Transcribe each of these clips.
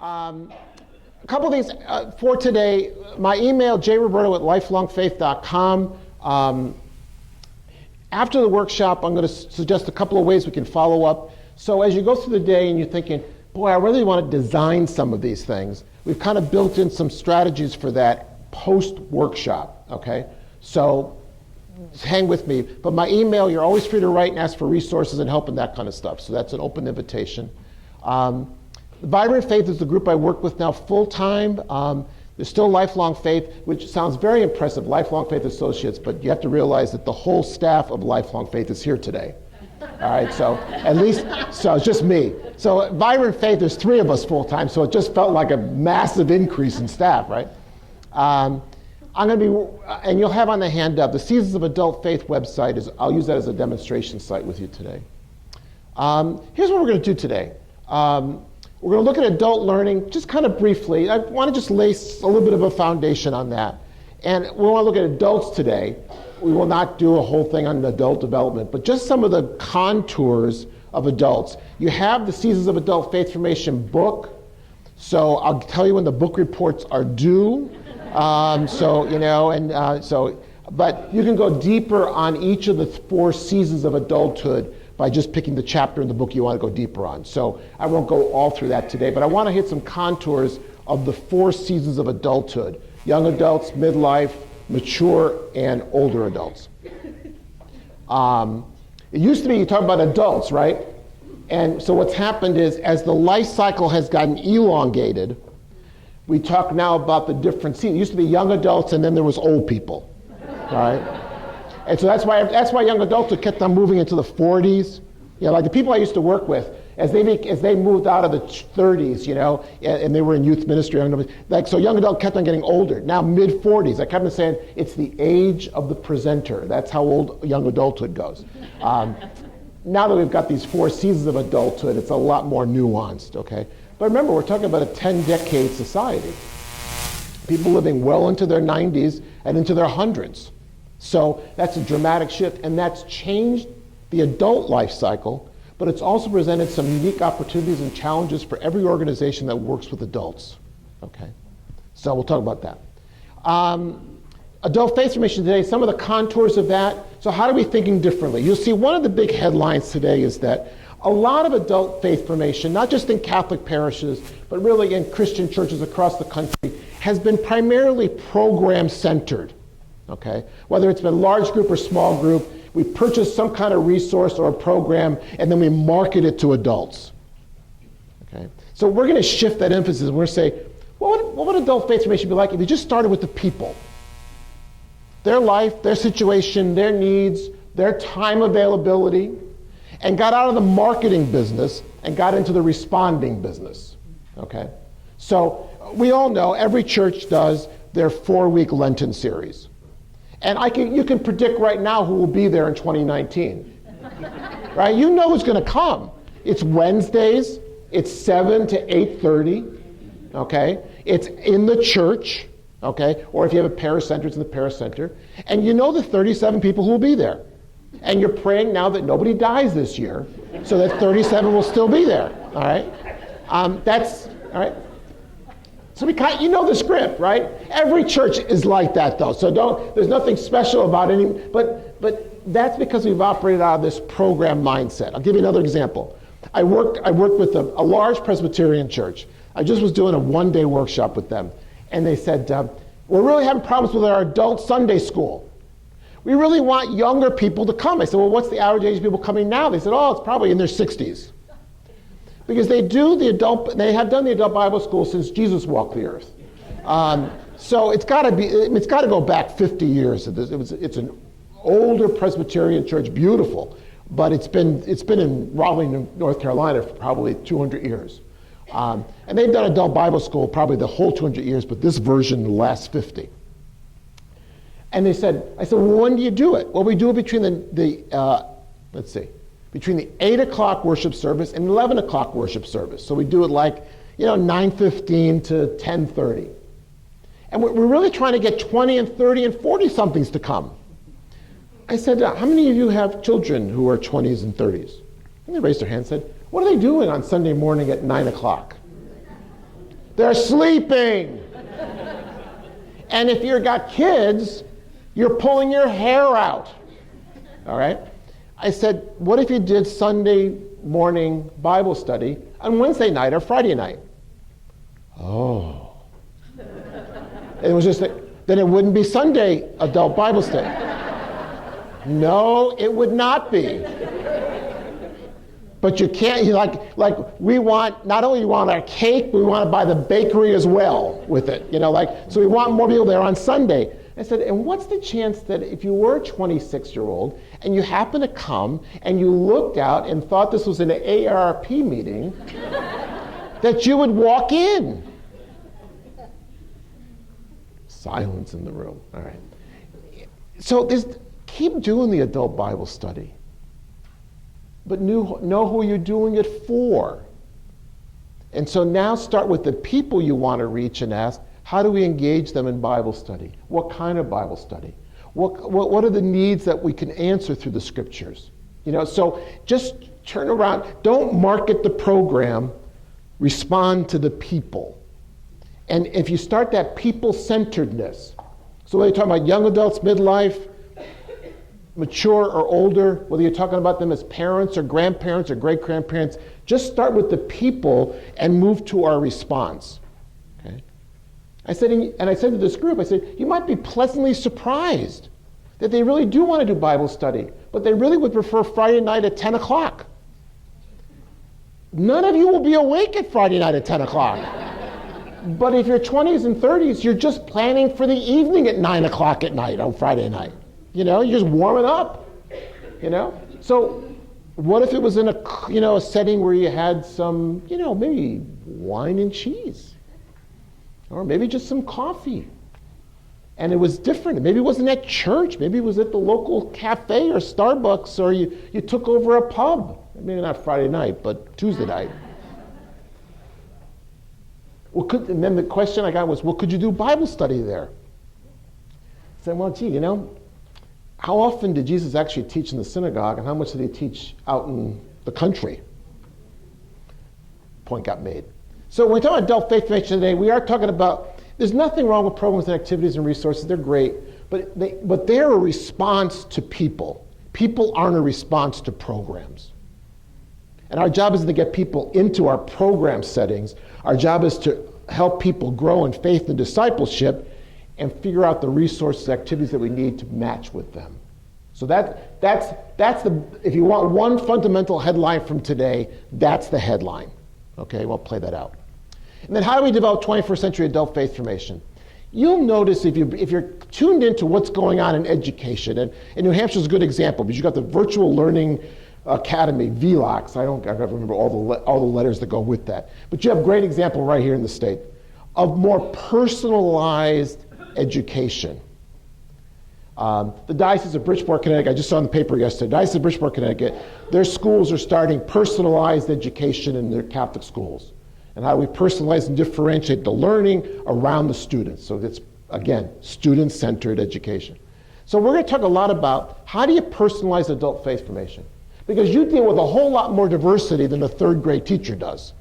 A couple of things for today. My email, jroberto@lifelongfaith.com. After the workshop, I'm going to suggest a couple of ways we can follow up. So as you go through the day and you're thinking, boy, I really want to design some of these things, we've kind of built in some strategies for that post-workshop, okay? So hang with me. But my email, you're always free to write and ask for resources and help and that kind of stuff. So that's an open invitation. Vibrant Faith is the group I work with now full-time. There's still Lifelong Faith, which sounds very impressive, Lifelong Faith Associates, but you have to realize that the whole staff of Lifelong Faith is here today. All right, so at least, so it's just me. So Vibrant Faith, there's 3 of us full-time, so it just felt like a massive increase in staff, right? I'm going to be, and you'll have on the handout, the Seasons of Adult Faith website, I'll use that as a demonstration site with you today. Here's what we're going to do today. We're going to look at adult learning just kind of briefly. I want to just lay a little bit of a foundation on that. And we want to look at adults today. We will not do a whole thing on adult development, but just some of the contours of adults. You have the Seasons of Adult Faith Formation book. So I'll tell you when the book reports are due. But you can go deeper on each of the 4 seasons of adulthood by just picking the chapter in the book you want to go deeper on. So I won't go all through that today, but I want to hit some contours of the 4 seasons of adulthood: young adults, midlife, mature, and older adults. It used to be you talk about adults, right? And so what's happened is as the life cycle has gotten elongated, we talk now about the different seasons. It used to be young adults and then there was old people, right? And so that's why young adults kept on moving into the 40s. You know, like the people I used to work with, as they moved out of the 30s, you know, and they were in youth ministry, so young adult kept on getting older. Now mid-40s, I kept on saying it's the age of the presenter. That's how old young adulthood goes. Now that we've got these 4 seasons of adulthood, it's a lot more nuanced, okay? But remember, we're talking about a 10-decade society. People living well into their 90s and into their hundreds. So that's a dramatic shift, and that's changed the adult life cycle, but it's also presented some unique opportunities and challenges for every organization that works with adults, okay? So we'll talk about that. Adult Faith Formation today, some of the contours of that. So how are we thinking differently? You'll see one of the big headlines today is that a lot of adult faith formation, not just in Catholic parishes, but really in Christian churches across the country, has been primarily program-centered. Okay? Whether it's been large group or small group, we purchase some kind of resource or a program and then we market it to adults. Okay? So we're going to shift that emphasis. We're going to say, what would adult faith formation be like if you just started with the people? Their life, their situation, their needs, their time availability, and got out of the marketing business and got into the responding business. Okay? So we all know every church does their 4-week Lenten series. And you can predict right now who will be there in 2019. Right? You know who's going to come. It's Wednesdays. It's 7 to 8:30. Okay? It's in the church. Okay? Or if you have a parish center, it's in the parish center. And you know the 37 people who will be there. And you're praying now that nobody dies this year so that 37 will still be there. All right? All right? So you know the script, right? Every church is like that, though. So there's nothing special about any, but that's because we've operated out of this program mindset. I'll give you another example. I worked with a large Presbyterian church. I just was doing a 1-day workshop with them. And they said, we're really having problems with our adult Sunday school. We really want younger people to come. I said, well, what's the average age of people coming now? They said, it's probably in their 60s. Because they have done the adult Bible school since Jesus walked the earth. So it's got to go back 50 years. It's an older Presbyterian church, beautiful, but it's been in Raleigh, North Carolina for probably 200 years. And they've done adult Bible school probably the whole 200 years, but this version the last 50. And I said, well, when do you do it? Well, we do it between between the 8 o'clock worship service and 11 o'clock worship service. So we do it 9:15 to 10:30. And we're really trying to get 20 and 30 and 40 somethings to come. I said, how many of you have children who are 20s and 30s? And they raised their hand and said, what are they doing on Sunday morning at 9 o'clock? They're sleeping. And if you've got kids, you're pulling your hair out. All right? I said, what if you did Sunday morning Bible study on Wednesday night or Friday night? Oh. It was just that, then it wouldn't be Sunday adult Bible study. No, it would not be. But you can't, like we want, not only want our cake, we want to buy the bakery as well with it. So we want more people there on Sunday. I said, and what's the chance that if you were a 26-year-old and you happen to come and you looked out and thought this was an ARP meeting, that you would walk in? Silence in the room. All right. So keep doing the adult Bible study, but know who you're doing it for. And so now start with the people you want to reach and ask, how do we engage them in Bible study? What kind of Bible study? What are the needs that we can answer through the scriptures? So just turn around. Don't market the program. Respond to the people. And if you start that people-centeredness, so whether you're talking about young adults, midlife, mature or older, whether you're talking about them as parents or grandparents or great-grandparents, just start with the people and move to our response. Okay? I said to this group, I said, you might be pleasantly surprised that they really do want to do Bible study, but they really would prefer Friday night at 10 o'clock. None of you will be awake at Friday night at 10 o'clock. But if you're 20s and 30s, you're just planning for the evening at 9 o'clock at night on Friday night. You're just warming up. So what if it was in a setting where you had some, maybe wine and cheese, or maybe just some coffee, and it was different. Maybe it wasn't at church. Maybe it was at the local cafe or Starbucks, or you took over a pub. Maybe not Friday night, but Tuesday night. And then the question I got was, could you do Bible study there? I said, well, gee, how often did Jesus actually teach in the synagogue, and how much did he teach out in the country? Point got made. So when we talk about adult faith formation today, we are talking about, there's nothing wrong with programs and activities and resources. They're great, but they're a response to people. People aren't a response to programs. And our job isn't to get people into our program settings. Our job is to help people grow in faith and discipleship and figure out the resources, activities that we need to match with them. So that's the, if you want one fundamental headline from today, that's the headline. Okay, we'll play that out. And then how do we develop 21st century adult faith formation? You'll notice if you're tuned into what's going on in education, and New Hampshire's a good example because you've got the virtual learning academy, VLOX. I don't remember all the letters that go with that. But you have a great example right here in the state of more personalized education. The Diocese of Bridgeport, Connecticut, I just saw in the paper yesterday, Diocese of Bridgeport, Connecticut, their schools are starting personalized education in their Catholic schools. And how we personalize and differentiate the learning around the students. So it's, again, student-centered education. So we're going to talk a lot about how do you personalize adult faith formation? Because you deal with a whole lot more diversity than a third grade teacher does.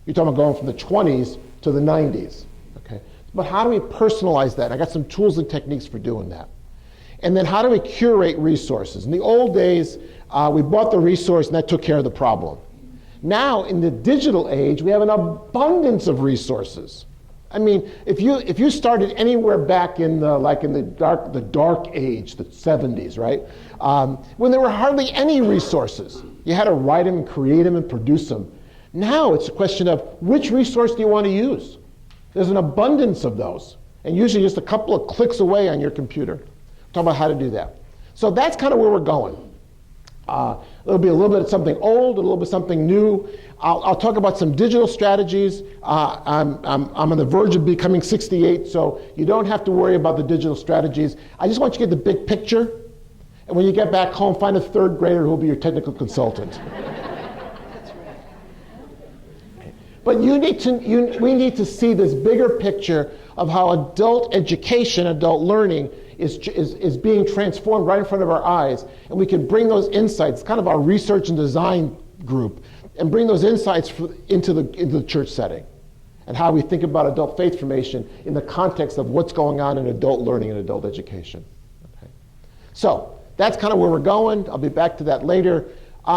You're talking about going from the 20s to the 90s. Okay? But how do we personalize that? I got some tools and techniques for doing that. And then how do we curate resources? In the old days, we bought the resource and that took care of the problem. Now, in the digital age, we have an abundance of resources. I mean, if you started anywhere back in the dark age, the 70s, right? When there were hardly any resources. You had to write them, create them, and produce them. Now it's a question of which resource do you want to use? There's an abundance of those, and usually just a couple of clicks away on your computer. Talk about how to do that. So that's kind of where we're going. It'll be a little bit of something old, a little bit of something new. I'll talk about some digital strategies. I'm on the verge of becoming 68, so you don't have to worry about the digital strategies. I just want you to get the big picture, and when you get back home, find a third grader who will be your technical consultant. That's right. But we need to see this bigger picture of how adult education, adult learning is being transformed right in front of our eyes, and we can bring those insights, kind of our research and design group, and bring those insights into the church setting. and how we think about adult faith formation in the context of what's going on in adult learning and adult education. Okay. So that's kind of where we're going. I'll be back to that later.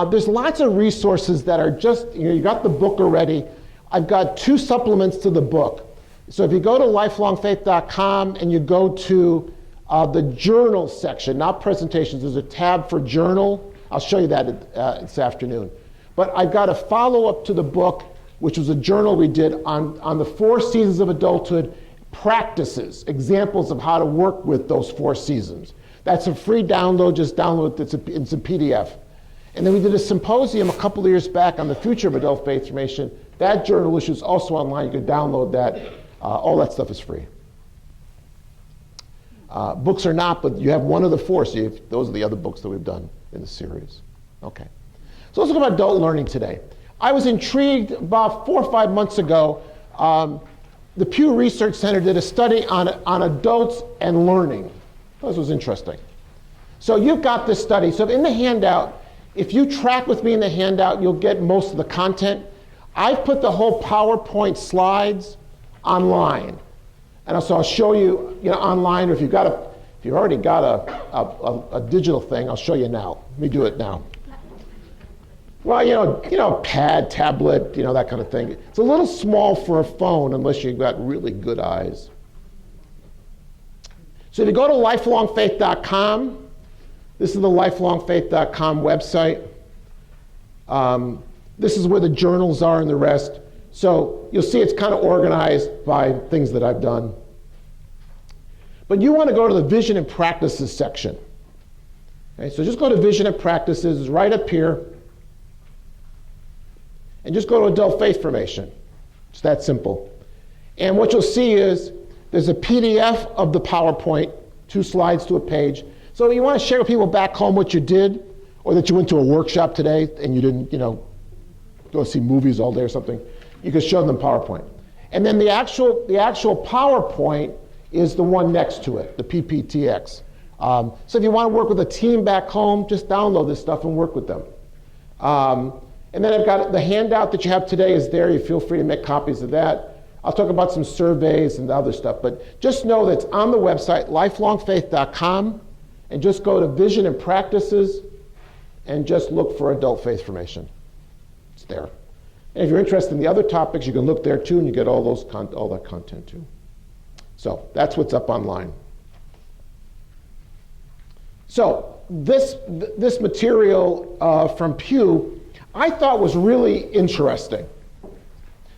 There's lots of resources that are just, you got the book already. I've got 2 supplements to the book. So if you go to lifelongfaith.com and you go to the journal section, not presentations, there's a tab for journal. I'll show you that this afternoon. But I've got a follow-up to the book, which was a journal we did on the 4 seasons of adulthood, practices, examples of how to work with those 4 seasons. That's a free download, just download it, it's a PDF. And then we did a symposium a couple of years back on the future of adult faith formation. That journal issue is also online. You can download that. All that stuff is free. Books are not, but you have one of the 4, so those are the other books that we've done in the series. Okay. So let's talk about adult learning today. I was intrigued about 4 or 5 months ago. The Pew Research Center did a study on adults and learning. This was interesting. So you've got this study. So in the handout, if you track with me in the handout, you'll get most of the content. I've put the whole PowerPoint slides online. And so I'll show you, online, or if you've already got a digital thing, I'll show you now. Let me do it now. Well, pad, tablet, that kind of thing. It's a little small for a phone unless you've got really good eyes. So if you go to lifelongfaith.com, this is the lifelongfaith.com website. This is where the journals are and the rest. So you'll see it's kind of organized by things that I've done. But you want to go to the Vision and Practices section. Okay, so just go to Vision and Practices, it's right up here. And just go to Adult Faith Formation. It's that simple. And what you'll see is there's a PDF of the PowerPoint, 2 slides to a page. So you want to share with people back home what you did, or that you went to a workshop today and you didn't, go see movies all day or something. You can show them PowerPoint. And then the actual PowerPoint is the one next to it, the PPTX. So if you want to work with a team back home, just download this stuff and work with them. And then I've got the handout that you have today is there. You feel free to make copies of that. I'll talk about some surveys and other stuff, but just know that it's on the website, lifelongfaith.com, and just go to Vision and Practices and just look for Adult Faith Formation. It's there. And if you're interested in the other topics, you can look there too, and you get all that content too. So that's what's up online. So this material from Pew I thought was really interesting.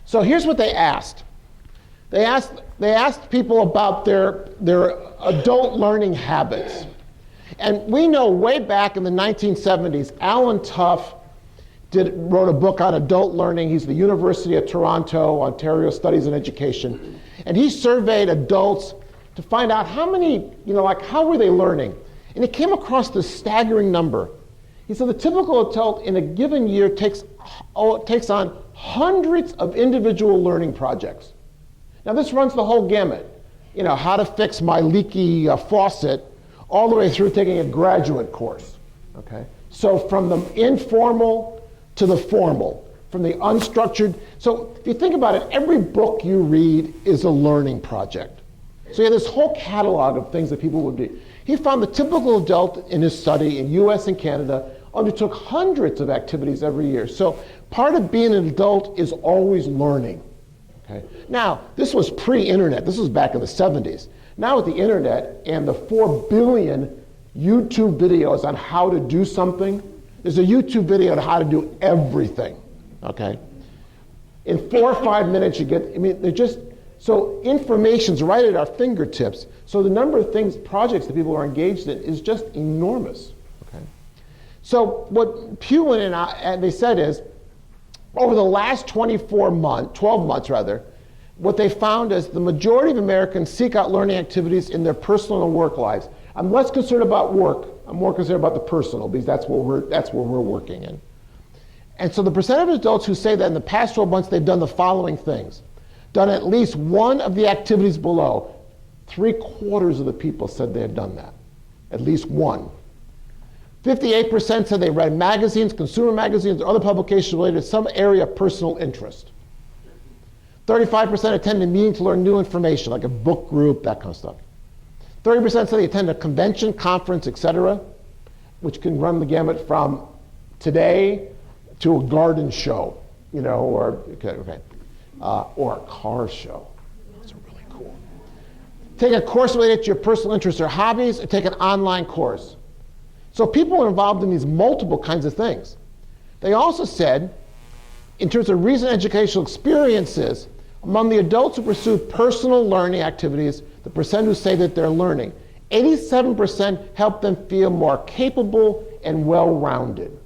So here's what they asked. They asked people about their adult learning habits. And we know way back in the 1970s, Alan Tuff wrote a book on adult learning. He's the University of Toronto, Ontario Studies in Education. And he surveyed adults to find out how many, how were they learning? And he came across this staggering number. He said the typical adult in a given year takes on hundreds of individual learning projects. Now this runs the whole gamut. How to fix my leaky faucet, all the way through taking a graduate course. Okay? So from the informal to the formal, from the unstructured. So if you think about it, every book you read is a learning project. So you have this whole catalog of things that people would do. He found the typical adult in his study in US and Canada undertook hundreds of activities every year. So part of being an adult is always learning. Okay? Now, this was pre-internet. This was back in the 70s. Now with the internet and the 4 billion YouTube videos on how to do something, there's a YouTube video on how to do everything. Okay? In 4 or 5 minutes you get, they're just, so information's right at our fingertips. So the number of projects that people are engaged in is just enormous. Okay? So what Pew went and they said is, over the last 12 months, what they found is the majority of Americans seek out learning activities in their personal and work lives. I'm less concerned about work. I'm more concerned about the personal, because that's where we're working in. And so the percentage of adults who say that in the past 12 months they've done the following things. Done at least one of the activities below. 3/4 of the people said they had done that. At least one. 58% said they read magazines, consumer magazines, or other publications related to some area of personal interest. 35% attend a meeting to learn new information, like a book group, that kind of stuff. 30% say they attend a convention, conference, etc., which can run the gamut from today to a garden show, or a car show. Those are really cool. Take a course related to your personal interests or hobbies, or take an online course. So people are involved in these multiple kinds of things. They also said, in terms of recent educational experiences, among the adults who pursue personal learning activities, the percent who say that they're learning, 87% help them feel more capable and well-rounded.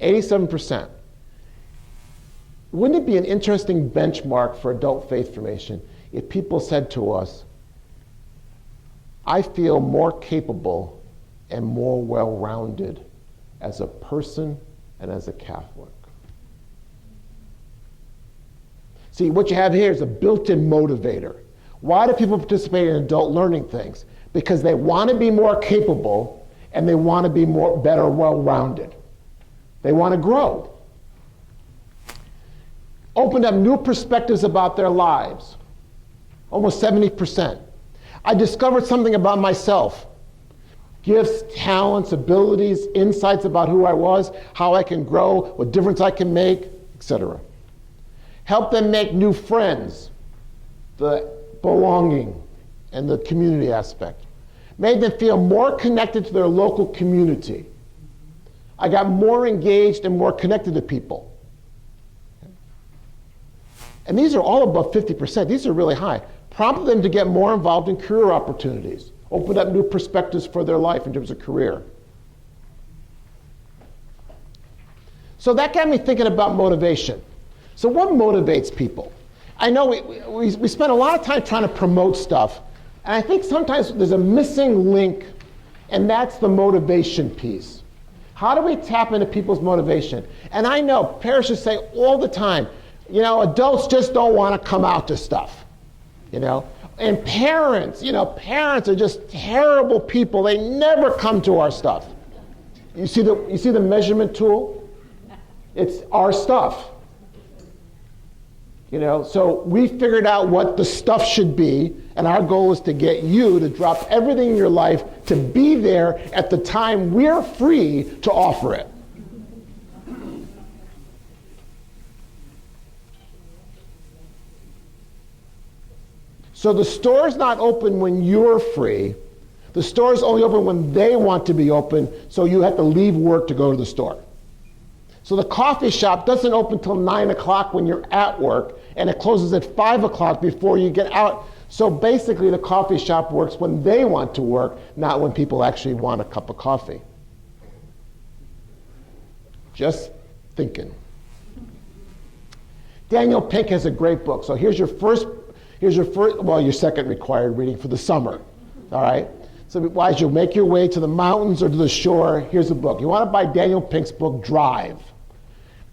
87%. Wouldn't it be an interesting benchmark for adult faith formation if people said to us, I feel more capable and more well-rounded as a person and as a Catholic? See, what you have here is a built-in motivator. Why do people participate in adult learning things? Because they want to be more capable and they want to be better well-rounded. They want to grow. Opened up new perspectives about their lives. Almost 70%. I discovered something about myself. Gifts, talents, abilities, insights about who I was, how I can grow, what difference I can make, etc. Help them make new friends, the belonging and the community aspect. Made them feel more connected to their local community. I got more engaged and more connected to people. And these are all above 50%. These are really high. Prompted them to get more involved in career opportunities. Opened up new perspectives for their life in terms of career. So that got me thinking about motivation. So what motivates people? I know we spend a lot of time trying to promote stuff, and I think sometimes there's a missing link, and that's the motivation piece. How do we tap into people's motivation? And I know parishes say all the time, adults just don't want to come out to stuff, And parents, parents are just terrible people. They never come to our stuff. You see the measurement tool? It's our stuff. So we figured out what the stuff should be, and our goal is to get you to drop everything in your life to be there at the time we're free to offer it. So the store's not open when you're free. The store's only open when they want to be open, so you have to leave work to go to the store. So the coffee shop doesn't open till 9 o'clock when you're at work, and it closes at 5 o'clock before you get out. So basically the coffee shop works when they want to work, not when people actually want a cup of coffee. Just thinking. Daniel Pink has a great book. So here's your second required reading for the summer. All right? So as you make your way to the mountains or to the shore, here's a book. You want to buy Daniel Pink's book, Drive.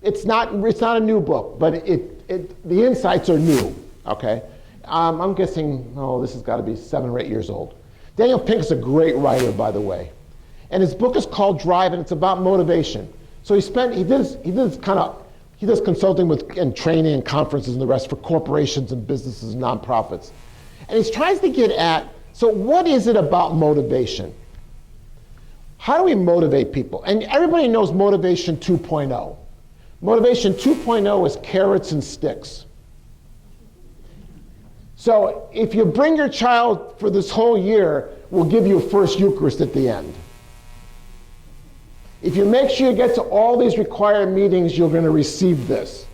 It's not a new book, but the insights are new, okay? I'm guessing, this has got to be 7 or 8 years old. Daniel Pink is a great writer, by the way. And his book is called Drive, and it's about motivation. So he does consulting and training and conferences and the rest for corporations and businesses and nonprofits. And he tries to get at, so what is it about motivation? How do we motivate people? And everybody knows Motivation 2.0. Motivation 2.0 is carrots and sticks. So if you bring your child for this whole year, we'll give you a first Eucharist at the end. If you make sure you get to all these required meetings, you're going to receive this.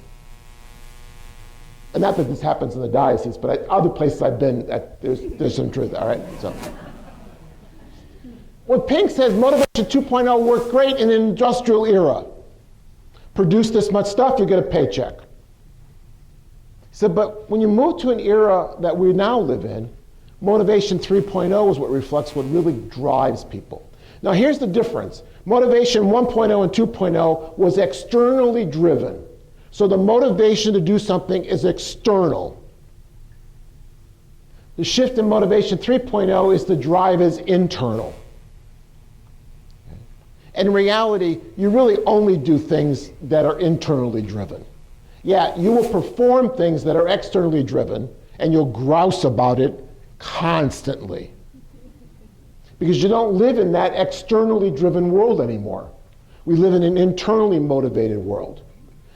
And not that this happens in the diocese, but at other places I've been, there's some truth, all right? So, what Pink says, Motivation 2.0 worked great in an industrial era. Produce this much stuff, you get a paycheck. He said, but when you move to an era that we now live in, Motivation 3.0 is what reflects what really drives people. Now here's the difference. Motivation 1.0 and 2.0 was externally driven. So the motivation to do something is external. The shift in Motivation 3.0 is the drive is internal. In reality, you really only do things that are internally driven. Yeah, you will perform things that are externally driven, and you'll grouse about it constantly. Because you don't live in that externally driven world anymore. We live in an internally motivated world.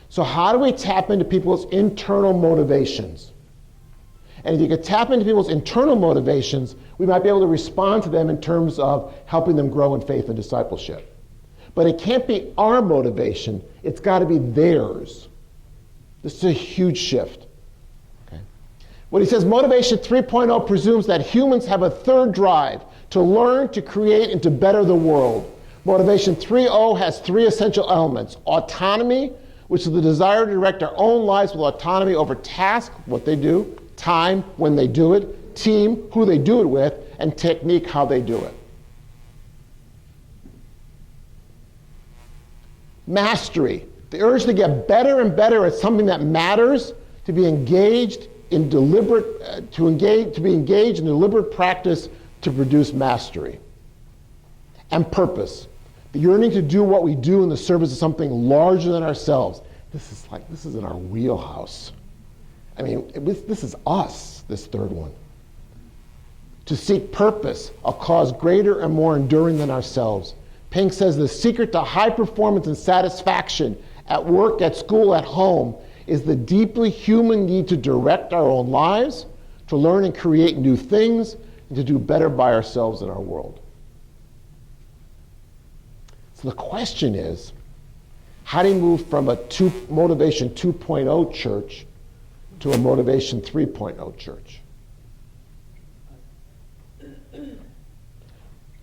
So how do we tap into people's internal motivations? And if you could tap into people's internal motivations, we might be able to respond to them in terms of helping them grow in faith and discipleship. But it can't be our motivation. It's got to be theirs. This is a huge shift. Okay. What he says, Motivation 3.0 presumes that humans have a third drive to learn, to create, and to better the world. Motivation 3.0 has three essential elements. Autonomy, which is the desire to direct our own lives with autonomy over task, what they do, time, when they do it, team, who they do it with, and technique, how they do it. Mastery, the urge to get better and better at something that matters, to be engaged in deliberate, to be engaged in deliberate practice to produce mastery. And purpose, the yearning to do what we do in the service of something larger than ourselves. This is in our wheelhouse. I mean, this is us, this third one. To seek purpose, a cause greater and more enduring than ourselves. Pink says the secret to high performance and satisfaction at work, at school, at home is the deeply human need to direct our own lives, to learn and create new things, and to do better by ourselves in our world. So the question is, how do you move from a Motivation 2.0 church to a Motivation 3.0 church?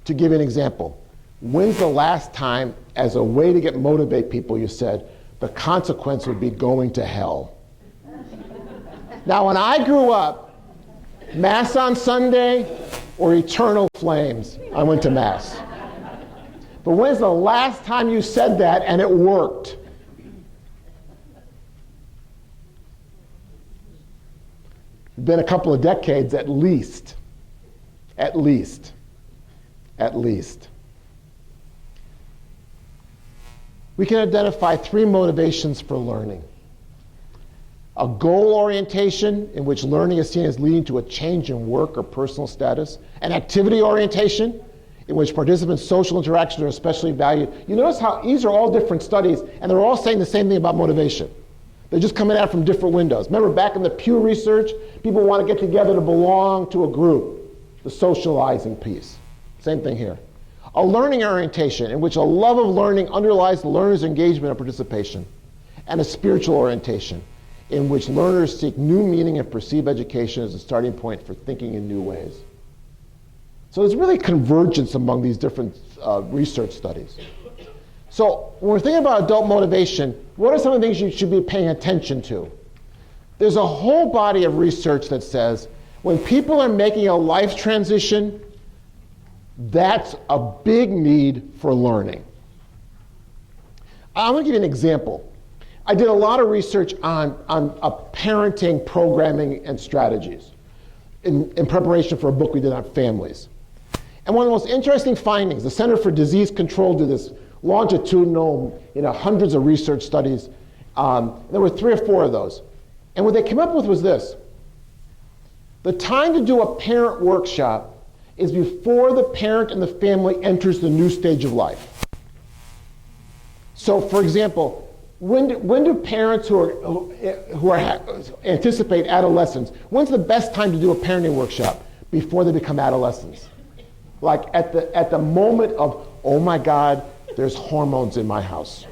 To give you an example, when's the last time, as a way to motivate people, you said, the consequence would be going to hell? Now, when I grew up, Mass on Sunday or eternal flames, I went to Mass. But when's the last time you said that and it worked? It's been a couple of decades at least. At least. At least. We can identify three motivations for learning. A goal orientation, in which learning is seen as leading to a change in work or personal status. An activity orientation, in which participants' social interactions are especially valued. You notice how these are all different studies, and they're all saying the same thing about motivation. They're just coming at it from different windows. Remember, back in the Pew Research, people want to get together to belong to a group, the socializing piece. Same thing here. A learning orientation, in which a love of learning underlies the learner's engagement and participation. And a spiritual orientation, in which learners seek new meaning and perceive education as a starting point for thinking in new ways. So there's really convergence among these different research studies. So when we're thinking about adult motivation, what are some of the things you should be paying attention to? There's a whole body of research that says when people are making a life transition, that's a big need for learning. I'm going to give you an example. I did a lot of research on parenting, programming, and strategies in preparation for a book we did on families. And one of the most interesting findings, the Center for Disease Control did this longitudinal, hundreds of research studies. There were 3 or 4 of those. And what they came up with was this. The time to do a parent workshop is before the parent and the family enters the new stage of life. So, for example, when do parents who anticipate adolescence, when's the best time to do a parenting workshop? Before they become adolescents. Like at the moment of, oh my God, there's hormones in my house.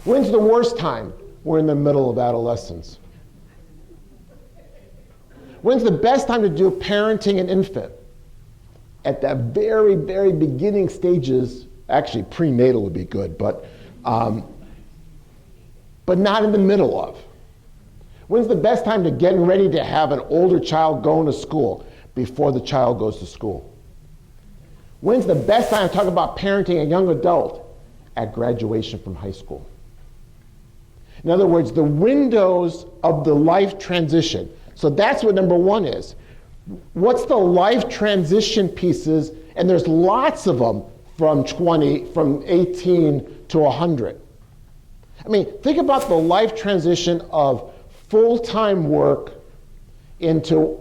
When's the worst time? We're in the middle of adolescence. When's the best time to do parenting an infant? At the very, very beginning stages. Actually, prenatal would be good, but not in the middle of. When's the best time to get ready to have an older child going to school? Before the child goes to school. When's the best time to talk about parenting a young adult? At graduation from high school. In other words, the windows of the life transition. So that's what number 1 is. What's the life transition pieces And there's lots of them from 18 to 100. I mean, think about the life transition of full-time work into,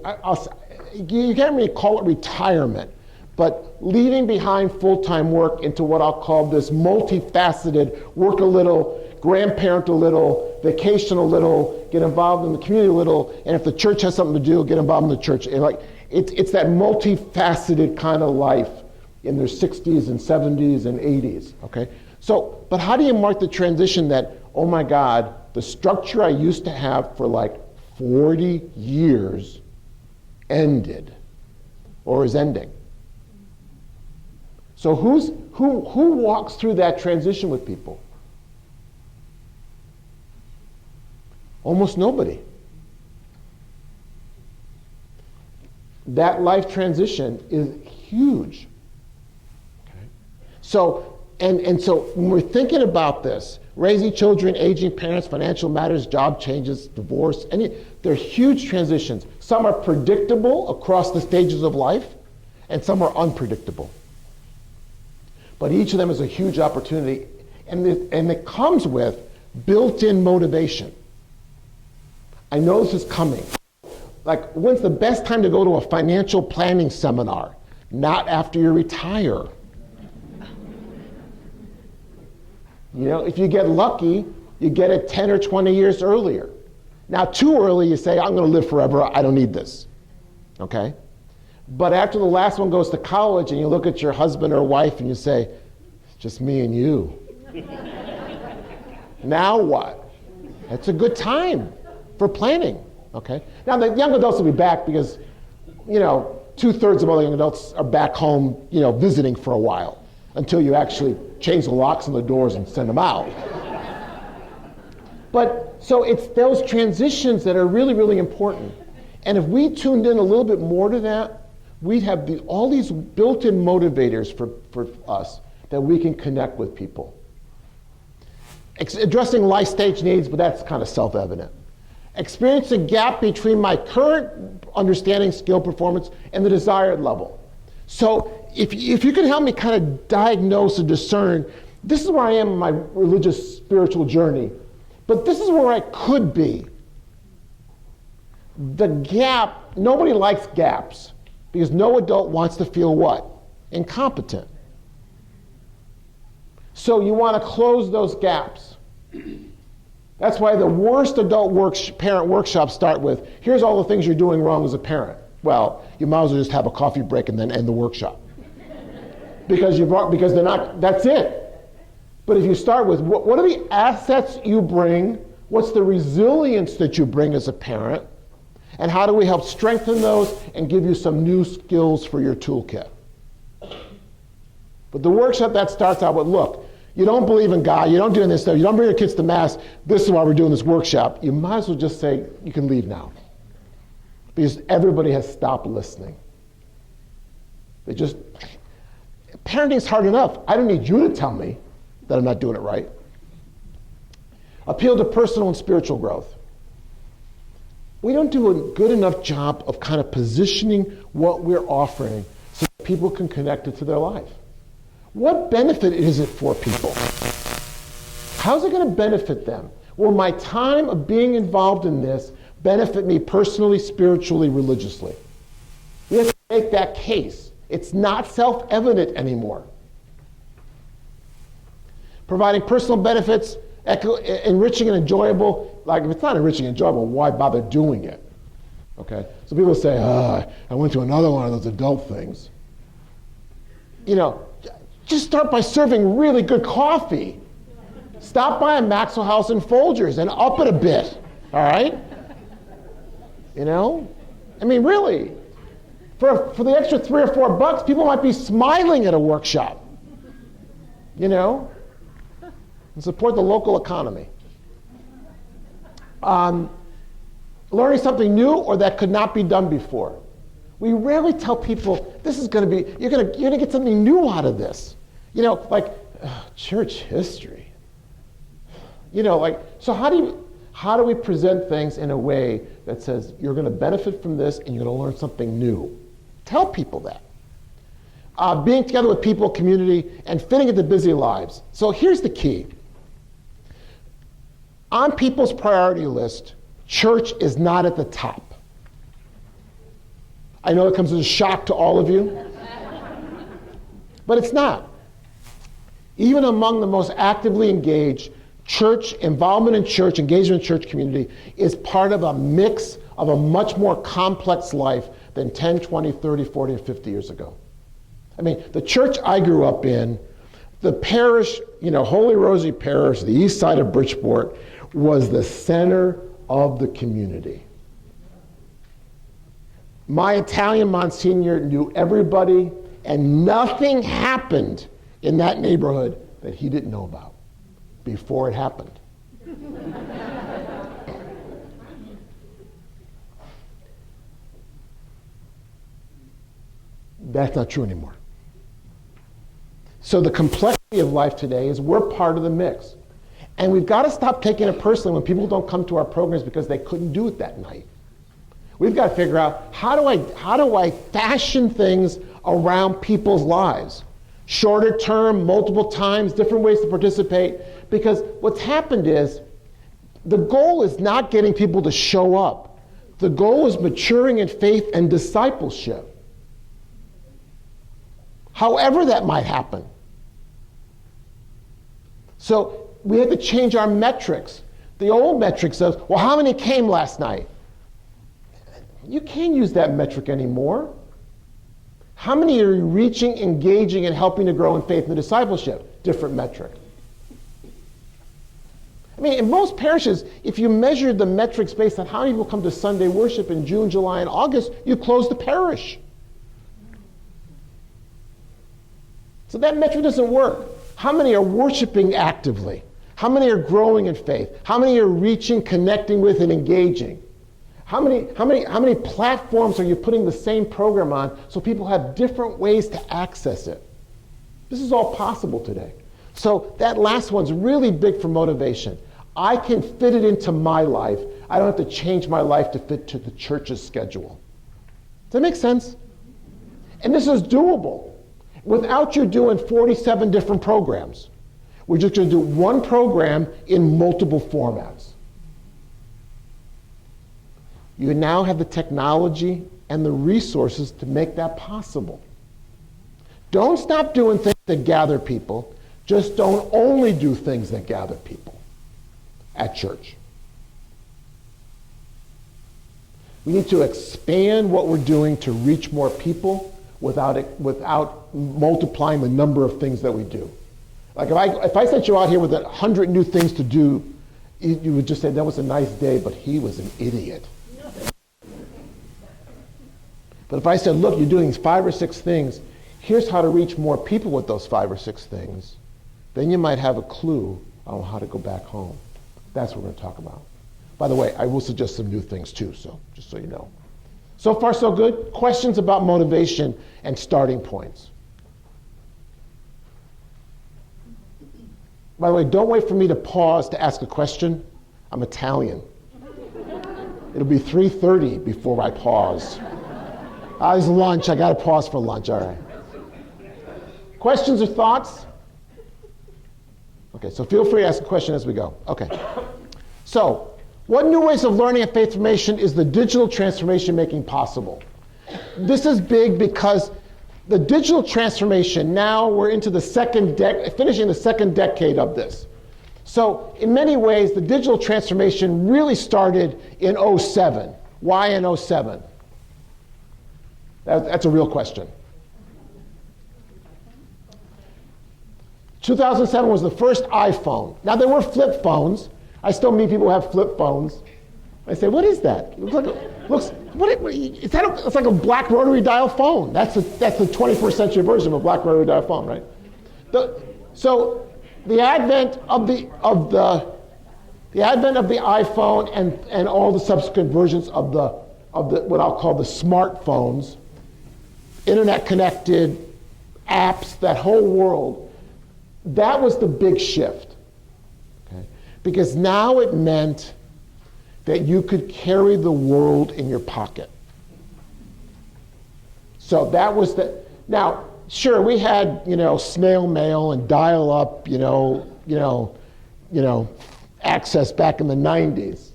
you can't really call it retirement, but leaving behind full-time work into what I'll call this multifaceted, work a little, grandparent a little, vacation a little, get involved in the community a little, and if the church has something to do, get involved in the church. And it's that multifaceted kind of life in their 60s and 70s and 80s, okay? So, but how do you mark the transition that, oh my God, the structure I used to have for like 40 years ended or is ending? So who walks through that transition with people? Almost nobody. That life transition is huge. Okay? So, and so when we're thinking about this, raising children, aging parents, financial matters, job changes, divorce, they're huge transitions. Some are predictable across the stages of life, and some are unpredictable. But each of them is a huge opportunity, and it comes with built-in motivation. I know this is coming. Like, when's the best time to go to a financial planning seminar? Not after you retire. You know, if you get lucky, you get it 10 or 20 years earlier. Now, too early, you say, I'm going to live forever, I don't need this. Okay? But after the last one goes to college and you look at your husband or wife and you say, it's just me and you. Now what? It's a good time for planning, okay? Now the young adults will be back because, 2/3 of all the young adults are back home, visiting for a while until you actually change the locks on the doors and send them out. But, so it's those transitions that are really, really important. And if we tuned in a little bit more to that, we'd have all these built-in motivators for us that we can connect with people. Addressing life stage needs, but that's kind of self-evident. Experience a gap between my current understanding, skill, performance, and the desired level. So if you can help me kind of diagnose and discern, this is where I am in my religious, spiritual journey, but this is where I could be. The gap, nobody likes gaps, because no adult wants to feel what? Incompetent. So you want to close those gaps. That's why the worst adult parent workshops start with, here's all the things you're doing wrong as a parent. Well, you might as well just have a coffee break and then end the workshop. because they're not, that's it. But if you start with, what are the assets you bring? What's the resilience that you bring as a parent? And how do we help strengthen those and give you some new skills for your toolkit? But the workshop that starts out with, look, you don't believe in God, you don't do this stuff, you don't bring your kids to Mass, this is why we're doing this workshop. You might as well just say, you can leave now. Because everybody has stopped listening. Parenting's hard enough. I don't need you to tell me that I'm not doing it right. Appeal to personal and spiritual growth. We don't do a good enough job of kind of positioning what we're offering so that people can connect it to their life. What benefit is it for people? How's it going to benefit them? Will my time of being involved in this benefit me personally, spiritually, religiously? We have to make that case. It's not self-evident anymore. Providing personal benefits, enriching and enjoyable. Like, if it's not enriching and enjoyable, why bother doing it? Okay? So people say, I went to another one of those adult things. Just start by serving really good coffee. Stop by a Maxwell House in Folgers and up it a bit, all right? Really. For the extra $3 or $4, people might be smiling at a workshop, and support the local economy. Learning something new or that could not be done before. We rarely tell people, this is going to be, you're going to get something new out of this. Church history. So how do we present things in a way that says you're going to benefit from this and you're going to learn something new? Tell people that. being together with people, community, and fitting into busy lives. So here's the key. On people's priority list, church is not at the top. I know it comes as a shock to all of you, but it's not. Even among the most actively engaged, church, involvement in church, engagement in church community is part of a mix of a much more complex life than 10, 20, 30, 40, and 50 years ago. I mean, the church I grew up in, the parish, Holy Rosary Parish, the east side of Bridgeport, was the center of the community. My Italian Monsignor knew everybody, and nothing happened in that neighborhood that he didn't know about before it happened. That's not true anymore. So the complexity of life today is we're part of the mix. And we've got to stop taking it personally when people don't come to our programs because they couldn't do it that night. We've got to figure out how do I fashion things around people's lives? Shorter term, multiple times, different ways to participate. Because what's happened is the goal is not getting people to show up. The goal is maturing in faith and discipleship. However that might happen. So we had to change our metrics. The old metric says, well, how many came last night? You can't use that metric anymore. How many are you reaching, engaging, and helping to grow in faith and discipleship? Different metric. I mean, in most parishes, if you measured the metrics based on how many people come to Sunday worship in June, July, and August, you close the parish. So that metric doesn't work. How many are worshiping actively? How many are growing in faith? How many are reaching, connecting with, and engaging? How many platforms are you putting the same program on so people have different ways to access it? This is all possible today. So that last one's really big for motivation. I can fit it into my life. I don't have to change my life to fit to the church's schedule. Does that make sense? And this is doable without you doing 47 different programs. We're just going to do one program in multiple formats. You now have the technology and the resources to make that possible. Don't stop doing things that gather people. Just don't only do things that gather people at church. We need to expand what we're doing to reach more people without multiplying the number of things that we do. Like if I sent you out here with 100 new things to do, you would just say, that was a nice day, but he was an idiot. But if I said, look, you're doing 5 or 6 things, here's how to reach more people with those 5 or 6 things, then you might have a clue on how to go back home. That's what we're going to talk about. By the way, I will suggest some new things too, so just so you know. So far, so good. Questions about motivation and starting points. By the way, don't wait for me to pause to ask a question. I'm Italian. It'll be 3:30 before I pause. It's lunch. I got to pause for lunch. All right. Questions or thoughts? Okay, so feel free to ask a question as we go. Okay. So, what new ways of learning and faith formation is the digital transformation making possible? This is big because the digital transformation, now we're into the finishing the second decade of this. So in many ways, the digital transformation really started in 2007. Why in 2007? That's a real question. 2007 was the first iPhone. Now there were flip phones. I still meet people who have flip phones. I say, what is that? It's like a black rotary dial phone. That's the 21st century version of a black rotary dial phone, right? So the advent of the iPhone and all the subsequent versions of the what I'll call the smartphones, internet connected apps, that whole world, that was the big shift. Okay? Because now it meant that you could carry the world in your pocket. So that was now, Sure, we had, snail mail and dial-up, access back in the 90s.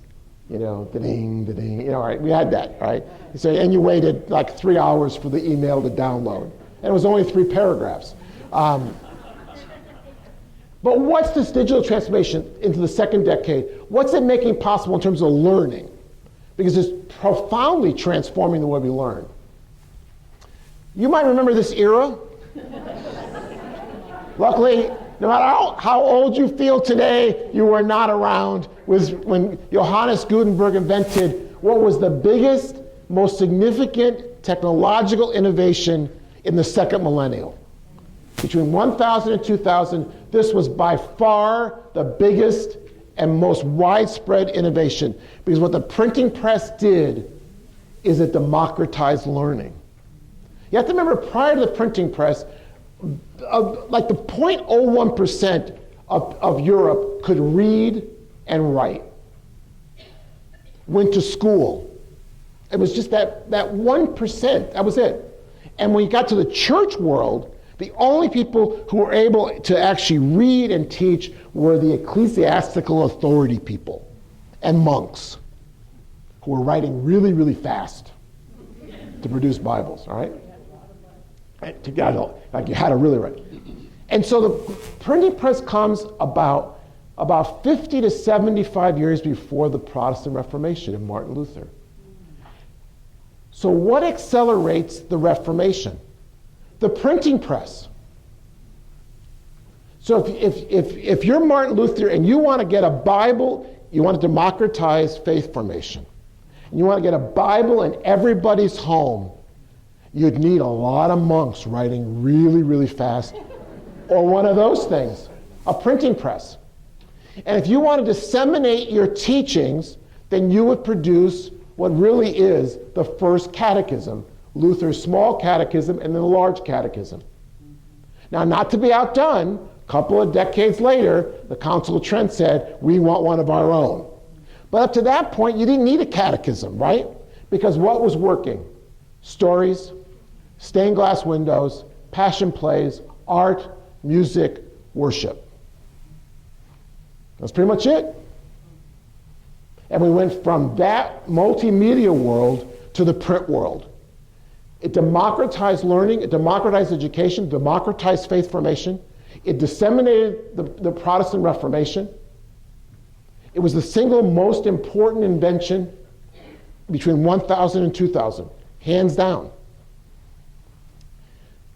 Da-ding, da-ding, right, we had that, right? So, and you waited like 3 hours for the email to download. And it was only 3 paragraphs. But what's this digital transformation into the second decade? What's it making possible in terms of learning? Because it's profoundly transforming the way we learn. You might remember this era. Luckily, no matter how old you feel today, you were not around when Johannes Gutenberg invented what was the biggest, most significant technological innovation in the second millennium. Between 1000 and 2000, this was by far the biggest and most widespread innovation, because what the printing press did is it democratized learning. You have to remember, prior to the printing press, like the 0.01% of Europe could read and write, went to school. It was just that 1%, that was it. And when you got to the church world, the only people who were able to actually read and teach were the ecclesiastical authority people and monks who were writing really, really fast to produce Bibles, all right? Like you had to really write. And so the printing press comes about 50 to 75 years before the Protestant Reformation of Martin Luther. So what accelerates the Reformation? The printing press. So if you're Martin Luther and you want to get a Bible, you want to democratize faith formation, and you want to get a Bible in everybody's home, you'd need a lot of monks writing really, really fast, or one of those things, a printing press. And if you want to disseminate your teachings, then you would produce what really is the first catechism, Luther's small catechism and then the large catechism. Now, not to be outdone, a couple of decades later, the Council of Trent said, we want one of our own. But up to that point, you didn't need a catechism, right? Because what was working? Stories, stained glass windows, passion plays, art, music, worship. That's pretty much it. And we went from that multimedia world to the print world. It democratized learning, it democratized education, democratized faith formation. It disseminated the Protestant Reformation. It was the single most important invention between 1000 and 2000, hands down.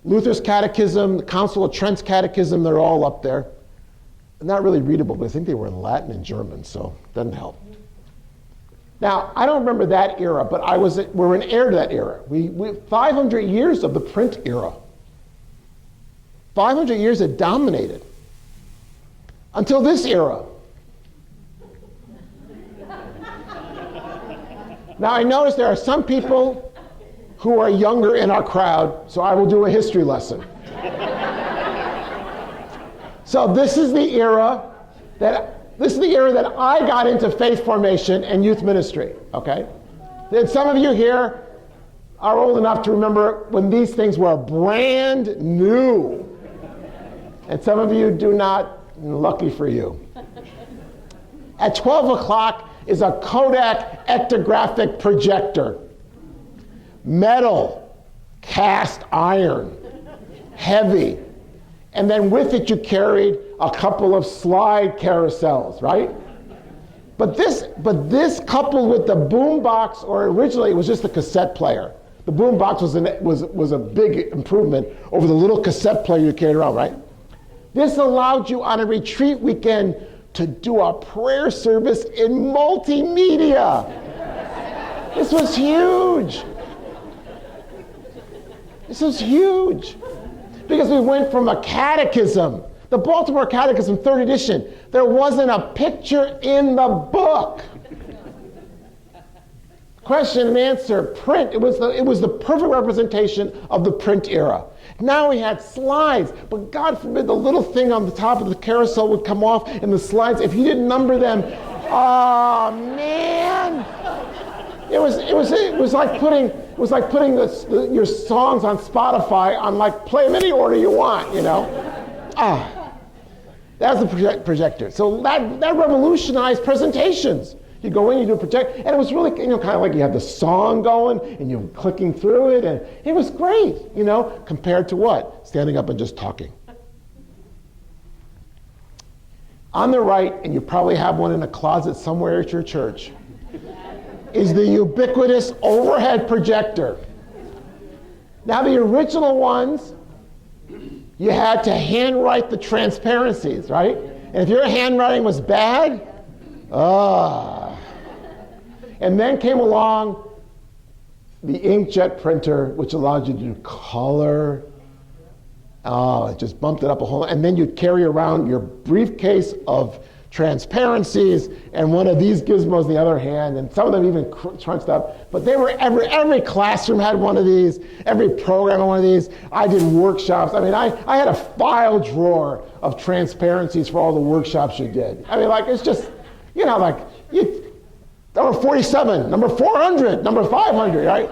Luther's catechism, the Council of Trent's catechism, they're all up there. Not really readable, but I think they were in Latin and German, so it doesn't help. Now, I don't remember that era, but we're an heir to that era. We 500 years of the print era. 500 years it dominated. Until this era. Now, I notice there are some people who are younger in our crowd, so I will do a history lesson. So this is the era that I got into faith formation and youth ministry, okay? Then some of you here are old enough to remember when these things were brand new. And some of you do not, lucky for you. At 12 o'clock is a Kodak ectographic projector. Metal, cast iron, heavy. And then with it you carried a couple of slide carousels, right? But this coupled with the boom box, or originally it was just a cassette player. The boom box was a big improvement over the little cassette player you carried around, right? This allowed you on a retreat weekend to do a prayer service in multimedia. This was huge. This was huge. Because we went from a catechism, the Baltimore Catechism, 3rd edition, there wasn't a picture in the book. Question and answer, print, it was the perfect representation of the print era. Now we had slides, but God forbid the little thing on the top of the carousel would come off and the slides, if you didn't number them, oh man. It was like putting It was like putting your songs on Spotify on like play them any order you want, you know. That was the projector. So that revolutionized presentations. You go in, you do a project, and it was really, kind of like you have the song going, and you're clicking through it, and it was great, compared to what? Standing up and just talking. On the right, and you probably have one in a closet somewhere at your church, is the ubiquitous overhead projector. Now, the original ones, you had to handwrite the transparencies, right? And if your handwriting was bad, And then came along the inkjet printer, which allowed you to do color. It just bumped it up a whole lot. And then you'd carry around your briefcase of transparencies and one of these gizmos in the other hand, and some of them even crunched up. But they were every classroom had one of these, every program had one of these. I did workshops. I mean, I had a file drawer of transparencies for all the workshops you did. I mean, like, it's just, number 47, number 400, number 500, right?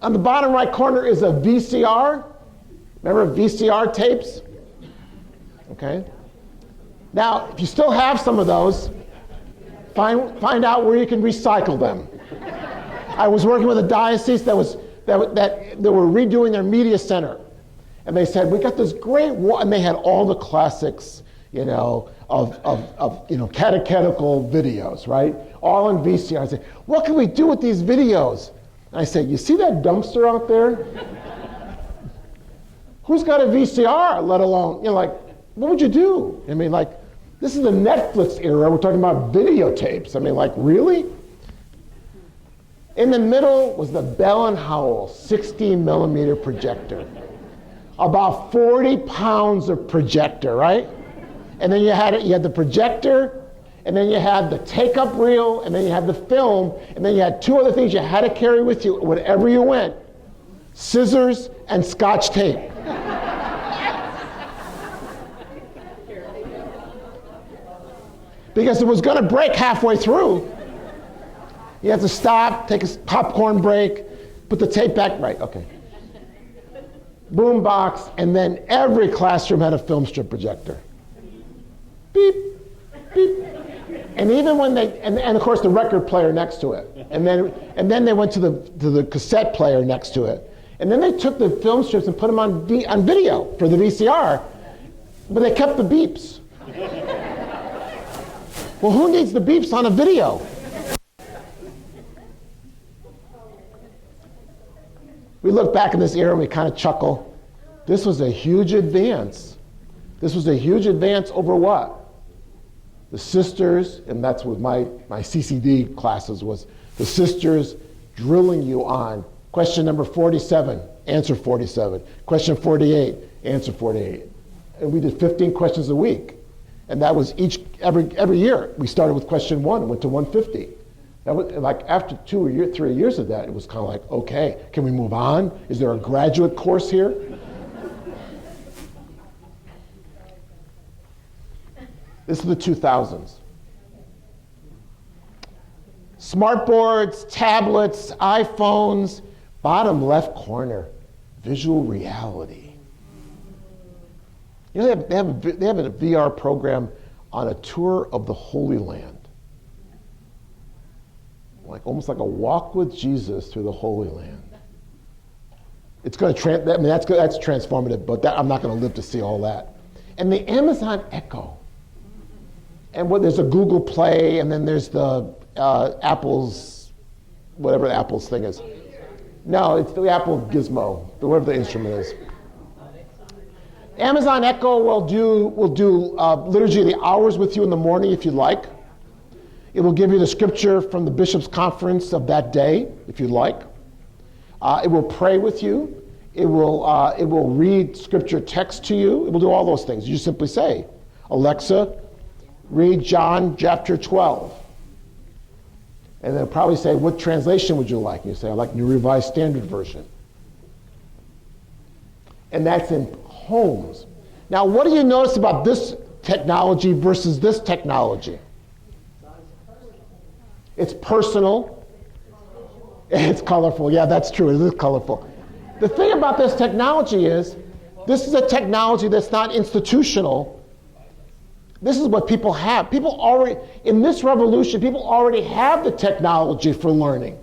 On the bottom right corner is a VCR. Remember VCR tapes? Okay. Now, if you still have some of those, find out where you can recycle them. I was working with a diocese that were redoing their media center, and they said, we got this great wall, and they had all the classics, of catechetical videos, right? All in VCR. I said, what can we do with these videos? And I said, you see that dumpster out there? Who's got a VCR, let alone, what would you do? I mean, this is the Netflix era. We're talking about videotapes. I mean, really? In the middle was the Bell & Howell 16-millimeter projector. About 40 pounds of projector, right? And then you had the projector, and then you had the take-up reel, and then you had the film, and then you had two other things you had to carry with you wherever you went: scissors and Scotch tape. Because it was going to break halfway through. You had to stop, take a popcorn break, put the tape back. Right, okay. Boom box, and then every classroom had a film strip projector. Beep, beep. And even when and of course the record player next to it. And then they went to the cassette player next to it. And then they took the film strips and put them on video for the VCR, but they kept the beeps. Well, who needs the beeps on a video? We look back in this era and we kind of chuckle. This was a huge advance. This was a huge advance over what? The sisters, and that's what my CCD classes was, the sisters drilling you on question number 47, answer 47. Question 48, answer 48. And we did 15 questions a week. And that was every year. We started with question 1 and went to 150. That was after 2 or 3 years of that, it was kind of like, okay, can we move on? Is there a graduate course here? This is the 2000s. Smartboards, tablets, iPhones, bottom left corner, visual reality. They have a VR program on a tour of the Holy Land. Almost like a walk with Jesus through the Holy Land. It's going to that's transformative, but I'm not going to live to see all that. And the Amazon Echo. And there's a Google Play, and then there's the Apple's, whatever Apple's thing is. No, it's the Apple Gizmo, whatever the instrument is. Amazon Echo will do Liturgy of the Hours with you in the morning if you'd like. It will give you the scripture from the bishop's conference of that day if you'd like. It will pray with you. It will read scripture text to you. It will do all those things. You simply say, Alexa, read John chapter 12. And they'll probably say, what translation would you like? And you say, I like New Revised Standard Version. And that's in homes. Now, what do you notice about this technology versus this technology? It's personal. It's colorful. Yeah, that's true. It is colorful. The thing about this technology is, this is a technology that's not institutional. This is what people have. People already, in this revolution, people already have the technology for learning.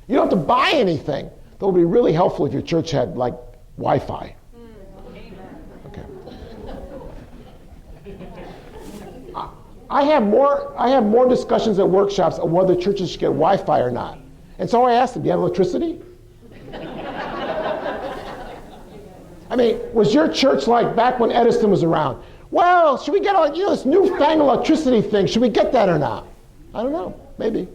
You don't have to buy anything. That would be really helpful if your church had, like, Wi-Fi. Okay. I have more discussions at workshops of whether churches should get Wi-Fi or not. And so I asked them, do you have electricity? I mean, was your church like back when Edison was around? Well, should we get this newfangled electricity thing? Should we get that or not? I don't know. Maybe.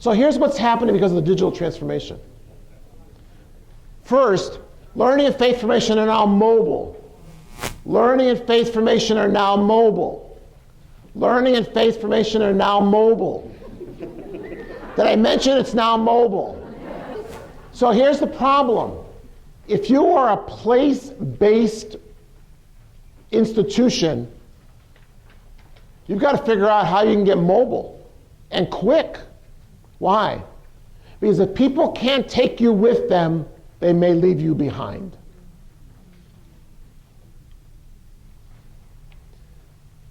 So here's what's happening because of the digital transformation. First, learning and faith formation are now mobile. Learning and faith formation are now mobile. Learning and faith formation are now mobile. Did I mention it's now mobile? So here's the problem. If you are a place-based institution, you've got to figure out how you can get mobile and quick. Why? Because if people can't take you with them, they may leave you behind.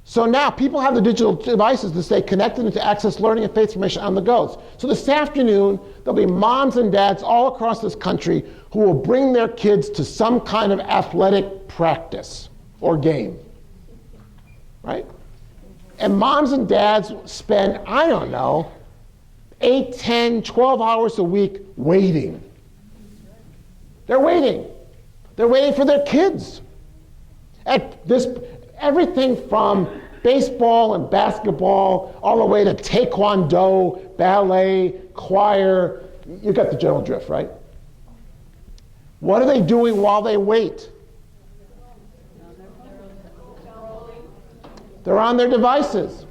So now people have the digital devices to stay connected and to access learning and faith formation on the go. So this afternoon, there'll be moms and dads all across this country who will bring their kids to some kind of athletic practice or game, right? And moms and dads spend, I don't know, 8, 10, 12 hours a week waiting. They're waiting. They're waiting for their kids. At this, everything from baseball and basketball all the way to taekwondo, ballet, choir. You got the general drift, right? What are they doing while they wait? They're on their devices.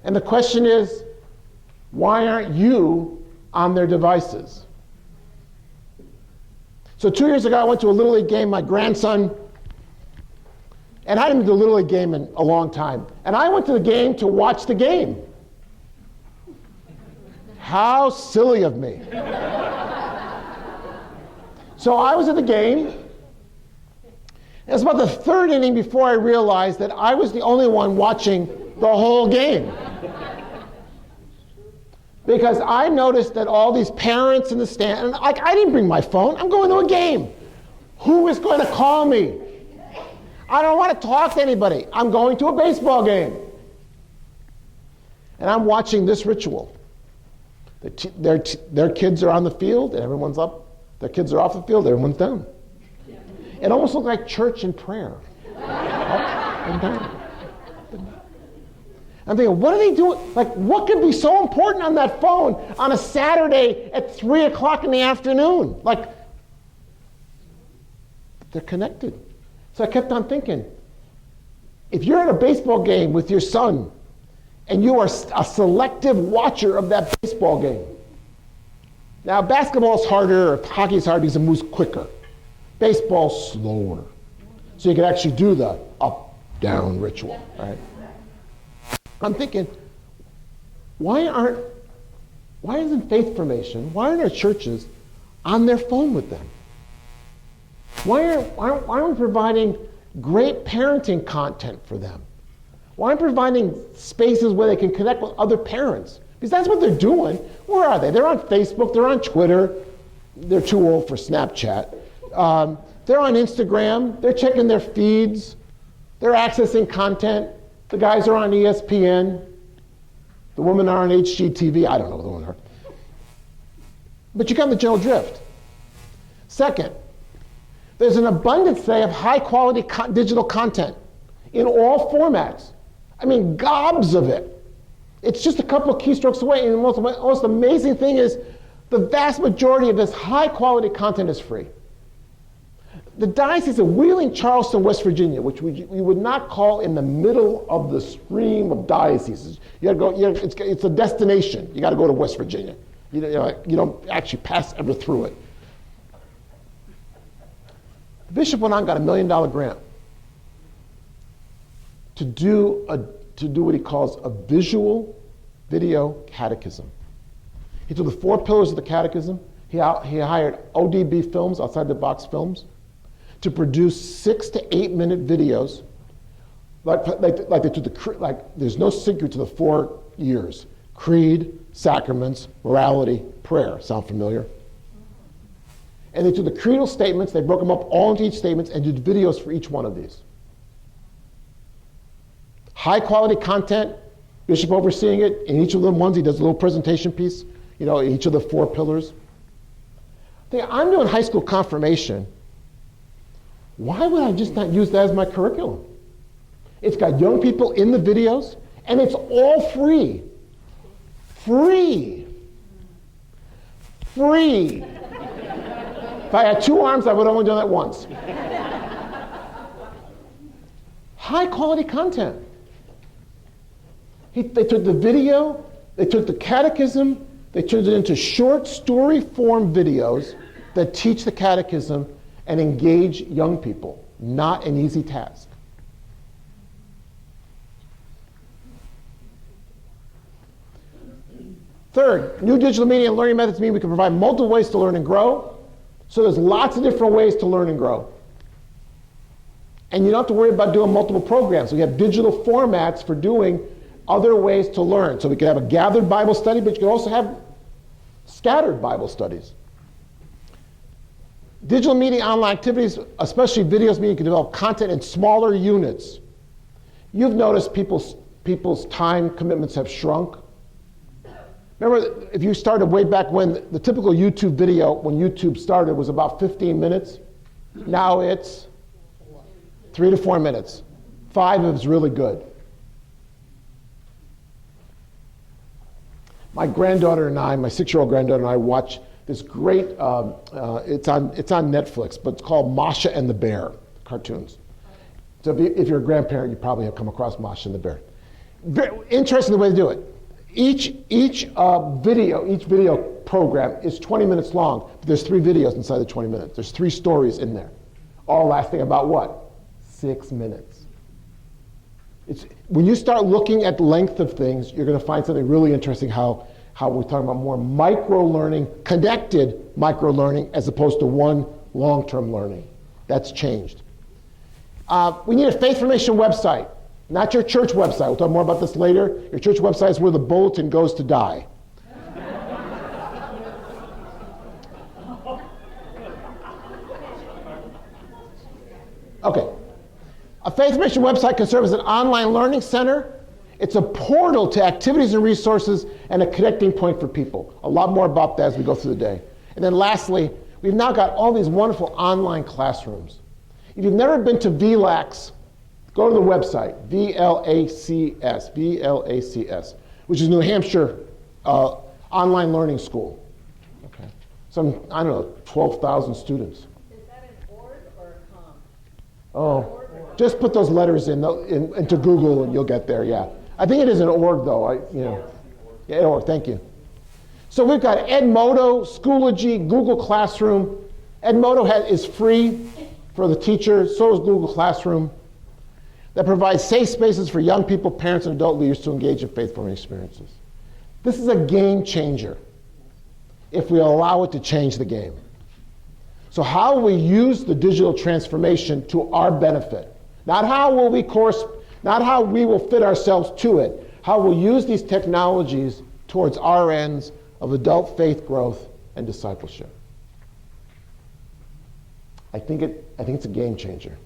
And the question is, why aren't you on their devices? So 2 years ago, I went to a Little League game, my grandson, and I hadn't been to a Little League game in a long time. And I went to the game to watch the game. How silly of me. So I was at the game. It was about the third inning before I realized that I was the only one watching the whole game. Because I noticed that all these parents in the stand, and I didn't bring my phone, I'm going to a game. Who is going to call me? I don't want to talk to anybody. I'm going to a baseball game. And I'm watching this ritual. Their kids are on the field and everyone's up. Their kids are off the field, everyone's down. It almost looked like church and prayer. Up and down. I'm thinking, what are they doing? Like, what could be so important on that phone on a Saturday at 3 o'clock in the afternoon? Like, they're connected. So I kept on thinking, if you're at a baseball game with your son and you are a selective watcher of that baseball game. Now, basketball's harder, or hockey's harder because it moves quicker. Baseball's slower. So you can actually do the up-down ritual, right? I'm thinking, why isn't faith formation, why aren't our churches on their phone with them? Why aren't we providing great parenting content for them? Why aren't we providing spaces where they can connect with other parents? Because that's what they're doing. Where are they? They're on Facebook, they're on Twitter. They're too old for Snapchat. They're on Instagram, they're checking their feeds, they're accessing content. The guys are on ESPN. The women are on HGTV. I don't know what the women are. But you got the general drift. Second, there's an abundance today of high-quality digital content in all formats. I mean, gobs of it. It's just a couple of keystrokes away. And the most amazing thing is the vast majority of this high-quality content is free. The Diocese of Wheeling, Charleston, West Virginia, which we would not call in the middle of the stream of dioceses. You got to go. It's a destination. You got to go to West Virginia. You don't actually pass ever through it. The bishop went on and got $1 million grant to do what he calls a visual video catechism. He took the 4 pillars of the catechism. He hired ODB Films, outside the box films, to produce 6 to 8 minute videos. Like they took there's no secret to the 4 years: creed, sacraments, morality, prayer. Sound familiar? And they took the creedal statements, they broke them up all into each statements, and did videos for each one of these. High quality content, Bishop overseeing it. In each of the ones, he does a little presentation piece, each of the 4 pillars. I'm doing high school confirmation. Why would I just not use that as my curriculum? It's got young people in the videos, and it's all free. Free. Free. If I had 2 arms, I would have only done that once. High quality content. They took the video, they took the catechism, they turned it into short story form videos that teach the catechism and engage young people. Not an easy task. Third, new digital media and learning methods mean we can provide multiple ways to learn and grow. So there's lots of different ways to learn and grow. And you don't have to worry about doing multiple programs. We have digital formats for doing other ways to learn. So we can have a gathered Bible study, but you can also have scattered Bible studies. Digital media online activities, especially videos, mean you can develop content in smaller units. You've noticed people's time commitments have shrunk. Remember, if you started way back when, the typical YouTube video, when YouTube started, was about 15 minutes. Now it's 3 to 4 minutes. 5 is really good. My granddaughter and I, my 6-year-old granddaughter and I, watch this great, it's on Netflix, but it's called Masha and the Bear, cartoons. So if you're a grandparent, you probably have come across Masha and the Bear. Very interesting the way to do it. Each video program is 20 minutes long, but there's 3 videos inside the 20 minutes. There's 3 stories in there, all lasting about what? 6 minutes. When you start looking at length of things, you're going to find something really interesting, how we're talking about more micro-learning, connected micro-learning, as opposed to one long-term learning. That's changed. We need a faith formation website. Not your church website. We'll talk more about this later. Your church website is where the bulletin goes to die. Okay. A faith formation website can serve as an online learning center. It's a portal to activities and resources and a connecting point for people. A lot more about that as we go through the day. And then lastly, we've now got all these wonderful online classrooms. If you've never been to VLACS, go to the website, VLACS, which is New Hampshire Online Learning School. Okay. Some, 12,000 students. Is that an org or a com? Oh, just put those letters into Google and you'll get there, yeah. I think it is an org though, Yeah, org, thank you. So we've got Edmodo, Schoology, Google Classroom. Edmodo is free for the teacher, so is Google Classroom. That provides safe spaces for young people, parents, and adult leaders to engage in faith-forming experiences. This is a game changer if we allow it to change the game. So how will we use the digital transformation to our benefit? Not how we will fit ourselves to it. How we'll use these technologies towards our ends of adult faith growth and discipleship. I think it's a game changer.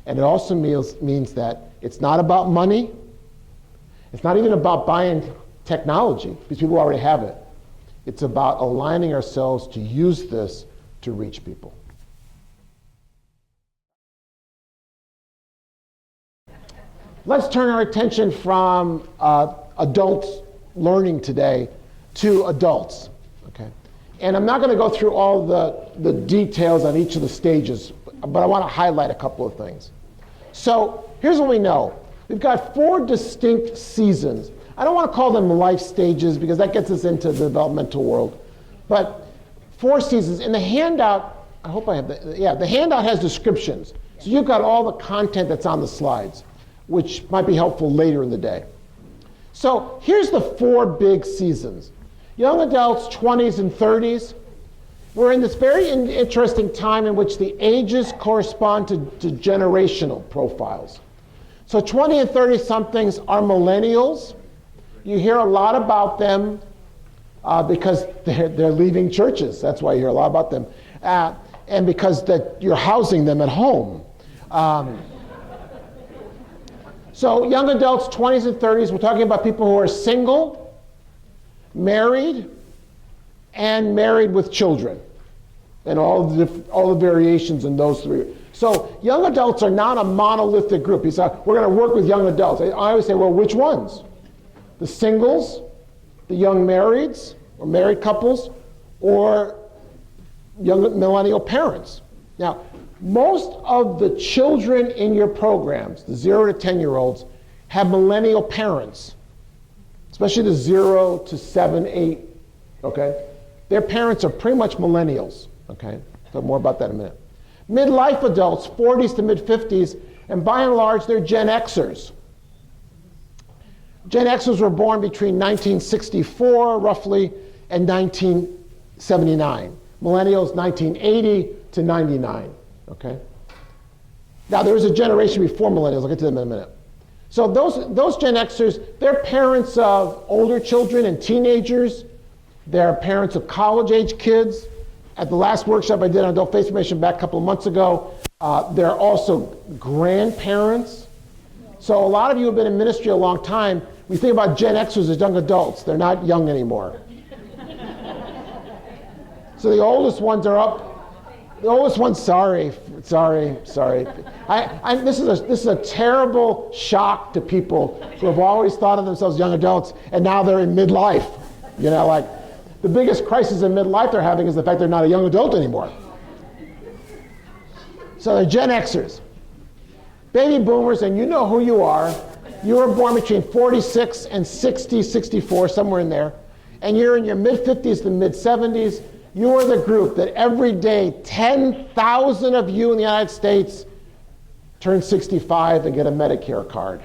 And it also means that it's not about money. It's not even about buying technology, because people already have it. It's about aligning ourselves to use this to reach people. Let's turn our attention from adults learning today to adults. Okay? And I'm not going to go through all the details on each of the stages, but I want to highlight a couple of things. So here's what we know. We've got 4 distinct seasons. I don't want to call them life stages because that gets us into the developmental world. But 4 seasons. In the handout, I hope I have the handout has descriptions. So you've got all the content that's on the slides, which might be helpful later in the day. So here's the 4 big seasons. Young adults, 20s and 30s. We're in this very interesting time in which the ages correspond to generational profiles. So 20 and 30 somethings are millennials. You hear a lot about them because they're leaving churches. That's why you hear a lot about them. And because you're housing them at home. So young adults, 20s and 30s, we're talking about people who are single, married, and married with children. And all the variations in those 3. So young adults are not a monolithic group. You say, we're going to work with young adults. I always say, well, which ones? The singles, the young marrieds, or married couples, or young millennial parents. Now, most of the children in your programs, the 0 to 10-year-olds, have millennial parents, especially the 0 to 7, 8, okay? Their parents are pretty much millennials, okay? Talk more about that in a minute. Midlife adults, 40s to mid-50s, and by and large, they're Gen Xers. Gen Xers were born between 1964, roughly, and 1979. Millennials, 1980 to 99, okay? Now, there was a generation before millennials. I'll get to them in a minute. So those Gen Xers, they're parents of older children and teenagers. They're parents of college-age kids. At the last workshop I did on adult faith formation back a couple of months ago, they're also grandparents. So a lot of you have been in ministry a long time. We think about Gen Xers as young adults. They're not young anymore. So the oldest ones are up. The oldest ones, sorry. This is a terrible shock to people who have always thought of themselves young adults, and now they're in midlife. You know, like the biggest crisis in midlife they're having is the fact they're not a young adult anymore. So they're Gen Xers. Baby boomers, and you know who you are. You were born between 46 and 60, 64, somewhere in there, and you're in your mid-50s to mid-70s. You are the group that every day 10,000 of you in the United States turn 65 and get a Medicare card.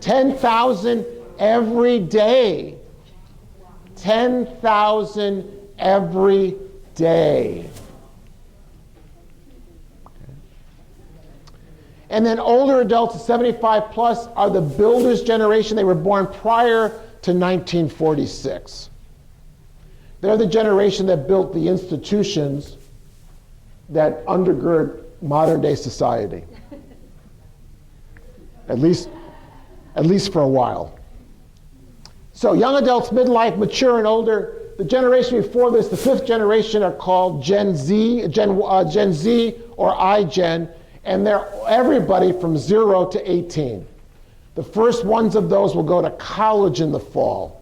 10,000 every day. 10,000 every day. And then older adults, 75 plus, are the builders generation. They were born prior to 1946. They're the generation that built the institutions that undergird modern day society. At least for a while. So young adults, midlife, mature and older. The generation before this, the 5th generation, are called Gen Z or iGen, and they're everybody from 0 to 18. The first ones of those will go to college in the fall.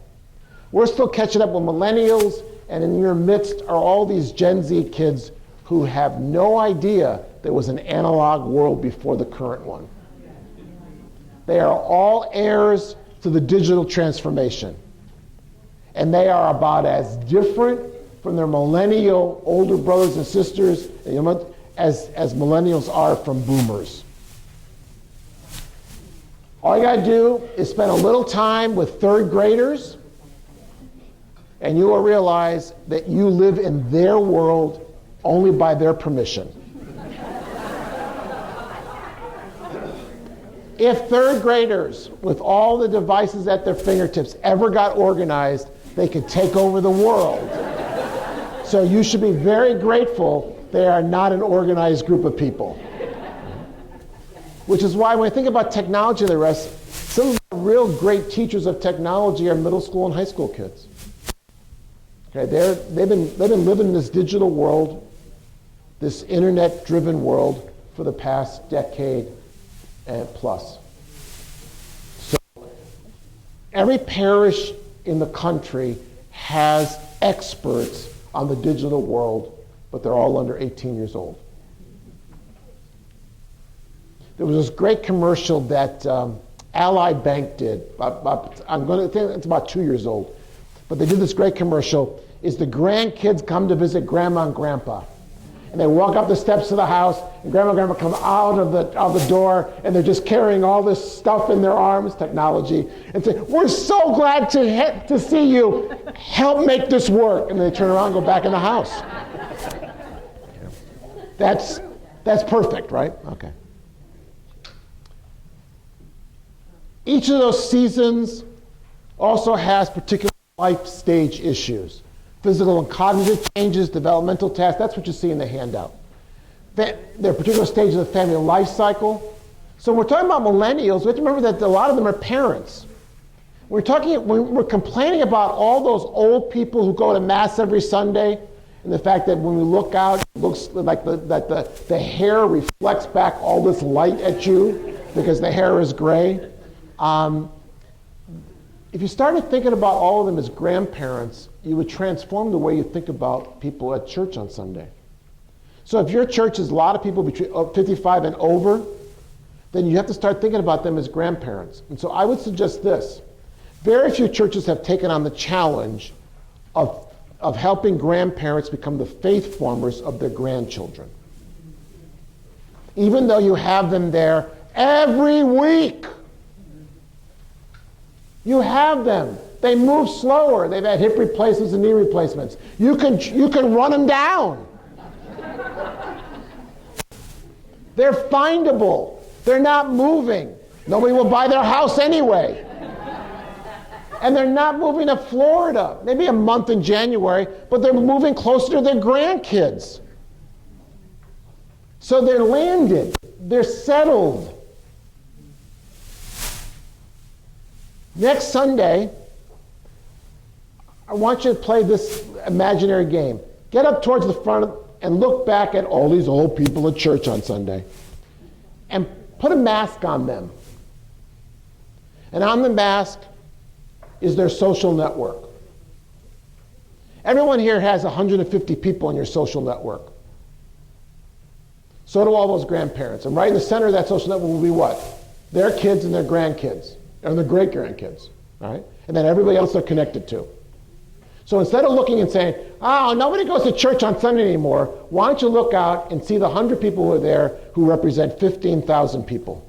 We're still catching up with millennials, and in your midst are all these Gen Z kids who have no idea there was an analog world before the current one. They are all heirs to the digital transformation. And they are about as different from their millennial older brothers and sisters as millennials are from boomers. All you gotta do is spend a little time with 3rd graders, and you will realize that you live in their world only by their permission. If 3rd graders, with all the devices at their fingertips, ever got organized, they could take over the world. So you should be very grateful they are not an organized group of people. Which is why when I think about technology and the rest, some of the real great teachers of technology are middle school and high school kids. Okay, they've been living in this digital world, this internet-driven world for the past decade and plus. So every parish in the country has experts on the digital world, but they're all under 18 years old. There was this great commercial that Ally Bank did. I'm going to think it's about 2 years old. But they did this great commercial. Is the grandkids come to visit grandma and grandpa. and they walk up the steps of the house, and grandma and grandpa come out of the door, and they're just carrying all this stuff in their arms, technology, and say, we're so glad to see you. Help make this work. And they turn around and go back in the house. That's perfect, right? Okay. Each of those seasons also has particular life stage issues. Physical and cognitive changes, developmental tasks, that's what you see in the handout. There are particular stages of the family life cycle. So when we're talking about millennials, we have to remember that a lot of them are parents. We're complaining about all those old people who go to Mass every Sunday, and the fact that when we look out, it looks like the hair reflects back all this light at you because the hair is gray. If you started thinking about all of them as grandparents, you would transform the way you think about people at church on Sunday. So if your church is a lot of people between 55 and over, then you have to start thinking about them as grandparents. And so I would suggest this. Very few churches have taken on the challenge of helping grandparents become the faith formers of their grandchildren. Even though you have them there every week. You have them. They move slower. They've had hip replacements and knee replacements. You can run them down. They're findable. They're not moving. Nobody will buy their house anyway. And they're not moving to Florida. Maybe a month in January, but they're moving closer to their grandkids. So they're landed. They're settled. Next Sunday, I want you to play this imaginary game. Get up towards the front and look back at all these old people at church on Sunday and put a mask on them. And on the mask is their social network. Everyone here has 150 people in your social network. So do all those grandparents. And right in the center of that social network will be what? Their kids and their grandkids, or their great-grandkids, right? And then everybody else they're connected to. So instead of looking and saying, oh, nobody goes to church on Sunday anymore, why don't you look out and see the 100 people who are there who represent 15,000 people?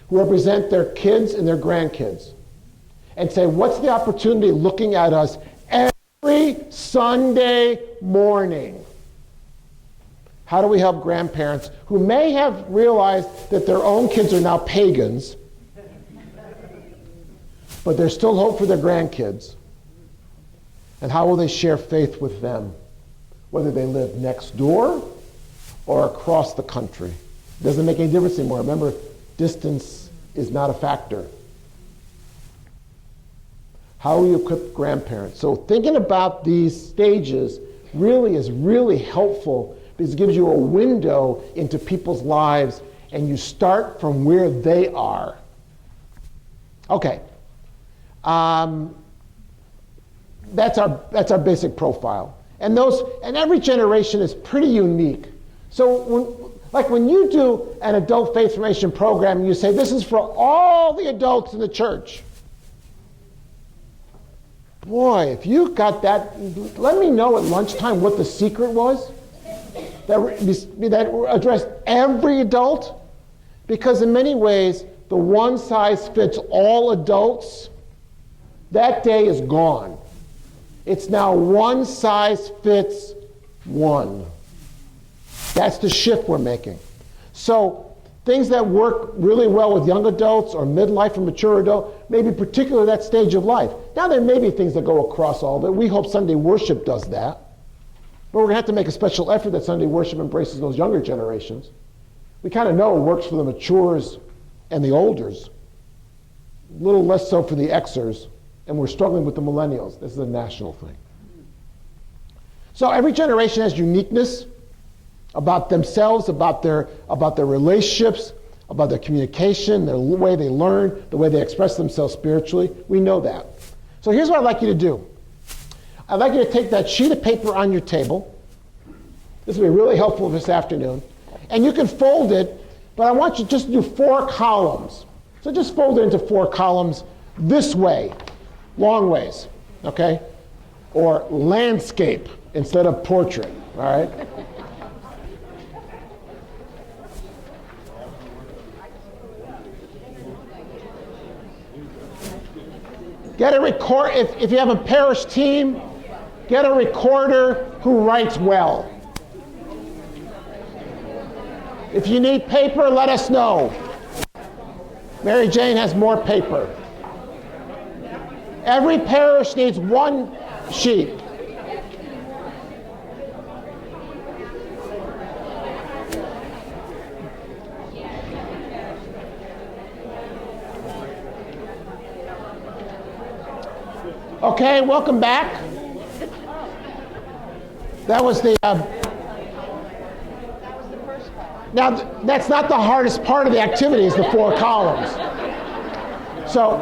Who represent their kids and their grandkids. And say, what's the opportunity looking at us every Sunday morning? How do we help grandparents who may have realized that their own kids are now pagans, but there's still hope for their grandkids? And how will they share faith with them, whether they live next door or across the country? It doesn't make any difference anymore. Remember, distance is not a factor. How will you equip grandparents? So thinking about these stages really is really helpful because it gives you a window into people's lives and you start from where they are. Okay. That's our basic profile. And every generation is pretty unique. So when you do an adult faith formation program, you say, this is for all the adults in the church. Boy, if you got that, let me know at lunchtime what the secret was that addressed every adult. Because in many ways, the one size fits all adults, that day is gone. It's now one size fits one. That's the shift we're making. So things that work really well with young adults or midlife or mature adult, maybe particularly that stage of life. Now there may be things that go across all of it. We hope Sunday worship does that. But we're going to have to make a special effort that Sunday worship embraces those younger generations. We kind of know it works for the matures and the olders. A little less so for the Xers. And we're struggling with the millennials. This is a national thing. So every generation has uniqueness about themselves, about their relationships, about their communication, the way they learn, the way they express themselves spiritually. We know that. So here's what I'd like you to do. I'd like you to take that sheet of paper on your table. This will be really helpful this afternoon. And you can fold it, but I want you just to do 4 columns. So just fold it into 4 columns this way, long ways. okay? Or landscape instead of portrait, all right? Get a record, if you have a parish team, get a recorder who writes well. If you need paper, let us know. Mary Jane has more paper. Every parish needs one sheet. Okay, welcome back. That was the now, that's not the hardest part of the activity, is the 4 columns. So,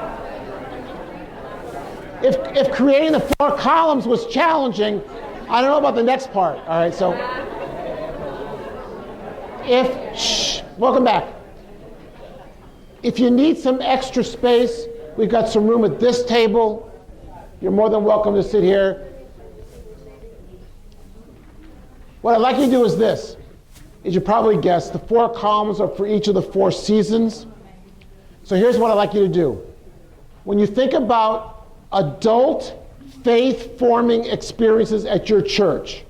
if creating the 4 columns was challenging, I don't know about the next part. All right, so welcome back. If you need some extra space, we've got some room at this table. You're more than welcome to sit here. What I'd like you to do is this. As you probably guessed, the 4 columns are for each of the 4 seasons. So here's what I'd like you to do. When you think about adult faith-forming experiences at your church,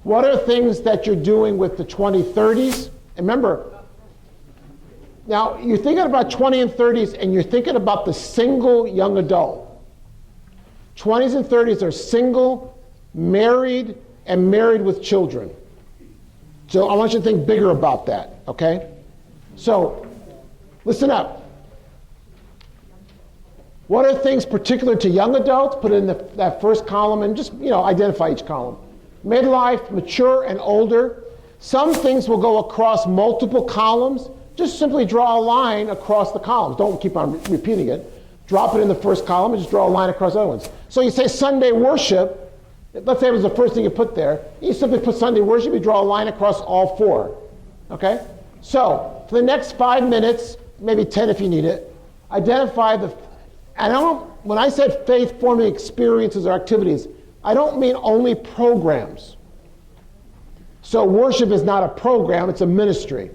what are things that you're doing with the 20-30s? And remember, now you're thinking about 20 and 30s, and you're thinking about the single young adult. 20s and 30s are single, married, and married with children. So I want you to think bigger about that, okay? So, listen up. What are things particular to young adults? Put it in that first column and just, identify each column. Midlife, mature, and older. Some things will go across multiple columns. Just simply draw a line across the columns. Don't keep on repeating it. Drop it in the first column and just draw a line across the other ones. So you say Sunday worship. Let's say it was the first thing you put there. You simply put Sunday worship, you draw a line across all 4. Okay? So, for the next 5 minutes, maybe 10 if you need it, identify when I said faith-forming experiences or activities, I don't mean only programs. So worship is not a program, it's a ministry.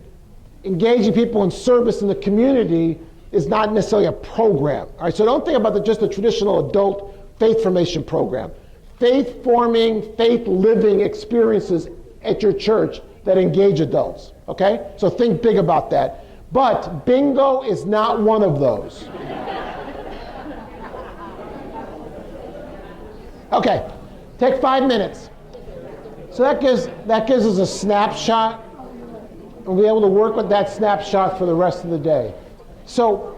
Engaging people in service in the community is not necessarily a program. All right, so don't think about just the traditional adult faith formation program. Faith-forming, faith-living experiences at your church that engage adults, okay? So think big about that. But bingo is not one of those. Okay, take 5 minutes. So that gives us a snapshot, and we'll be able to work with that snapshot for the rest of the day. So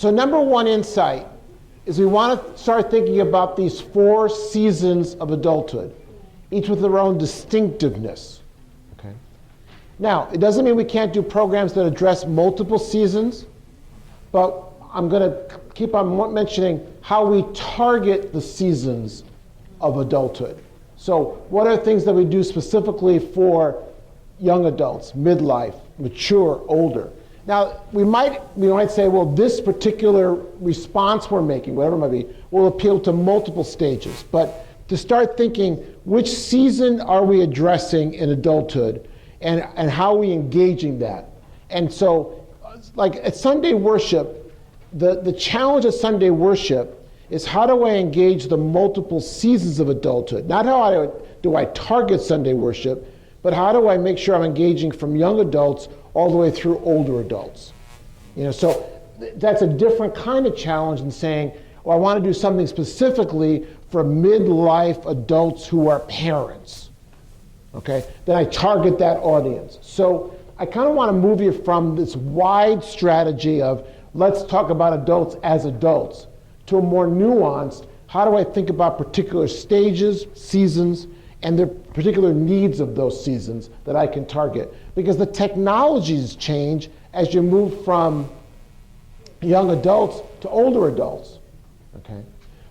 number 1 insight is we want to start thinking about these 4 seasons of adulthood, each with their own distinctiveness. Okay. Now, it doesn't mean we can't do programs that address multiple seasons, but I'm going to keep on mentioning how we target the seasons of adulthood. So what are things that we do specifically for young adults, midlife, mature, older? Now, we might say, well, this particular response we're making, whatever it might be, will appeal to multiple stages. But to start thinking, which season are we addressing in adulthood, and how are we engaging that? And so, like at Sunday worship, the challenge of Sunday worship is how do I engage the multiple seasons of adulthood? Not how do I target Sunday worship, but how do I make sure I'm engaging from young adults all the way through older adults? So that's a different kind of challenge than saying, well, I want to do something specifically for midlife adults who are parents. Okay? Then I target that audience. So I kind of want to move you from this wide strategy of let's talk about adults as adults to a more nuanced, how do I think about particular stages, seasons, and the particular needs of those seasons that I can target. Because the technologies change as you move from young adults to older adults, okay?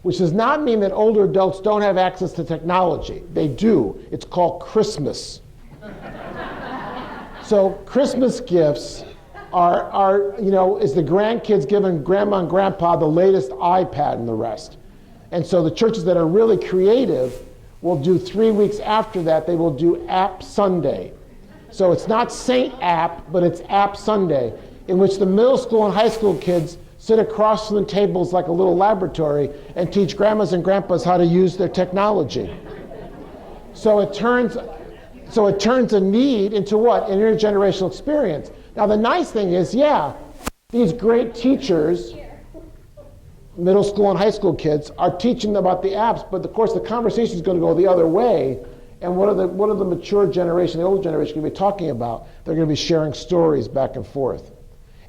Which does not mean that older adults don't have access to technology. They do. It's called Christmas. So Christmas gifts is the grandkids giving grandma and grandpa the latest iPad and the rest. And so the churches that are really creative will do 3 weeks after that, they will do App Sunday. So it's not Saint App, but it's App Sunday, in which the middle school and high school kids sit across from the tables like a little laboratory and teach grandmas and grandpas how to use their technology. So it turns a need into what? An intergenerational experience. Now the nice thing is, these great teachers, middle school and high school kids, are teaching them about the apps, but of course the conversation is going to go the other way. And what are the mature generation, the older generation going to be talking about? They're going to be sharing stories back and forth.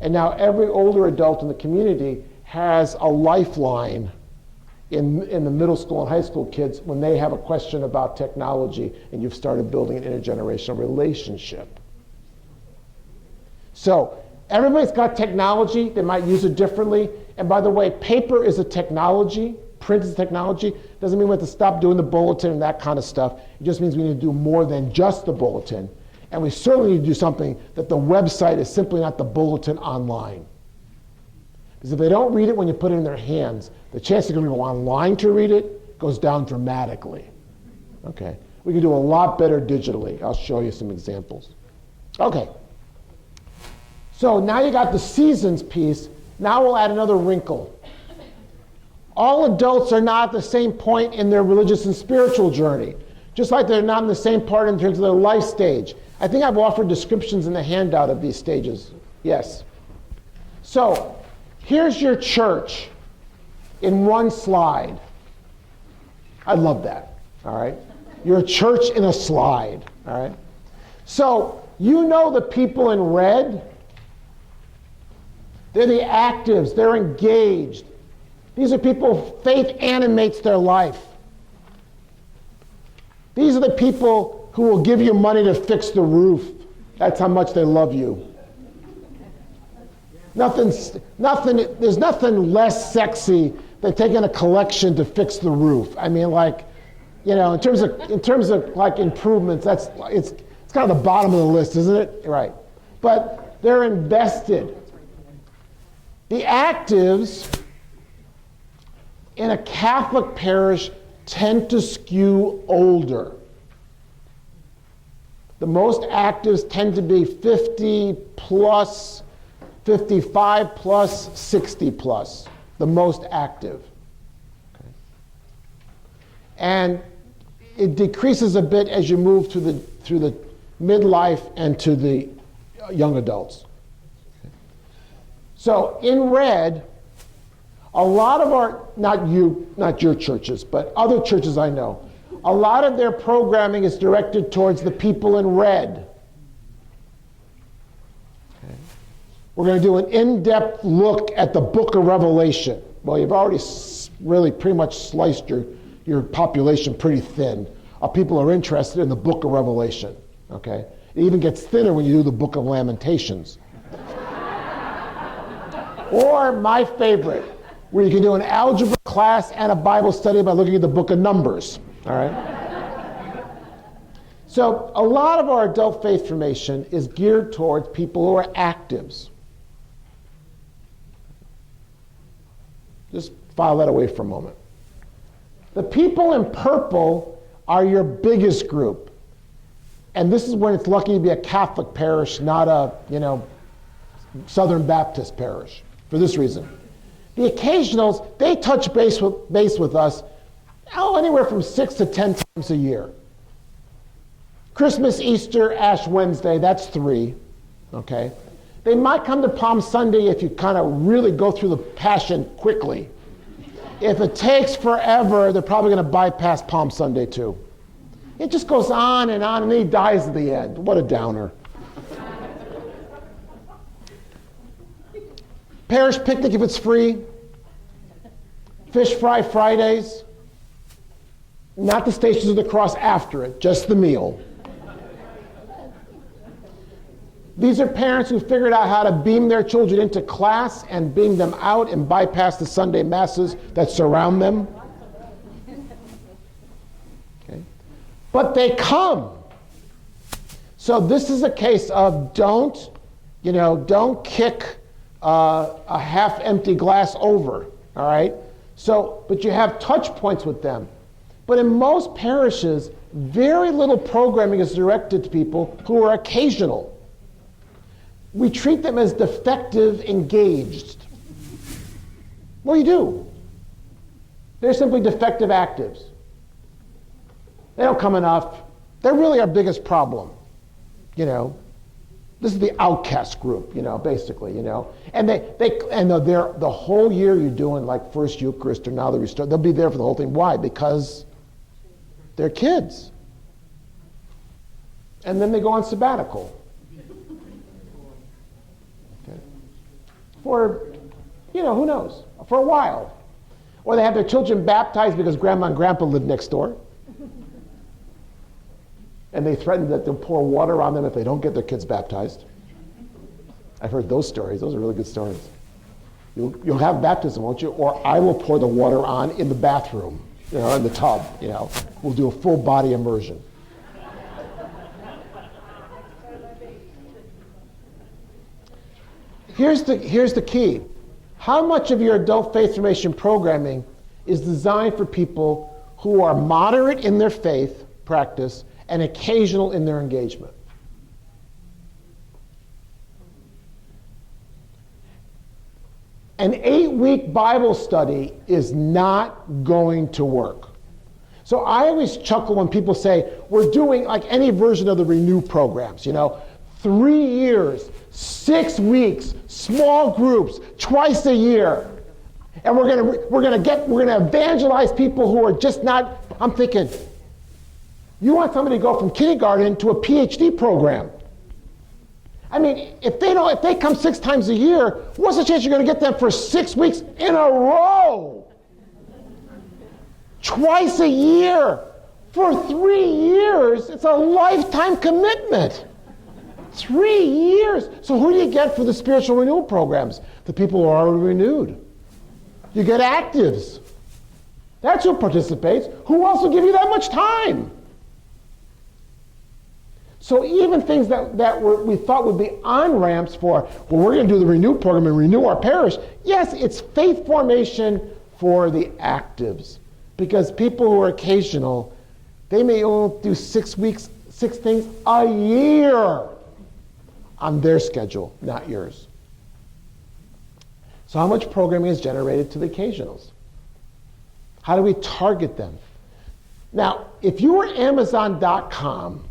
And now every older adult in the community has a lifeline in the middle school and high school kids when they have a question about technology and you've started building an intergenerational relationship. So everybody's got technology. They might use it differently. And by the way, paper is a technology. Print is a technology. Doesn't mean we have to stop doing the bulletin and that kind of stuff. It just means we need to do more than just the bulletin. And we certainly need to do something that the website is simply not the bulletin online. Because if they don't read it when you put it in their hands, the chance they're going to go online to read it goes down dramatically. Okay, we can do a lot better digitally. I'll show you some examples. Okay, so now you got the seasons piece. Now we'll add another wrinkle. All adults are not at the same point in their religious and spiritual journey, just like they're not in the same part in terms of their life stage. I think I've offered descriptions in the handout of these stages. Yes. So here's your church in one slide. I love that, all right? Your church in a slide, all right? So you know the people in red? They're the actives, they're engaged. These are people, faith animates their life. These are the people who will give you money to fix the roof. That's how much they love you. There's nothing less sexy than taking a collection to fix the roof. I mean, in terms of like improvements, it's kind of the bottom of the list, isn't it? Right. But they're invested. The actives in a Catholic parish tend to skew older. The most actives tend to be 50 plus, 55 plus, 60 plus, the most active. Okay. And it decreases a bit as you move through the midlife and to the young adults. Okay. So in red, a lot of our, not your churches, but other churches I know, a lot of their programming is directed towards the people in red. Okay. We're going to do an in-depth look at the book of Revelation. Well, you've already really pretty much sliced your population pretty thin of people who are interested in the book of Revelation. Okay? It even gets thinner when you do the book of Lamentations. Or my favorite, where you can do an algebra class and a Bible study by looking at the book of Numbers. All right? So a lot of our adult faith formation is geared towards people who are actives. Just file that away for a moment. The people in purple are your biggest group. And this is when it's lucky to be a Catholic parish, not a, Southern Baptist parish, for this reason. The occasionals, they touch base with us anywhere from 6 to 10 times a year. Christmas, Easter, Ash Wednesday, that's 3. Okay? They might come to Palm Sunday if you kind of really go through the Passion quickly. If it takes forever, they're probably going to bypass Palm Sunday too. It just goes on, and then he dies at the end. What a downer. Parish picnic if it's free. Fish fry Fridays. Not the Stations of the Cross after it, just the meal. These are parents who figured out how to beam their children into class and beam them out and bypass the Sunday masses that surround them. Okay. But they come. So this is a case of don't Don't kick a half-empty glass over, all right? So, but you have touch points with them. But in most parishes, very little programming is directed to people who are occasional. We treat them as defective engaged. Well, you do. They're simply defective actives. They don't come enough. They're really our biggest problem, This is the outcast group, basically, And they're the whole year you're doing like First Eucharist or now the Restore. They'll be there for the whole thing. Why? Because they're kids. And then they go on sabbatical. Okay. For, who knows? For a while. Or they have their children baptized because grandma and grandpa live next door. And they threaten that they'll pour water on them if they don't get their kids baptized. I've heard those stories. Those are really good stories. You'll have baptism, won't you? Or I will pour the water on in the bathroom, in the tub, We'll do a full body immersion. Here's the key. How much of your adult faith formation programming is designed for people who are moderate in their faith practice and occasional in their engagement? An 8-week Bible study is not going to work. So I always chuckle when people say, we're doing like any version of the Renew programs, 3 years, 6 weeks, small groups, twice a year. And we're gonna evangelize people who are just not, I'm thinking, you want somebody to go from kindergarten to a PhD program. I mean, if they come 6 times a year, what's the chance you're going to get them for 6 weeks in a row? Twice a year for 3 years. It's a lifetime commitment. 3 years. So who do you get for the spiritual renewal programs? The people who are already renewed. You get actives. That's who participates. Who else will give you that much time? So even things that we thought would be on-ramps for, we're going to do the Renew program and renew our parish. Yes, it's faith formation for the actives. Because people who are occasional, they may only do 6 weeks, 6 things a year on their schedule, not yours. So how much programming is generated to the occasionals? How do we target them? Now, if you were Amazon.com,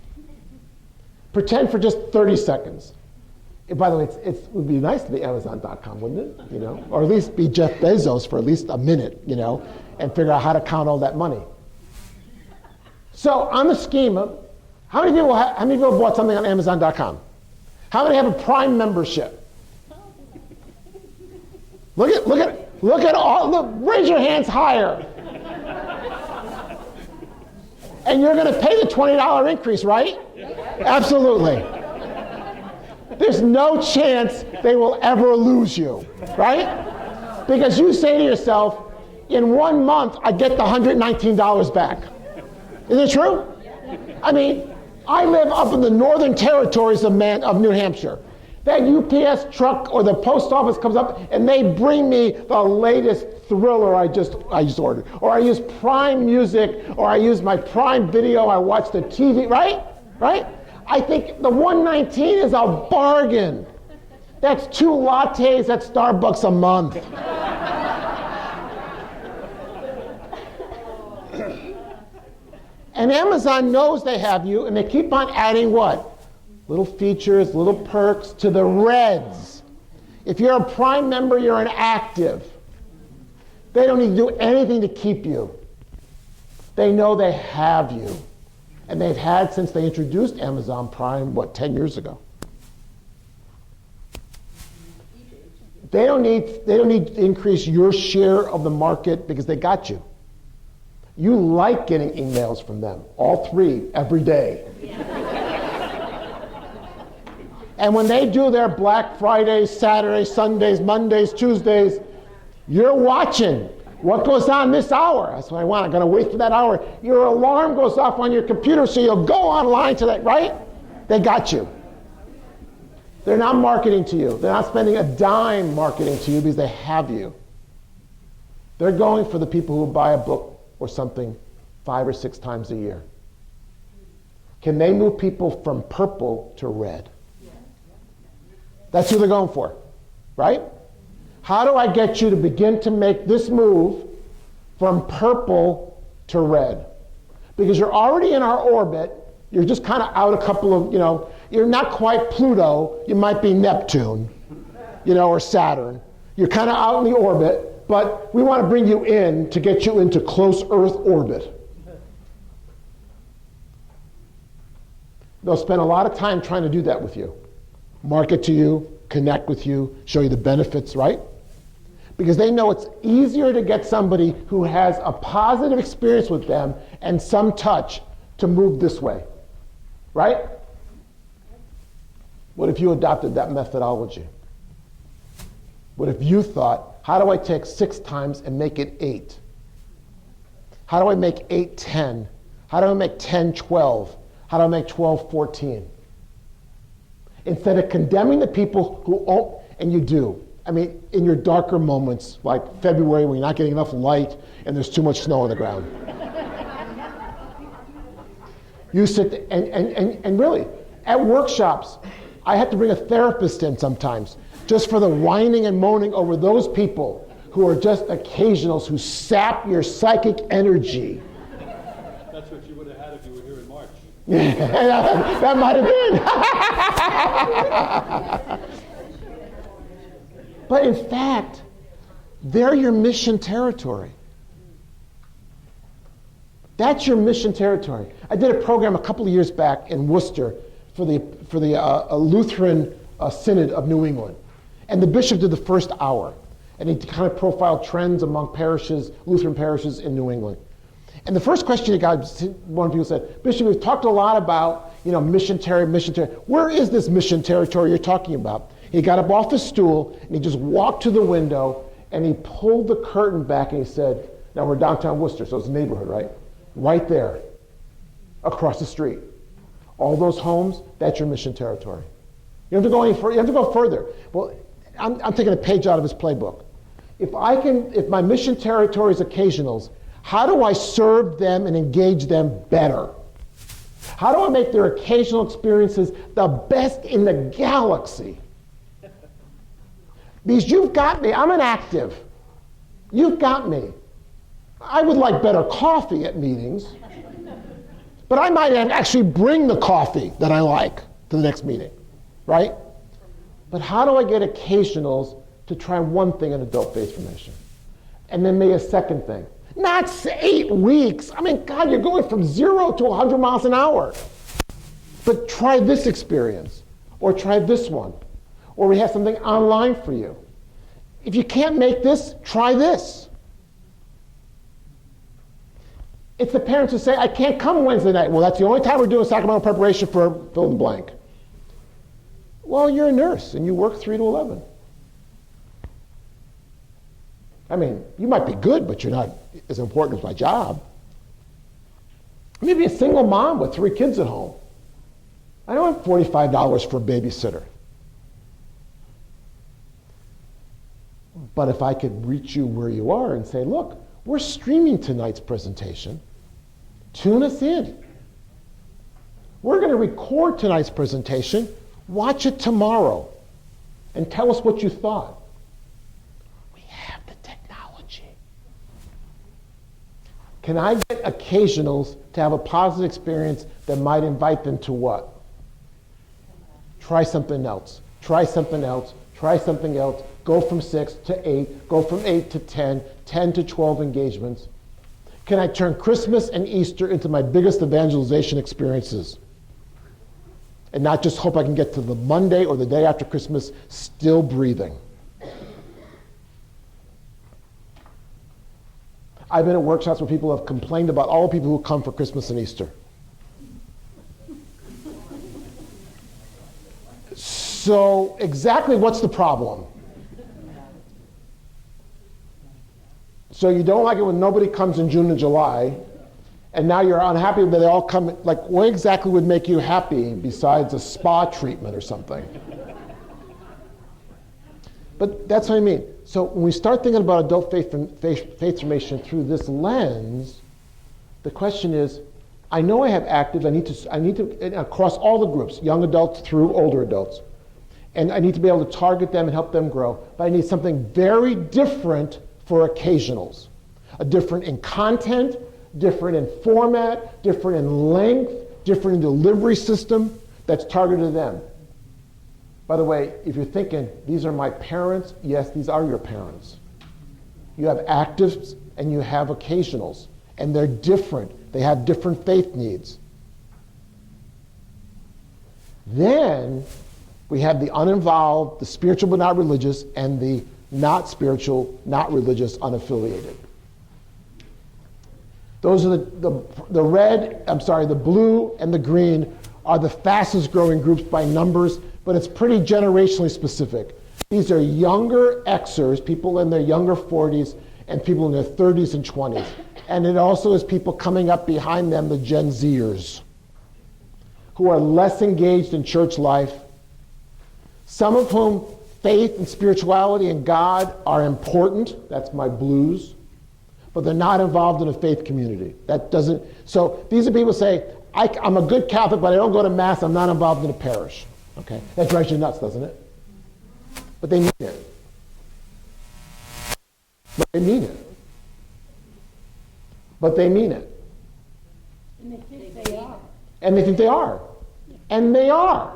pretend for just 30 seconds. By the way, it would be nice to be Amazon.com, wouldn't it? Or at least be Jeff Bezos for at least a minute, and figure out how to count all that money. So on the schema, how many people bought something on Amazon.com? How many have a Prime membership? Look at all. Raise your hands higher. And you're going to pay the $20 increase, right? Absolutely. There's no chance they will ever lose you, right? Because you say to yourself, in 1 month, I get the $119 back. Is it true? I mean, I live up in the northern territories of New Hampshire. That UPS truck or the post office comes up and they bring me the latest thriller I just ordered. Or I use Prime Music, or I use my Prime Video, I watch the TV, right? I think the $119 is a bargain. That's 2 lattes at Starbucks a month. And Amazon knows they have you, and they keep on adding what? Little features, little perks to the reds. If you're a Prime member, you're an active. They don't need to do anything to keep you. They know they have you. And they've had since they introduced Amazon Prime, 10 years ago. They don't need to increase your share of the market because they got you. You like getting emails from them, all 3, every day. And when they do their Black Fridays, Saturdays, Sundays, Mondays, Tuesdays, you're watching what goes on this hour. That's what I want. I'm going to wait for that hour. Your alarm goes off on your computer, so you'll go online to that, right? They got you. They're not marketing to you. They're not spending a dime marketing to you because they have you. They're going for the people who buy a book or something 5 or 6 times a year. Can they move people from purple to red? That's who they're going for, right? How do I get you to begin to make this move from purple to red? Because you're already in our orbit. You're just kind of out a couple of, you're not quite Pluto. You might be Neptune, or Saturn. You're kind of out in the orbit, but we want to bring you in to get you into close Earth orbit. They'll spend a lot of time trying to do that with you. Market to you, connect with you, show you the benefits, right? Because they know it's easier to get somebody who has a positive experience with them and some touch to move this way, right? What if you adopted that methodology? What if you thought, how do I take 6 times and make it 8? How do I make 8 10? How do I make 10 12? How do I make 12 14? Instead of condemning the people who, and you do. I mean, in your darker moments, like February when you're not getting enough light and there's too much snow on the ground. You sit, and really, at workshops, I have to bring a therapist in sometimes, just for the whining and moaning over those people who are just occasionals, who sap your psychic energy. That's what you would have had if you were here in March. That might have been. But in fact, they're your mission territory. That's your mission territory. I did a program a couple of years back in Worcester for the Lutheran Synod of New England. And the bishop did the first hour. And he kind of profiled trends among parishes, Lutheran parishes in New England. And the first question he got, one of the people said, Bishop, we've talked a lot about, mission territory. Where is this mission territory you're talking about? He got up off his stool and he just walked to the window and he pulled the curtain back and he said, now we're downtown Worcester, so it's a neighborhood, right? Right there, across the street. All those homes, that's your mission territory. You don't have to go any further. You have to go further. Well, I'm taking a page out of his playbook. If my mission territory is occasionals, how do I serve them and engage them better? How do I make their occasional experiences the best in the galaxy? Because you've got me. I'm an active. You've got me. I would like better coffee at meetings, but I might actually bring the coffee that I like to the next meeting, right? But how do I get occasionals to try one thing in adult faith formation? And then maybe a second thing. Not 8 weeks. I mean, God, you're going from 0 to 100 miles an hour. But try this experience, or try this one, or we have something online for you. If you can't make this, try this. It's the parents who say, I can't come Wednesday night. Well, that's the only time we're doing sacramental preparation for fill in the blank. Well, you're a nurse and you work 3 to 11. I mean, you might be good, but you're not as important as my job. Maybe a single mom with 3 kids at home. I don't have $45 for a babysitter. But if I could reach you where you are and say, look, we're streaming tonight's presentation. Tune us in. We're going to record tonight's presentation. Watch it tomorrow and tell us what you thought. We have the technology. Can I get occasionals to have a positive experience that might invite them to what? Try something else. Try something else. Try something else. Go from 6 to 8. Go from 8 to 10. 10 to 12 engagements. Can I turn Christmas and Easter into my biggest evangelization experiences? And not just hope I can get to the Monday or the day after Christmas still breathing. I've been at workshops where people have complained about all the people who come for Christmas and Easter. So exactly what's the problem? So you don't like it when nobody comes in June and July, And now you're unhappy, but they all come, like, what exactly would make you happy besides a spa treatment or something? But that's what I mean. So when we start thinking about adult faith formation through this lens, the question is, I know I have active, I need to, across all the groups, young adults through older adults, and I need to be able to target them and help them grow, but I need something very different for occasionals. Different in content, different in format, different in length, different in delivery system that's targeted to them. By the way, if you're thinking, these are my parents, yes, these are your parents. You have actives and you have occasionals, and they're different. They have different faith needs. Then we have the uninvolved, the spiritual but not religious, and the not spiritual, not religious, unaffiliated. Those are the blue and the green are the fastest growing groups by numbers, but it's pretty generationally specific. These are younger Xers, people in their younger 40s, and people in their 30s and 20s. And it also is people coming up behind them, the Gen Zers, who are less engaged in church life, some of whom faith and spirituality and God are important. That's my blues. But they're not involved in a faith community. So these are people who say, I'm a good Catholic, but I don't go to Mass, I'm not involved in a parish. Okay? That drives you nuts, doesn't it? But they mean it. But they mean it. But they mean it. And they think they are. And they think they are. And they are.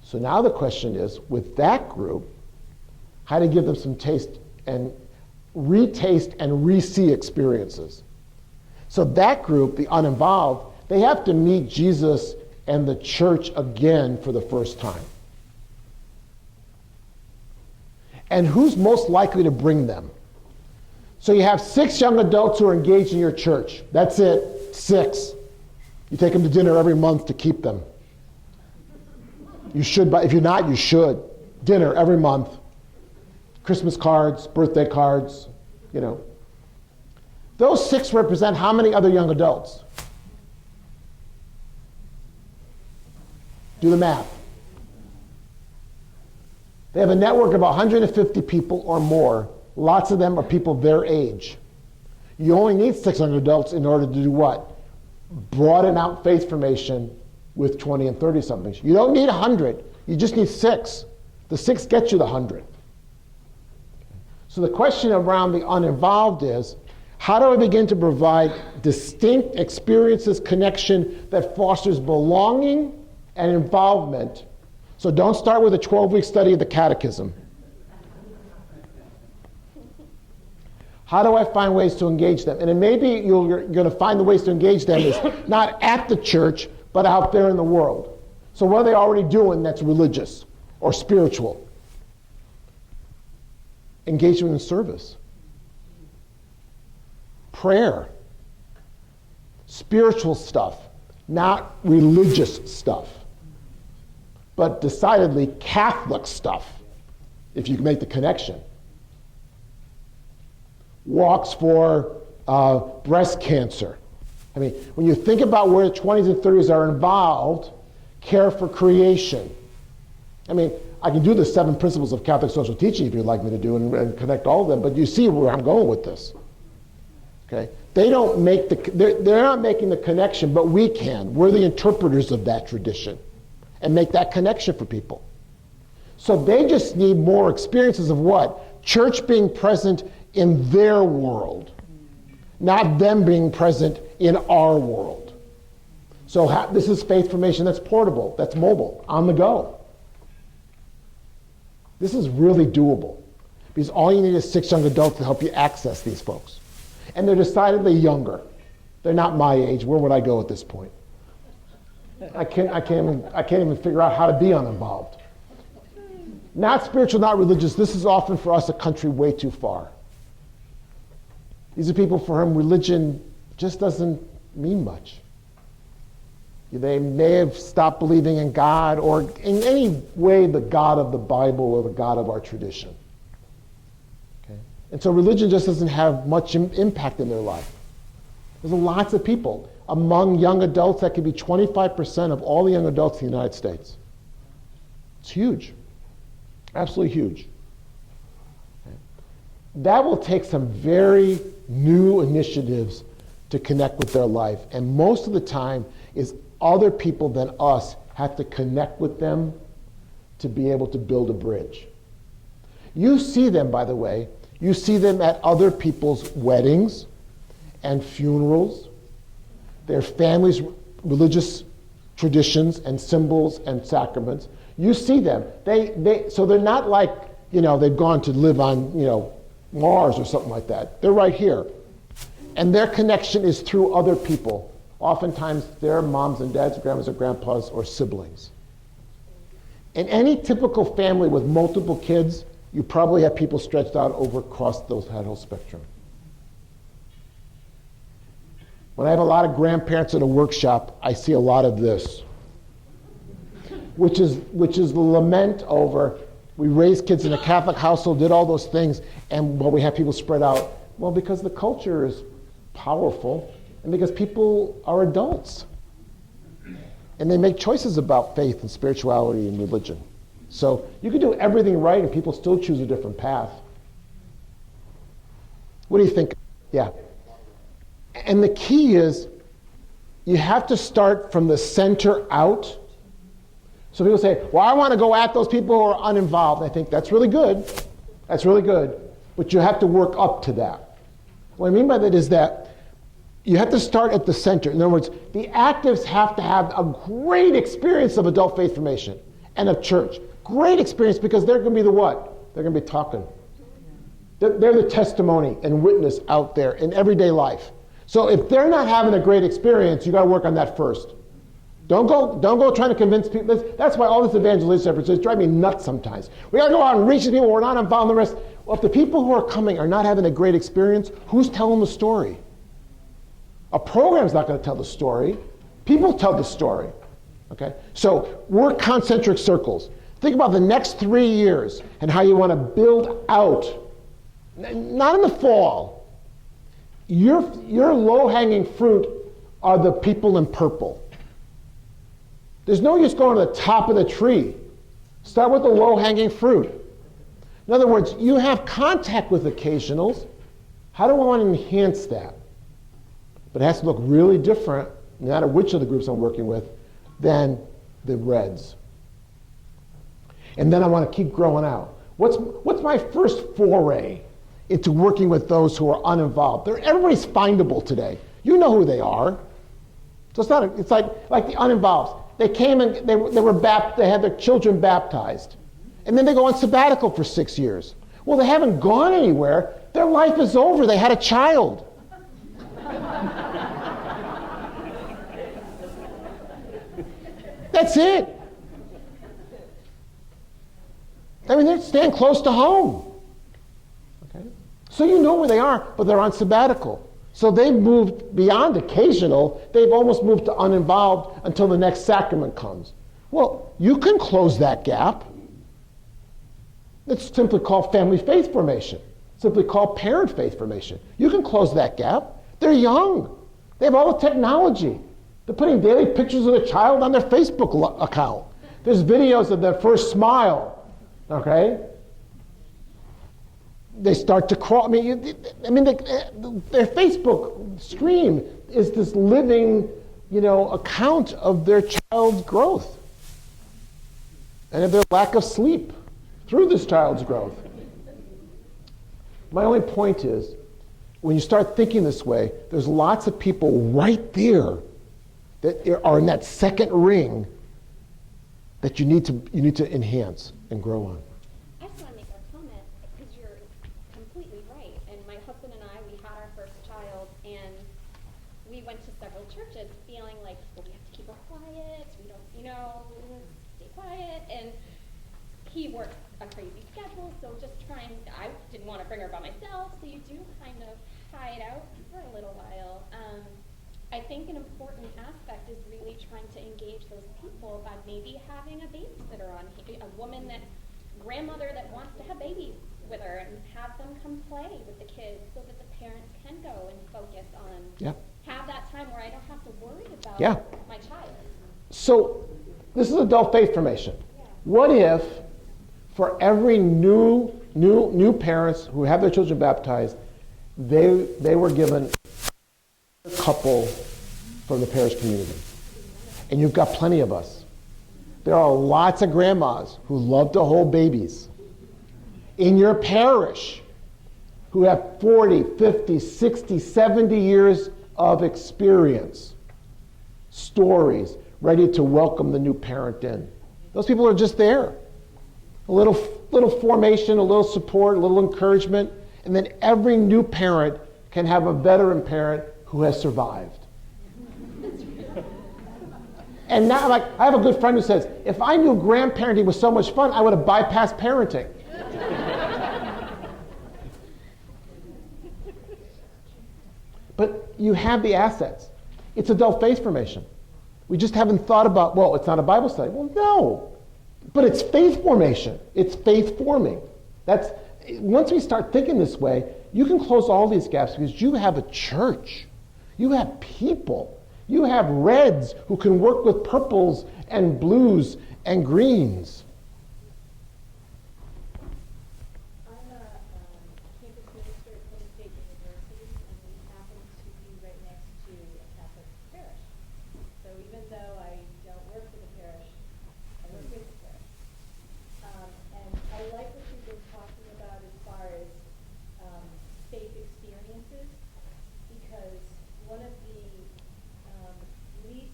So now the question is, with that group, how to give them some taste and retaste and re-see experiences. So that group, the uninvolved, they have to meet Jesus and the church again for the first time. And who's most likely to bring them? So you have 6 young adults who are engaged in your church. That's it, 6. You take them to dinner every month to keep them. You should, if you're not, you should. Dinner every month. Christmas cards, birthday cards, Those 6 represent how many other young adults? Do the math. They have a network of 150 people or more. Lots of them are people their age. You only need 600 adults in order to do what? Broaden out faith formation with 20 and 30-somethings. You don't need 100. You just need 6. The 6 gets you the 100. So the question around the uninvolved is, how do I begin to provide distinct experiences, connection that fosters belonging and involvement? So don't start with a 12-week study of the catechism. How do I find ways to engage them? And then maybe you're going to find the ways to engage them is not at the church, but out there in the world. So what are they already doing that's religious or spiritual? Engagement in service. Prayer. Spiritual stuff, not religious stuff, but decidedly Catholic stuff, if you can make the connection. Walks for breast cancer. I mean, when you think about where the 20s and 30s are involved, care for creation. I mean, I can do the 7 principles of Catholic social teaching if you'd like me to do and connect all of them, but you see where I'm going with this. Okay? They're not making the connection, but we can. We're the interpreters of that tradition and make that connection for people. So they just need more experiences of what? Church being present in their world, not them being present in our world. So this is faith formation that's portable, that's mobile, on the go. This is really doable because all you need is 6 young adults to help you access these folks. And they're decidedly younger. They're not my age. Where would I go at this point? I can't even figure out how to be uninvolved. Not spiritual, not religious. This is often for us a country way too far. These are people for whom religion just doesn't mean much. They may have stopped believing in God or in any way the God of the Bible or the God of our tradition. Okay? And so religion just doesn't have much impact in their life. There's lots of people among young adults that could be 25% of all the young adults in the United States. It's huge, absolutely huge. That will take some very new initiatives to connect with their life. And most of the time is other people than us have to connect with them to be able to build a bridge. You see them, by the way, you see them at other people's weddings and funerals, their families' religious traditions and symbols and sacraments. You see them. So they're not like, they've gone to live on, Mars or something like that. They're right here. And their connection is through other people. Oftentimes, their moms and dads, grandmas or grandpas, or siblings. In any typical family with multiple kids, you probably have people stretched out across that whole spectrum. When I have a lot of grandparents at a workshop, I see a lot of this, which is the lament over, we raised kids in a Catholic household, did all those things, and we have people spread out. Well, because the culture is powerful, and because people are adults. And they make choices about faith and spirituality and religion. So you can do everything right and people still choose a different path. What do you think? Yeah. And the key is you have to start from the center out. So people say, well, I want to go at those people who are uninvolved. I think that's really good. That's really good. But you have to work up to that. What I mean by that is that you have to start at the center. In other words, the actives have to have a great experience of adult faith formation and of church. Great experience, because they're going to be the what? They're going to be talking. They're the testimony and witness out there in everyday life. So if they're not having a great experience, you got to work on that first. Don't go trying to convince people. That's why all this evangelization efforts is drive me nuts sometimes. We got to go out and reach the people. We're not involved in the rest. Well, if the people who are coming are not having a great experience, who's telling the story? A program's not going to tell the story. People tell the story. Okay? So work concentric circles. Think about the next 3 years and how you want to build out. Not in the fall. Your low-hanging fruit are the people in purple. There's no use going to the top of the tree. Start with the low-hanging fruit. In other words, you have contact with occasionals. How do I want to enhance that? But it has to look really different, no matter which of the groups I'm working with, than the reds. And then I want to keep growing out. What's my first foray into working with those who are uninvolved? Everybody's findable today. You know who they are. So it's like the uninvolved. They came and they had their children baptized. And then they go on sabbatical for 6 years. Well, they haven't gone anywhere. Their life is over. They had a child. That's it. I mean, they're staying close to home. Okay? So you know where they are, but they're on sabbatical. So they've moved beyond occasional. They've almost moved to uninvolved until the next sacrament comes. Well, you can close that gap. It's simply called family faith formation. Simply called parent faith formation. You can close that gap. They're young. They have all the technology. They're putting daily pictures of the child on their Facebook account. There's videos of their first smile. Okay? They start to crawl. I mean, their Facebook stream is this living, account of their child's growth and of their lack of sleep through this child's growth. My only point is, when you start thinking this way, there's lots of people right there that are in that second ring that you need to enhance and grow on. I just want to make a comment, because you're completely right. And my husband and I, we had our first child, and we went to several churches feeling like, well, we have to keep her quiet, we don't, stay quiet. And he worked a crazy schedule, so just I didn't want to bring her by myself, so you do kind of try it out for a little while. I think an important aspect is really trying to engage those people by maybe having a babysitter on, a woman grandmother that wants to have babies, with her and have them come play with the kids so that the parents can go and focus on, Yeah. have that time where I don't have to worry about Yeah. my child. So this is adult faith formation. What if for every new parents who have their children baptized, they were given a couple from the parish community? And you've got plenty of us. There are lots of grandmas who love to hold babies in your parish who have 40, 50, 60, 70 years of experience, stories, ready to welcome the new parent in. Those people are just there. A little formation, a little support, a little encouragement, and then every new parent can have a veteran parent who has survived. And now, like, I have a good friend who says, if I knew grandparenting was so much fun, I would have bypassed parenting. But you have the assets. It's adult faith formation. We just haven't thought about, well, it's not a Bible study. Well, no. But it's faith formation. It's faith forming. Once we start thinking this way, you can close all these gaps because you have a church. You have people. You have reds who can work with purples and blues and greens. I'm a campus minister at Penn State University, and we happen to be right next to a Catholic parish. So even though I don't work for the parish, I work with the parish. And I like what you've been talking about as far as faith experiences, because one of the least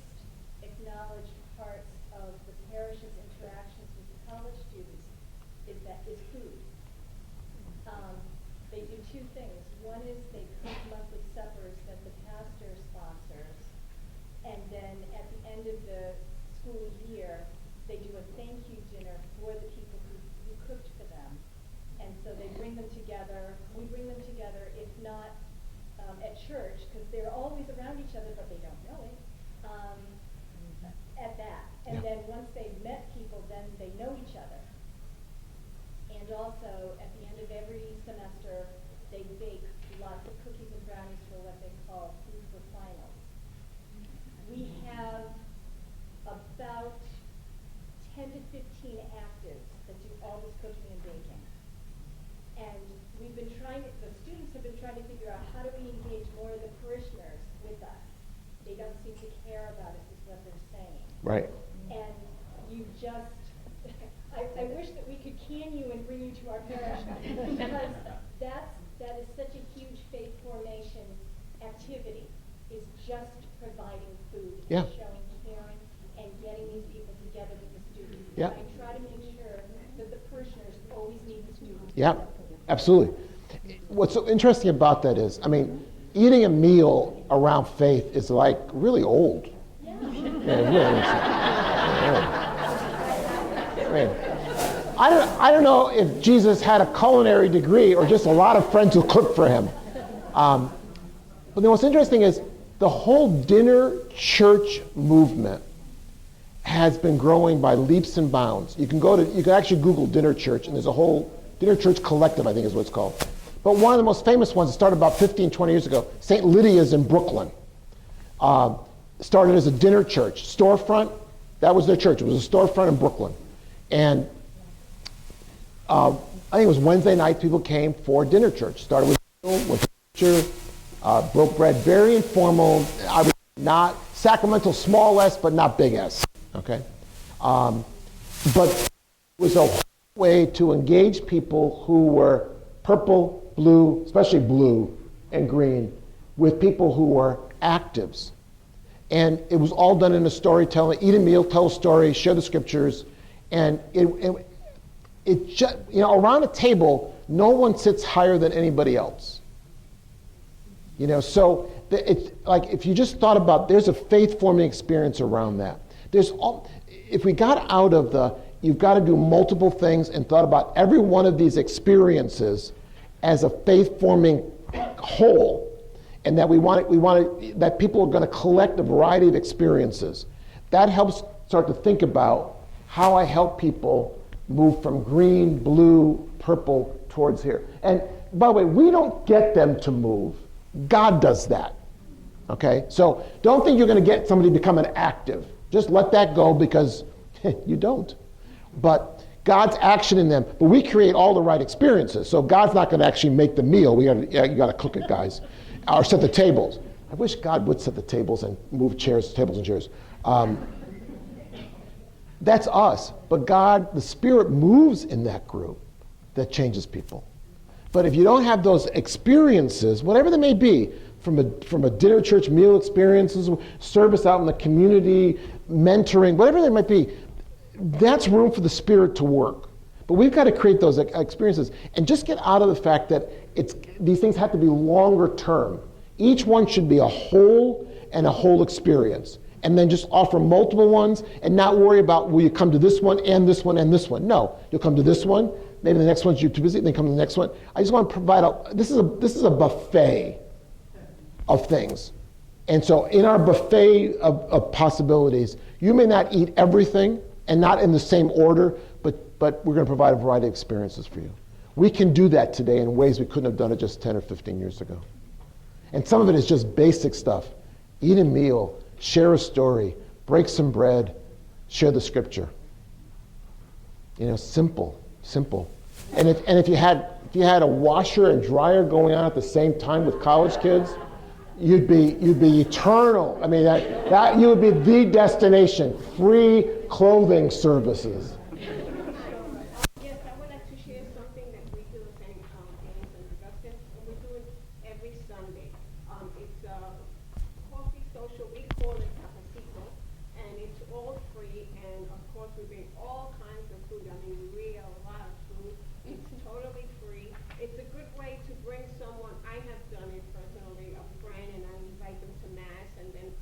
acknowledged parts of the parish's interactions with the college students is food. They do two things. One is they cook monthly suppers that the pastor sponsors, and then at the end of the school year, they do a thank you dinner for the people who cooked for them. And so they bring them together. We bring them together, if not at church, because they're always around each other, but they don't know it. At that. And then once they've met people, then they know each other. And also, at the end of every semester, they bake lots of cookies and brownies for what they call food for finals. We have about 10 to 15 actives that do all this cooking and baking. And the students have been trying to figure out, how do we engage more of the parishioners with us? They don't seem to care about us, is what they're saying. Right. And you just, I wish that we could can you and bring you to our parish, because that is such a huge faith formation activity, is just providing food, Yeah. showing caring, and getting these people together with the students. Yeah. And I try to make sure that the parishioners always need the students. Yeah, absolutely. What's so interesting about that is, I mean, eating a meal around faith is like really old. Yeah. Yeah, it really is. Yeah. I don't know if Jesus had a culinary degree or just a lot of friends who cooked for him. But then what's interesting is the whole dinner church movement has been growing by leaps and bounds. You can actually Google dinner church, and there's a whole dinner church collective, I think is what it's called. But one of the most famous ones that started about 15, 20 years ago, St. Lydia's in Brooklyn. Started as a dinner church. Storefront, that was their church. It was a storefront in Brooklyn. And I think it was Wednesday night, people came for dinner church. Started with went to picture, broke bread, very informal. I was not sacramental, small s, but not big S. Okay, but it was a way to engage people who were purple, blue, especially blue and green, with people who were actives. And it was all done in a storytelling, eat a meal, tell a story, share the scriptures, and it just, around a table, no one sits higher than anybody else. So it's like, if you just thought about, there's a faith-forming experience around that. If we got out of you've got to do multiple things and thought about every one of these experiences as a faith-forming whole, and that we want that people are going to collect a variety of experiences, that helps start to think about how I help people move from green, blue, purple towards here. And by the way, we don't get them to move. God does that. Okay? So don't think you're going to get somebody to become an active. Just let that go because you don't. But God's action in them. But we create all the right experiences. So God's not going to actually make the meal. You got to cook it, guys. Or set the tables. I wish God would set the tables and move tables and chairs. That's us. But God, the Spirit moves in that group that changes people. But if you don't have those experiences, whatever they may be, from a dinner church meal experiences, service out in the community, mentoring, whatever they might be, that's room for the Spirit to work. But we've got to create those experiences and just get out of the fact that these things have to be longer term. Each one should be a whole and a whole experience. And then just offer multiple ones and not worry about, will you come to this one and this one and this one? No, you'll come to this one, maybe the next one's you're too busy, then come to the next one. I just want to provide this is a buffet of things. And so in our buffet of possibilities, you may not eat everything and not in the same order, but we're going to provide a variety of experiences for you. We can do that today in ways we couldn't have done it just 10 or 15 years ago. And some of it is just basic stuff. Eat a meal, share a story, break some bread, share the scripture. Simple. And if you had a washer and dryer going on at the same time with college kids, you'd be eternal. I mean, that you would be the destination. Free clothing services. Yes, I would like to share something that we do at St. James and Augustine, and we do it every Sunday. It's a coffee social. We call it cafecito, and it's all free. And of course, we bring all kinds of food. I mean, we a lot of food. It's totally free. It's a good way to bring someone. I have done it personally, a friend, and I invite them to mass, and then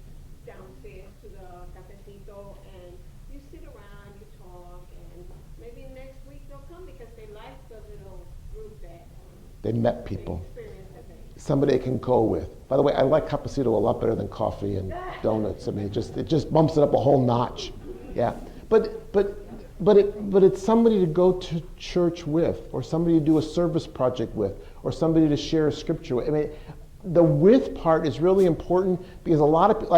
downstairs to the cafecito, and you sit around, you talk, and maybe next week they'll come because they like the little group that They met people. experience that they. Somebody they can go with. By the way, I like cafecito a lot better than coffee and donuts. I mean, it just bumps it up a whole notch. Yeah, but it's somebody to go to church with, or somebody to do a service project with, or somebody to share a scripture with. I mean, the with part is really important because a lot of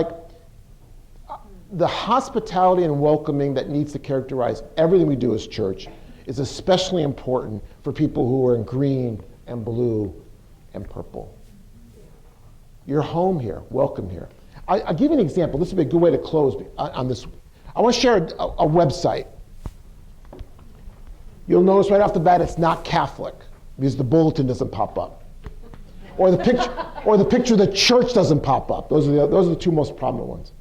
the hospitality and welcoming that needs to characterize everything we do as church is especially important for people who are in green and blue and purple. You're home here, welcome here. I'll give you an example. This would be a good way to close on this. I want to share a website. You'll notice right off the bat it's not Catholic because the bulletin doesn't pop up. Or the picture of the church doesn't pop up. Those are the two most prominent ones.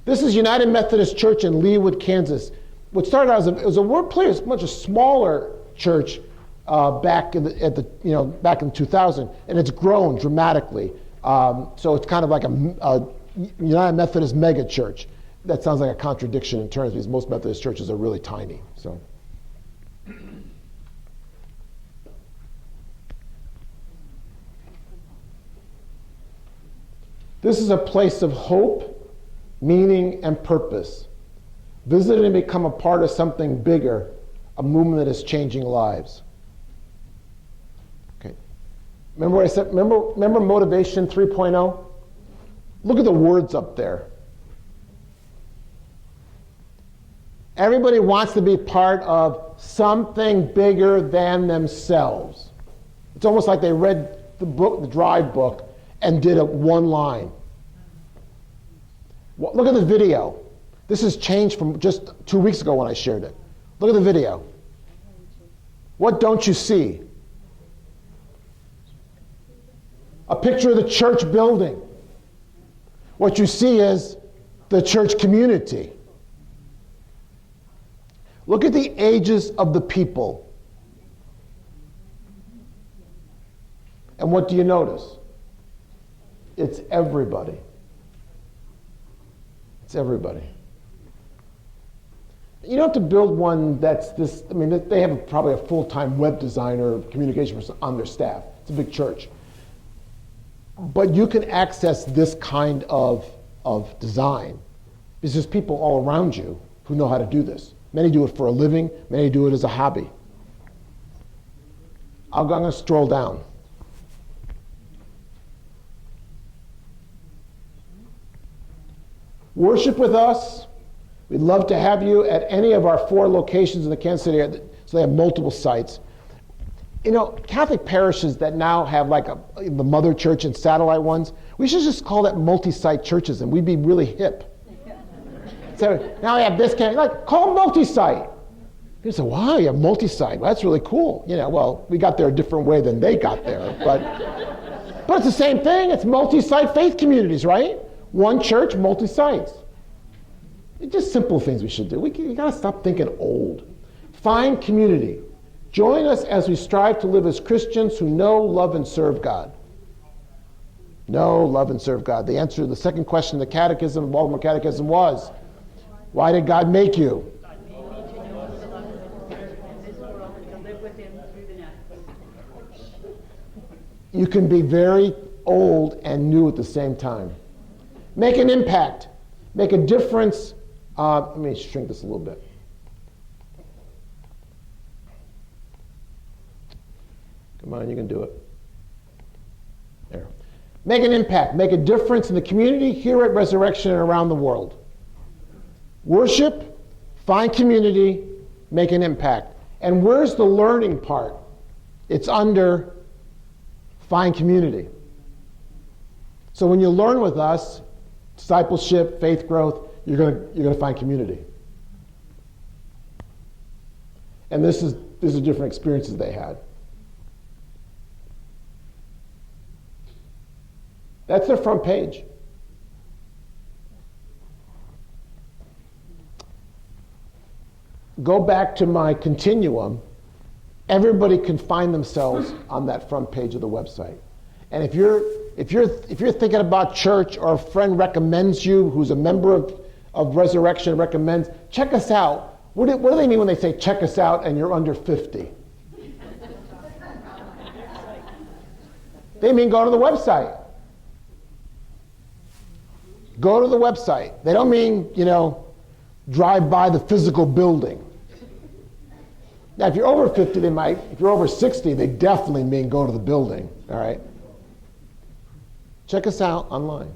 This is United Methodist Church in Leawood, Kansas. What started out as a word play, it's a much smaller church back in 2000, and it's grown dramatically. So it's kind of like a United Methodist mega church. That sounds like a contradiction in terms because most Methodist churches are really tiny. So. This is a place of hope, meaning, and purpose. Visit and become a part of something bigger, a movement that is changing lives. Okay. Remember what I said? Remember Motivation 3.0? Look at the words up there. Everybody wants to be part of something bigger than themselves. It's almost like they read the book, the Drive book, and did one line. Look at the video. This has changed from just 2 weeks ago when I shared it. Look at the video. What don't you see? A picture of the church building. What you see is the church community. Look at the ages of the people. And what do you notice? It's everybody. It's everybody. You don't have to build one that's this. I mean, they have probably a full-time web designer, communication person on their staff. It's a big church. But you can access this kind of design because there's people all around you who know how to do this. Many do it for a living. Many do it as a hobby. I'm going to stroll down. Worship with us. We'd love to have you at any of our 4 locations in the Kansas City area. So they have multiple sites. You know, Catholic parishes that now have like the mother church and satellite ones, we should just call that multi-site churches and we'd be really hip. So now we have this kind, like, call them multi-site. People say, wow, you have multi-site. Well, that's really cool. You know, well, we got there a different way than they got there. But it's the same thing. It's multi-site faith communities, right? One church, multi-sites. It's just simple things we should do. You got to stop thinking old. Find community. Join us as we strive to live as Christians who know, love, and serve God. Know, love, and serve God. The answer to the second question in the Catechism, Baltimore Catechism, was, why did God make you? You can be very old and new at the same time. Make an impact. Make a difference. Let me shrink this a little bit. Come on, you can do it. There. Make an impact. Make a difference in the community here at Resurrection and around the world. Worship, find community, make an impact. And where's the learning part? It's under find community. So when you learn with us, discipleship, faith growth, you're going to find community. And this is different experiences they had. That's their front page. Go back to my continuum. Everybody can find themselves on that front page of the website. And if you're thinking about church or a friend recommends you who's a member of Resurrection recommends, check us out. What do they mean when they say check us out and you're under 50? They mean go to the website. Go to the website. They don't mean, drive by the physical building. Now, if you're over 50, they might. If you're over 60, they definitely mean go to the building, all right? Check us out online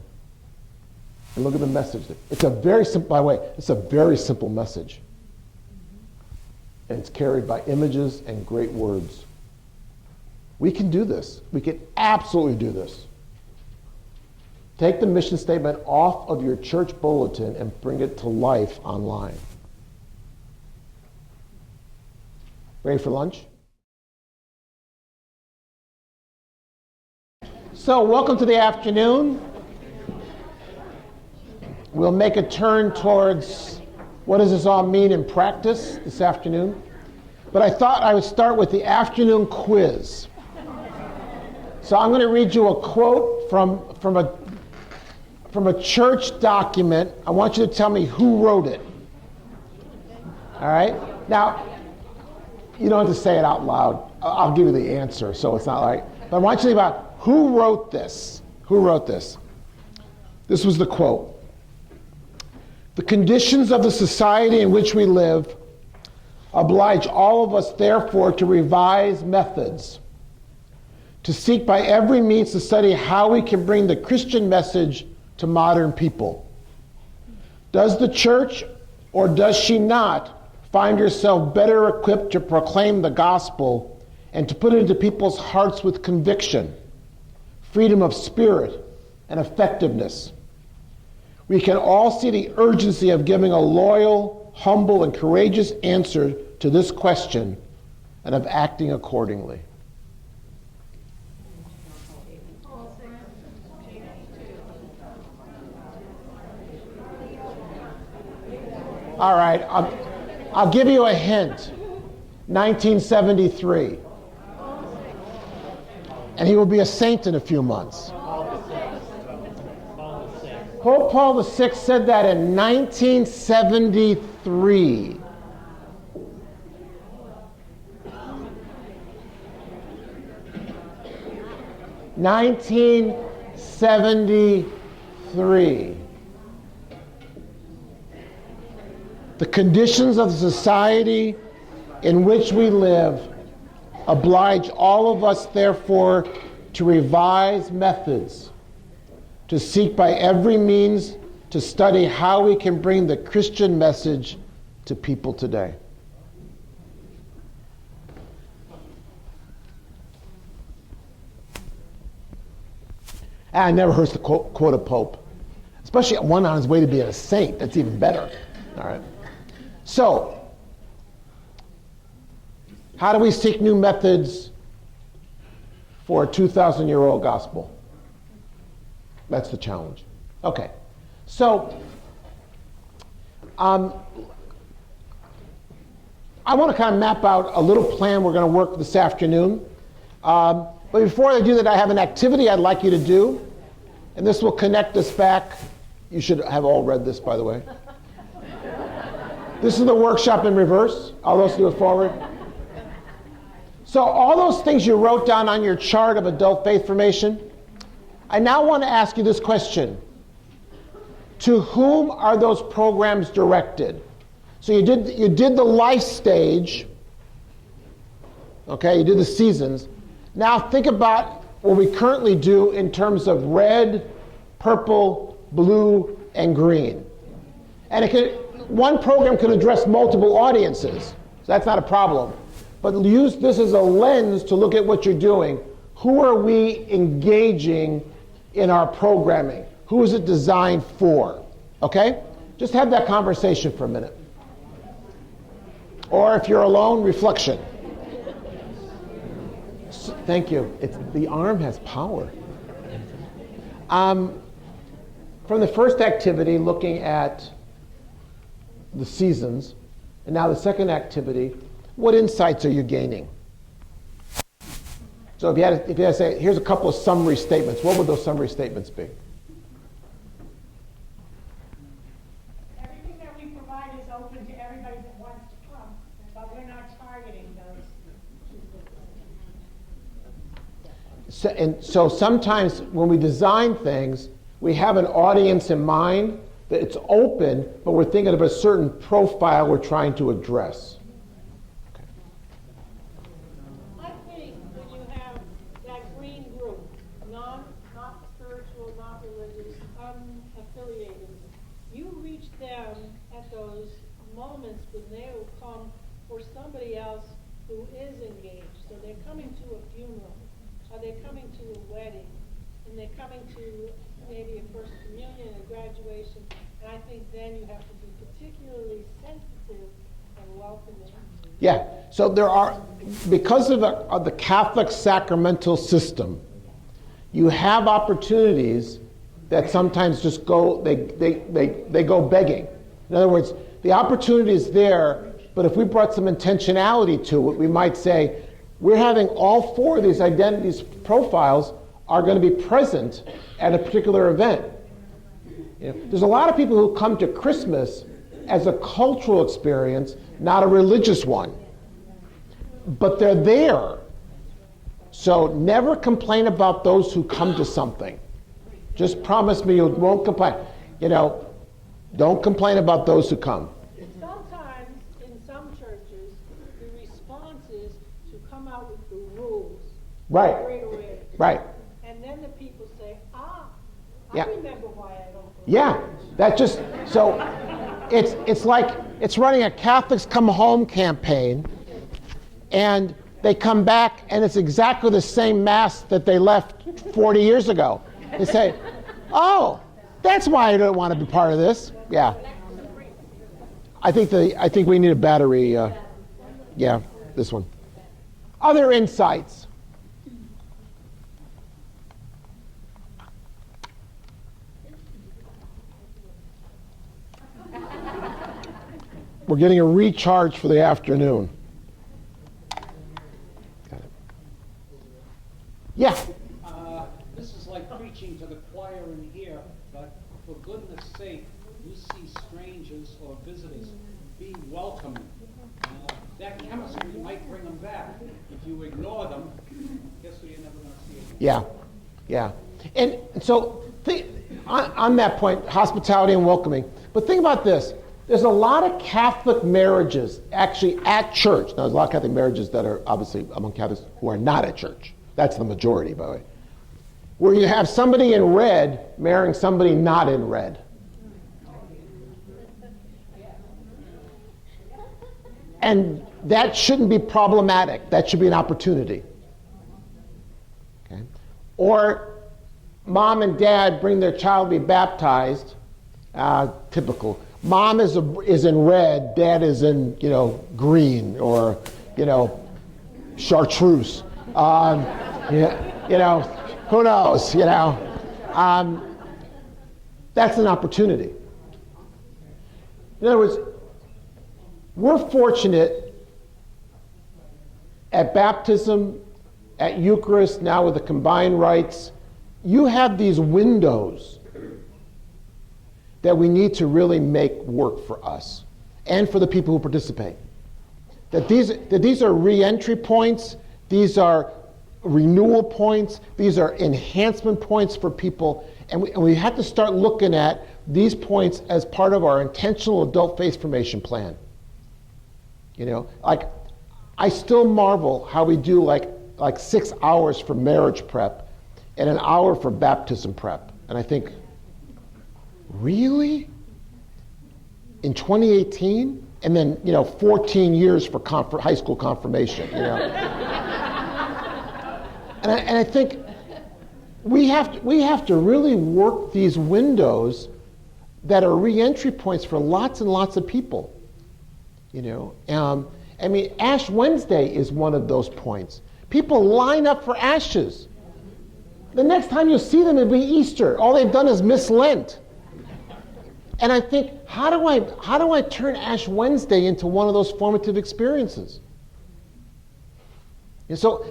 and look at the message. It's a very simple, by the way, it's a very simple message. And it's carried by images and great words. We can do this. We can absolutely do this. Take the mission statement off of your church bulletin and bring it to life online. Ready for lunch? So, welcome to the afternoon. We'll make a turn towards what does this all mean in practice this afternoon. But I thought I would start with the afternoon quiz. So I'm going to read you a quote from a church document. I want you to tell me who wrote it. All right? Now, you don't have to say it out loud. I'll give you the answer, so it's not like. But I want you to think about who wrote this. Who wrote this? This was the quote. The conditions of the society in which we live oblige all of us, therefore, to revise methods, to seek by every means to study how we can bring the Christian message to modern people. Does the church, or does she not, find herself better equipped to proclaim the gospel and to put it into people's hearts with conviction, freedom of spirit, and effectiveness? We can all see the urgency of giving a loyal, humble, and courageous answer to this question and of acting accordingly. All right, I'll give you a hint. 1973. And he will be a saint in a few months. Pope Paul VI said that in 1973. The conditions of the society in which we live Oblige all of us, therefore, to revise methods, to seek by every means to study how we can bring the Christian message to people today. I never heard the quote a pope, especially one on his way to being a saint. That's even better. All right. So, how do we seek new methods for a 2,000-year-old gospel? That's the challenge. Okay. So, I want to kind of map out a little plan we're going to work this afternoon. But before I do that, I have an activity I'd like you to do. And this will connect us back. You should have all read this, by the way. This is the workshop in reverse. I'll also do it forward. So all those things you wrote down on your chart of adult faith formation, I now want to ask you this question. To whom are those programs directed? So you did the life stage. Okay, you did the seasons. Now think about what we currently do in terms of red, purple, blue, and green. And one program can address multiple audiences, so that's not a problem. But use this as a lens to look at what you're doing. Who are we engaging in our programming? Who is it designed for? Okay? Just have that conversation for a minute. Or if you're alone, reflection. Thank you. The arm has power. From the first activity, looking at the seasons, and now the second activity, what insights are you gaining? So if you had to say, here's a couple of summary statements, what would those summary statements be? Everything that we provide is open to everybody that wants to come, but we're not targeting those. So sometimes when we design things, we have an audience in mind that it's open, but we're thinking of a certain profile we're trying to address. Okay. I think when you have that green group, not spiritual, not religious, unaffiliated, you reach them at those moments when they will come for somebody else who is engaged. So they're coming to a funeral, or they're coming to a wedding, and they're coming to maybe a first communion, a graduation, and I think then you have to be particularly sensitive and welcoming. Yeah, so there are, because of the Catholic sacramental system, you have opportunities that sometimes just go, they go begging. In other words, the opportunity is there, but if we brought some intentionality to it, we might say, we're having all four of these identities profiles are going to be present at a particular event. You know, there's a lot of people who come to Christmas as a cultural experience, not a religious one. But they're there. So never complain about those who come to something. Just promise me you won't complain. You know, don't complain about those who come. Sometimes in some churches, the response is to come out with the rules Right. right away. Right. And then the people say, Yeah. I remember why I don't go. Yeah, that just, so it's like, it's running a Catholics Come Home campaign, and they come back and it's exactly the same mass that they left 40 years ago. They say, oh, that's why I don't want to be part of this. Yeah. I think we need a battery, yeah, this one. Other insights. We're getting a recharge for the afternoon. Got it. Yeah. This is like preaching to the choir in here, but for goodness sake, you see strangers or visitors, be welcoming. That chemistry might bring them back. If you ignore them, guess what, you're never going to see again. Yeah, yeah. And so on that point, hospitality and welcoming. But think about this. There's a lot of Catholic marriages actually at church. Now, there's a lot of Catholic marriages that are obviously among Catholics who are not at church. That's the majority, by the way. Where you have somebody in red marrying somebody not in red. And that shouldn't be problematic. That should be an opportunity. Okay? Or mom and dad bring their child to be baptized. Typical. Mom is in red, dad is in, green or, chartreuse. Who knows, That's an opportunity. In other words, we're fortunate at baptism, at Eucharist, now with the combined rites, you have these windows that we need to really make work for us and for the people who participate. That these are re-entry points, these are renewal points, these are enhancement points for people, and we have to start looking at these points as part of our intentional adult faith formation plan. I still marvel how we do like 6 hours for marriage prep and an hour for baptism prep. And I think, really? In 2018? And then, 14 years for high school confirmation, And I think we have to really work these windows that are re-entry points for lots and lots of people. Ash Wednesday is one of those points. People line up for ashes. The next time you see them, it'll be Easter. All they've done is miss Lent. And I think, how do I turn Ash Wednesday into one of those formative experiences? And so,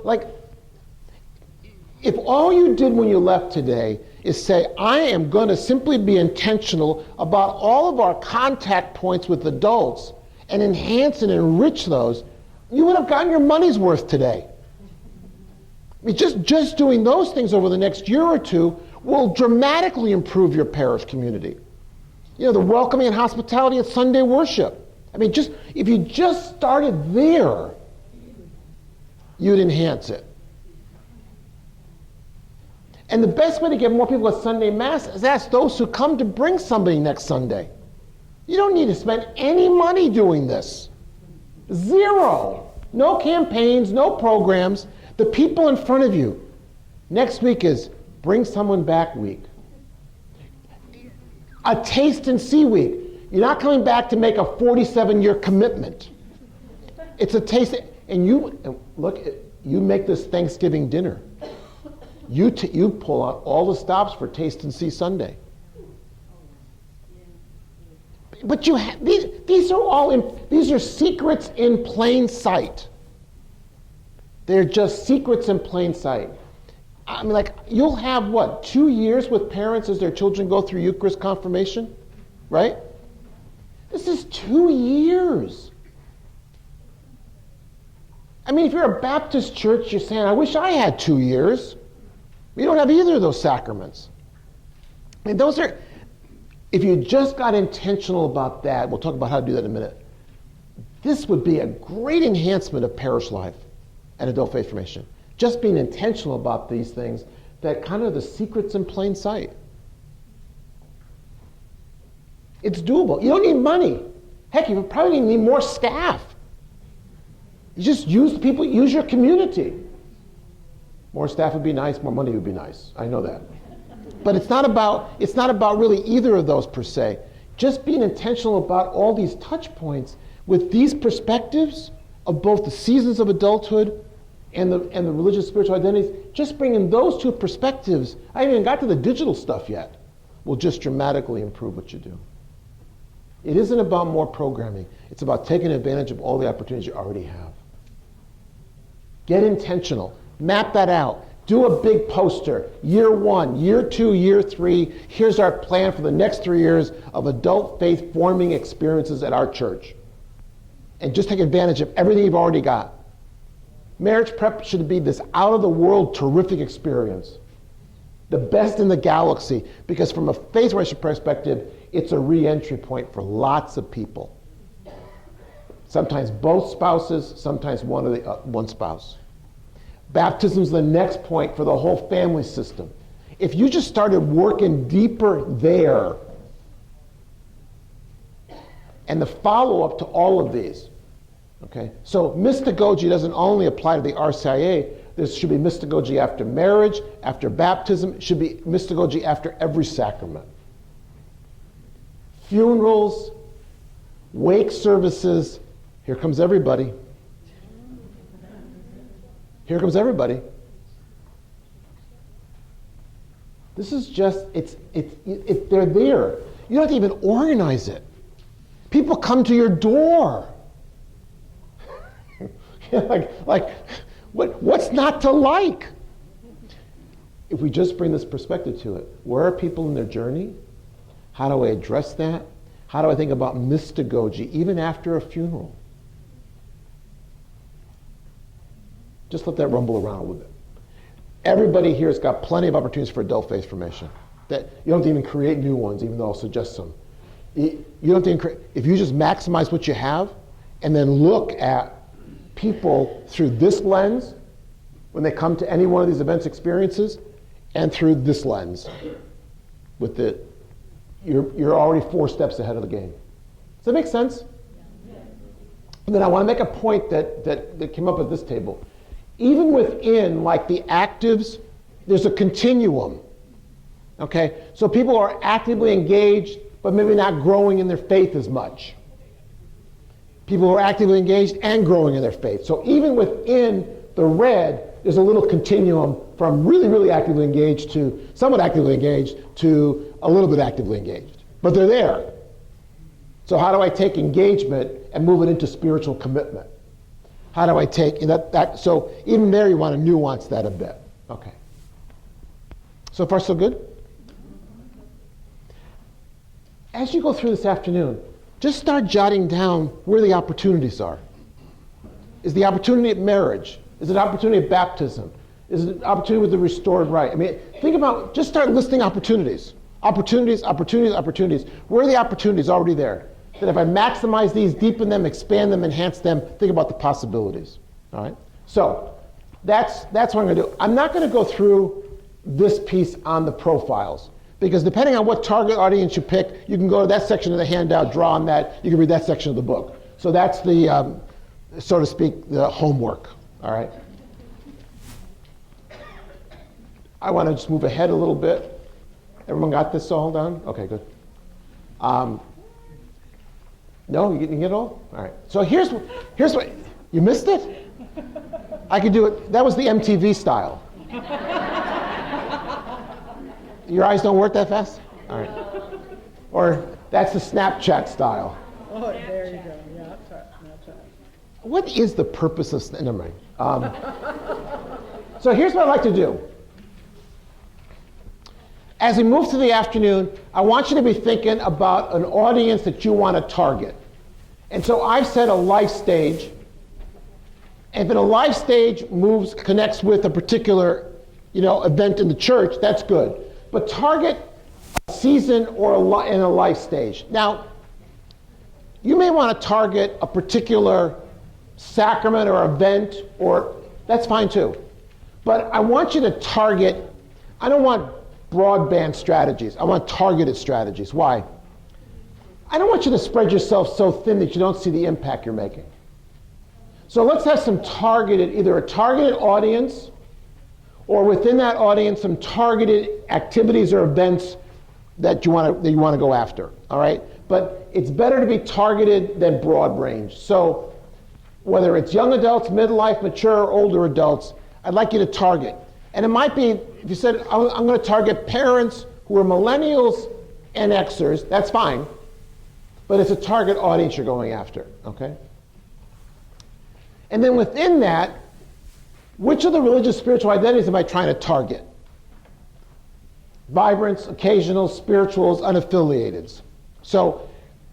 if all you did when you left today is say, I am going to simply be intentional about all of our contact points with adults and enhance and enrich those, you would have gotten your money's worth today. Just doing those things over the next year or two will dramatically improve your parish community. The welcoming and hospitality at Sunday worship. If you just started there, you'd enhance it. And the best way to get more people at Sunday Mass is ask those who come to bring somebody next Sunday. You don't need to spend any money doing this. Zero. No campaigns, no programs. The people in front of you. Next week is Bring Someone Back Week. A Taste and See Week. You're not coming back to make a 47-year commitment. It's a taste, and you make this Thanksgiving dinner. You pull out all the stops for Taste and See Sunday. But these are secrets in plain sight. They're just secrets in plain sight. You'll have 2 years with parents as their children go through Eucharist confirmation, right? This is 2 years. If you're a Baptist church, you're saying, I wish I had 2 years. We don't have either of those sacraments. If you just got intentional about that, we'll talk about how to do that in a minute. This would be a great enhancement of parish life and adult faith formation. Just being intentional about these things that kind of the secrets in plain sight. It's doable. You don't need money. Heck, you probably need more staff. You just use your community. More staff would be nice, more money would be nice. I know that. But it's not about really either of those per se. Just being intentional about all these touch points with these perspectives of both the seasons of adulthood and the religious spiritual identities, just bringing those two perspectives, I haven't even got to the digital stuff yet, will just dramatically improve what you do. It isn't about more programming. It's about taking advantage of all the opportunities you already have. Get intentional. Map that out. Do a big poster. Year 1, year 2, year 3. Here's our plan for the next 3 years of adult faith forming experiences at our church. And just take advantage of everything you've already got. Marriage prep should be this out-of-the-world terrific experience. The best in the galaxy. Because from a faith formation perspective, it's a re-entry point for lots of people. Sometimes both spouses, sometimes one spouse. Baptism is the next point for the whole family system. If you just started working deeper there, and the follow-up to all of these, okay? So mystagogy doesn't only apply to the RCIA. There should be mystagogy after marriage, after baptism. It should be mystagogy after every sacrament. Funerals, wake services. Here comes everybody. Here comes everybody. This is just, they're there. You don't have to even organize it. People come to your door. What's not to like? If we just bring this perspective to it, where are people in their journey? How do I address that? How do I think about mystagogy, even after a funeral? Just let that rumble around a little bit. Everybody here has got plenty of opportunities for adult faith formation. That you don't have to even create new ones, even though I'll suggest some. You don't have to if you just maximize what you have, and then look at people through this lens when they come to any one of these events experiences, and through this lens, with you're already 4 steps ahead of the game. Does that make sense? And then I want to make a point that came up at this table. Even within, like the actives, there's a continuum. Okay? So people are actively engaged, but maybe not growing in their faith as much. People are actively engaged and growing in their faith. So even within the red, there's a little continuum from really, really actively engaged to somewhat actively engaged to a little bit actively engaged. But they're there. So how do I take engagement and move it into spiritual commitment? How do I take that? So even there, you want to nuance that a bit. Okay. So far, so good? As you go through this afternoon, just start jotting down where the opportunities are. Is the opportunity at marriage? Is it opportunity at baptism? Is it opportunity with the restored right? I mean, think about, just start listing opportunities. Opportunities, opportunities, opportunities. Where are the opportunities already there? That if I maximize these, deepen them, expand them, enhance them, think about the possibilities. All right? So that's what I'm going to do. I'm not going to go through this piece on the profiles, because depending on what target audience you pick, you can go to that section of the handout, draw on that, you can read that section of the book. So that's the, so to speak, the homework. All right? I want to just move ahead a little bit. Everyone got this all done? Okay, good. No, you didn't get it all? All right. So here's what, you missed it? I could do it, that was the MTV style. Your eyes don't work that fast? All right. Or that's the Snapchat style. Oh, there you go. Yeah, Snapchat. What is the purpose of, never mind. So here's what I'd like to do. As we move to the afternoon, I want you to be thinking about an audience that you want to target. And so I've said a life stage. And if a life stage connects with a particular, event in the church, that's good. But target a season or in a life stage. Now, you may want to target a particular sacrament or event, or that's fine too. But I want you to target, I don't want broadband strategies. I want targeted strategies. Why? I don't want you to spread yourself so thin that you don't see the impact you're making. So let's have some targeted, either a targeted audience, or within that audience, some targeted activities or events that you want to go after. All right? But it's better to be targeted than broad range. So whether it's young adults, midlife, mature, or older adults, I'd like you to target. And it might be, if you said, I'm going to target parents who are millennials and Xers, that's fine. But it's a target audience you're going after, okay? And then within that, which of the religious spiritual identities am I trying to target? Vibrants, occasionals, spirituals, unaffiliateds. So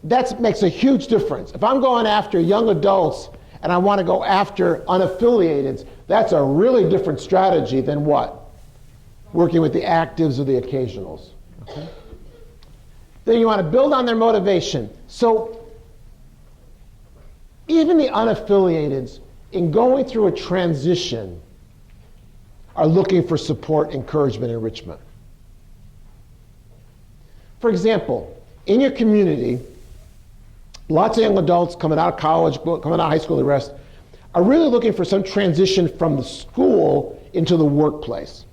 that makes a huge difference. If I'm going after young adults and I want to go after unaffiliateds, that's a really different strategy than what? Working with the actives or the occasionals. Okay? Then you want to build on their motivation. So even the unaffiliated, in going through a transition, are looking for support, encouragement, enrichment. For example, in your community, lots of young adults coming out of college, coming out of high school, the rest, are really looking for some transition from the school into the workplace.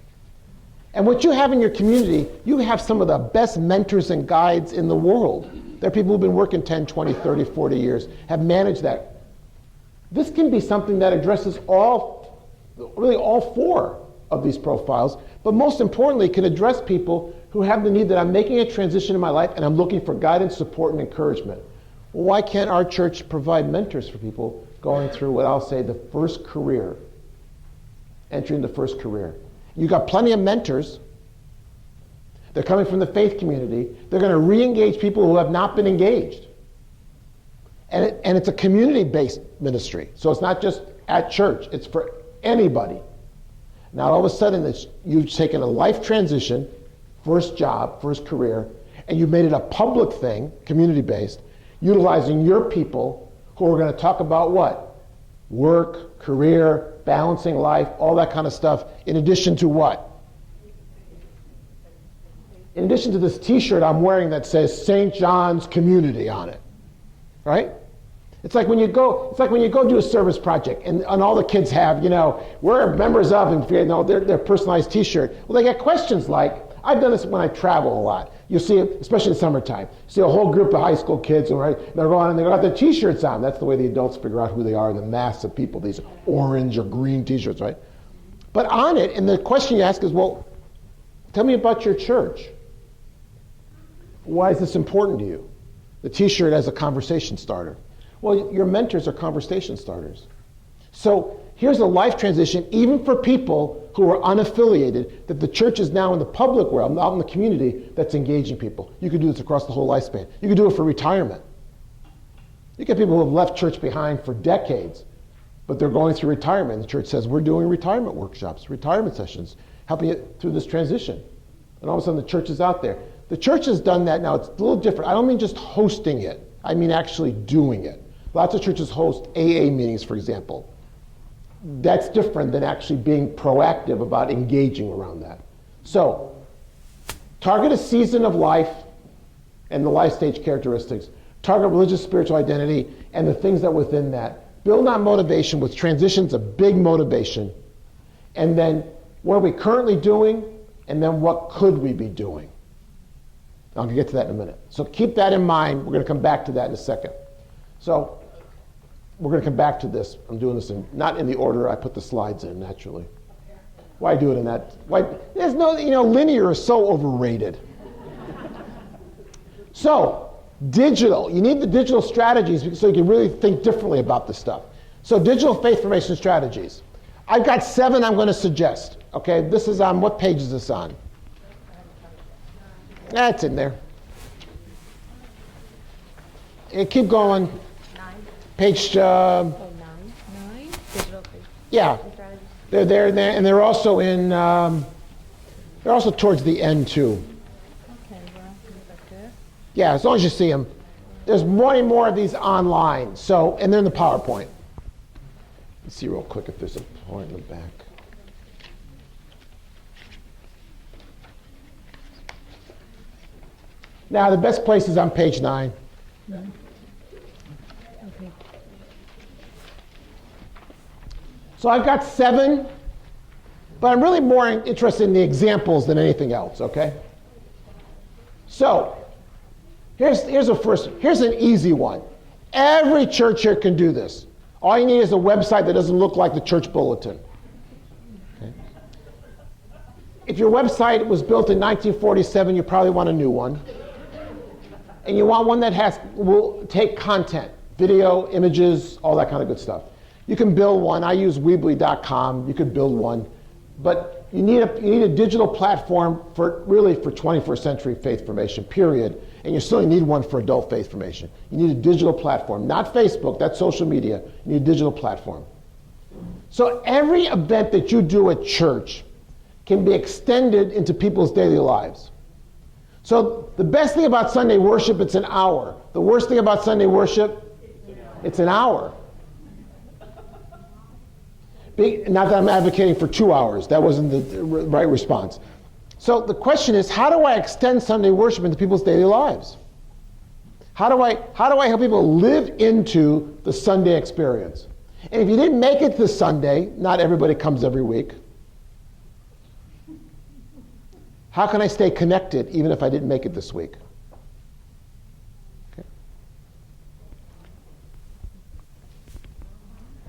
And what you have in your community, you have some of the best mentors and guides in the world. There are people who've been working 10, 20, 30, 40 years, have managed that. This can be something that addresses really all four of these profiles, but most importantly, can address people who have the need that I'm making a transition in my life and I'm looking for guidance, support, and encouragement. Well, why can't our church provide mentors for people going through what I'll say the first career, entering the first career? You've got plenty of mentors. They're coming from the faith community. They're going to re-engage people who have not been engaged. And it's a community-based ministry. So it's not just at church. It's for anybody. Now all of a sudden you've taken a life transition, first job, first career, and you've made it a public thing, community-based, utilizing your people who are going to talk about what? Work, career, balancing life, all that kind of stuff, in addition to what? In addition to this t-shirt I'm wearing that says St. John's Community on it, right? It's like when you go do a service project and all the kids have, we're members of, and their personalized t-shirt. Well, they get questions like, I've done this when I travel a lot. You see it, especially in the summertime. You see a whole group of high school kids, right? They're going and they got their t-shirts on. That's the way the adults figure out who they are, the mass of people, these orange or green t-shirts, right? But on it, and the question you ask is, well, tell me about your church. Why is this important to you? The t-shirt as a conversation starter. Well, your mentors are conversation starters. So here's a life transition, even for people who are unaffiliated, that the church is now in the public realm, out in the community, that's engaging people. You could do this across the whole lifespan. You could do it for retirement. You get people who have left church behind for decades, but they're going through retirement. The church says, we're doing retirement workshops, retirement sessions, helping you through this transition. And all of a sudden the church is out there. The church has done that now. It's a little different. I don't mean just hosting it. I mean actually doing it. Lots of churches host AA meetings, for example. That's different than actually being proactive about engaging around that. So, target a season of life and the life stage characteristics. Target religious spiritual identity and the things that are within that. Build on motivation, with transitions a big motivation. And then, what are we currently doing? And then what could we be doing? I'm going to get to that in a minute. So keep that in mind. We're going to come back to that in a second. So we're going to come back to this. I'm doing this not in the order I put the slides in, naturally. Why do it in that? Why? There's no, linear is so overrated. So digital. You need the digital strategies so you can really think differently about this stuff. So digital faith formation strategies. I've got 7 I'm going to suggest. Okay, this is on, what page is this on? That's in there. And keep going. 9. Page. 9. Digital. Yeah, they're there, and they're also in. They're also towards the end too. Okay, well, Yeah, as long as you see them. There's more and more of these online. So, and they're in the PowerPoint. Let's see real quick if there's a point in the back. Now, the best place is on page 9. Okay. So I've got 7, but I'm really more interested in the examples than anything else, okay? So, here's an easy one. Every church here can do this. All you need is a website that doesn't look like the church bulletin. Okay? If your website was built in 1947, you probably want a new one. And you want one that will take content, video, images, all that kind of good stuff. You can build one. I use Weebly.com. You could build one. But you need a digital platform for 21st century faith formation, period. And you still need one for adult faith formation. You need a digital platform, not Facebook, that's social media. You need a digital platform. So every event that you do at church can be extended into people's daily lives. So the best thing about Sunday worship, it's an hour. The worst thing about Sunday worship, it's an hour. Not that I'm advocating for 2 hours. That wasn't the right response. So the question is, how do I extend Sunday worship into people's daily lives? How do I help people live into the Sunday experience? And if you didn't make it this Sunday, not everybody comes every week. How can I stay connected even if I didn't make it this week? Okay.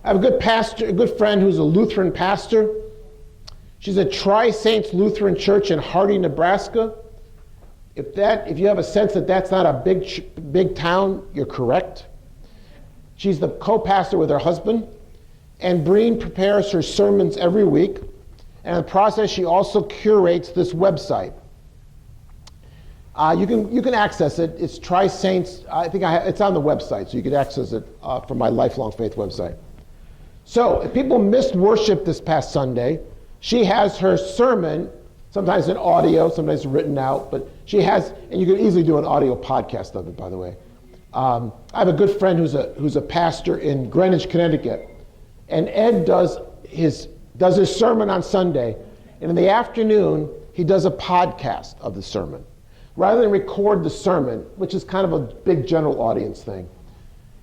I have a good friend who's a Lutheran pastor. She's at Tri-Saints Lutheran Church in Hardy, Nebraska. If you have a sense that that's not a big town, you're correct. She's the co-pastor with her husband, and Breen prepares her sermons every week. And in the process, she also curates this website. You can access it. It's Tri-Saints. I think it's on the website, so you can access it from my Lifelong Faith website. So if people missed worship this past Sunday, she has her sermon, sometimes in audio, sometimes written out, but she has, and you can easily do an audio podcast of it, by the way. I have a good friend who's a pastor in Greenwich, Connecticut, and Ed does his sermon on Sunday, and in the afternoon, he does a podcast of the sermon. Rather than record the sermon, which is kind of a big general audience thing,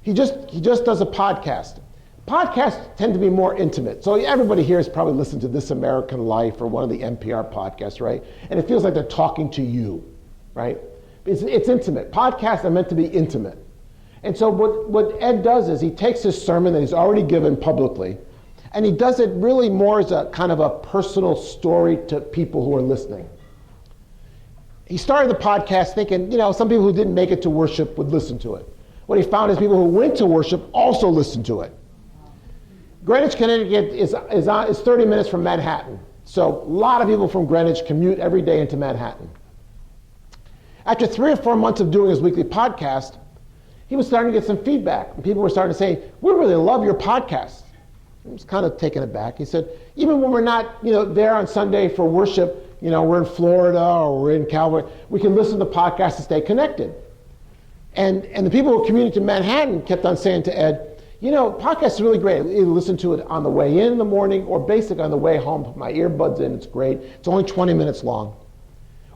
he just does a podcast. Podcasts tend to be more intimate. So everybody here has probably listened to This American Life or one of the NPR podcasts, right? And it feels like they're talking to you, right? It's intimate. Podcasts are meant to be intimate. And so what Ed does is he takes his sermon that he's already given publicly, and he does it really more as a kind of a personal story to people who are listening. He started the podcast thinking, some people who didn't make it to worship would listen to it. What he found is people who went to worship also listened to it. Greenwich, Connecticut is 30 minutes from Manhattan. So a lot of people from Greenwich commute every day into Manhattan. After 3 or 4 months of doing his weekly podcast, he was starting to get some feedback. And people were starting to say, we really love your podcast. He was kind of taken aback. He said, even when we're not there on Sunday for worship, we're in Florida or we're in California, we can listen to the podcast and stay connected. And the people who commuted to Manhattan kept on saying to Ed, podcasts is really great. Either listen to it on the way in the morning or basically on the way home. Put my earbuds in. It's great. It's only 20 minutes long.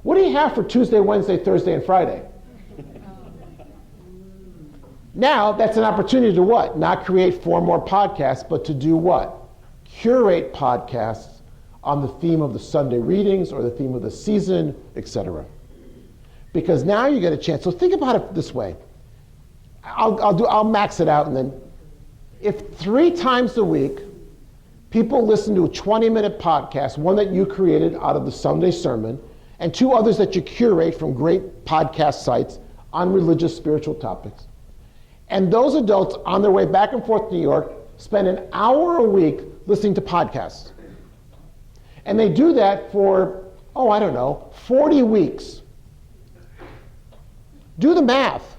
What do you have for Tuesday, Wednesday, Thursday, and Friday? Now, that's an opportunity to what? Not create 4 more podcasts, but to do what? Curate podcasts on the theme of the Sunday readings or the theme of the season, etc. Because now you get a chance. So think about it this way. I'll max it out, and then if 3 times a week people listen to a 20-minute podcast, one that you created out of the Sunday sermon, and 2 others that you curate from great podcast sites on religious, spiritual topics, and those adults on their way back and forth to New York spend an hour a week listening to podcasts. And they do that for, 40 weeks. Do the math.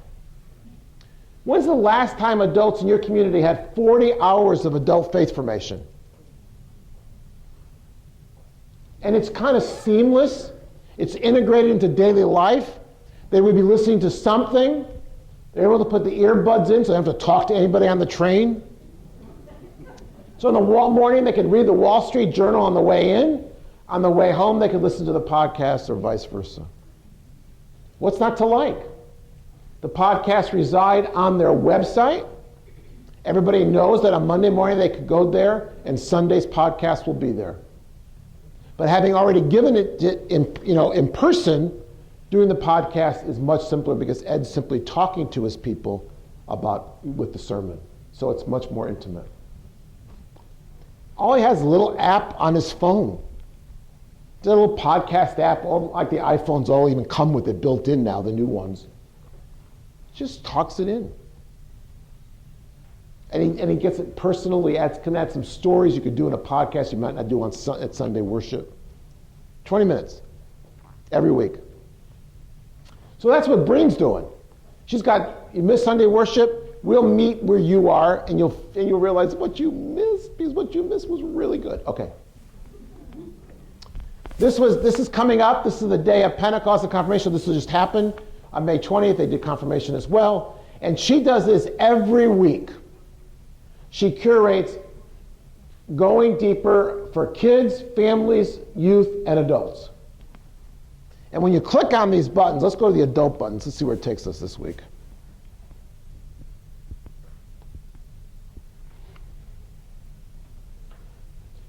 When's the last time adults in your community had 40 hours of adult faith formation? And it's kind of seamless. It's integrated into daily life. They would be listening to something. They're able to put the earbuds in so they don't have to talk to anybody on the train. So in the morning, they could read the Wall Street Journal on the way in. On the way home, they could listen to the podcast or vice versa. What's not to like? The podcasts reside on their website. Everybody knows that on Monday morning they could go there, and Sunday's podcast will be there. But having already given it in person, doing the podcast is much simpler because Ed's simply talking to his people with the sermon. So it's much more intimate. All he has is a little app on his phone. It's a little podcast app, like the iPhones all even come with it built in now, the new ones. Just talks it in. And he gets it personal. He can add some stories you could do in a podcast you might not do at Sunday worship. 20 minutes every week. So that's what Breen's doing. She's got, you miss Sunday worship, we'll meet where you are, and you'll realize what you missed, because what you missed was really good. Okay. This is coming up. This is the day of Pentecost and confirmation. This will just happen on May 20th. They did confirmation as well. And she does this every week. She curates going deeper for kids, families, youth, and adults. And when you click on these buttons, let's go to the adult buttons. Let's see where it takes us this week.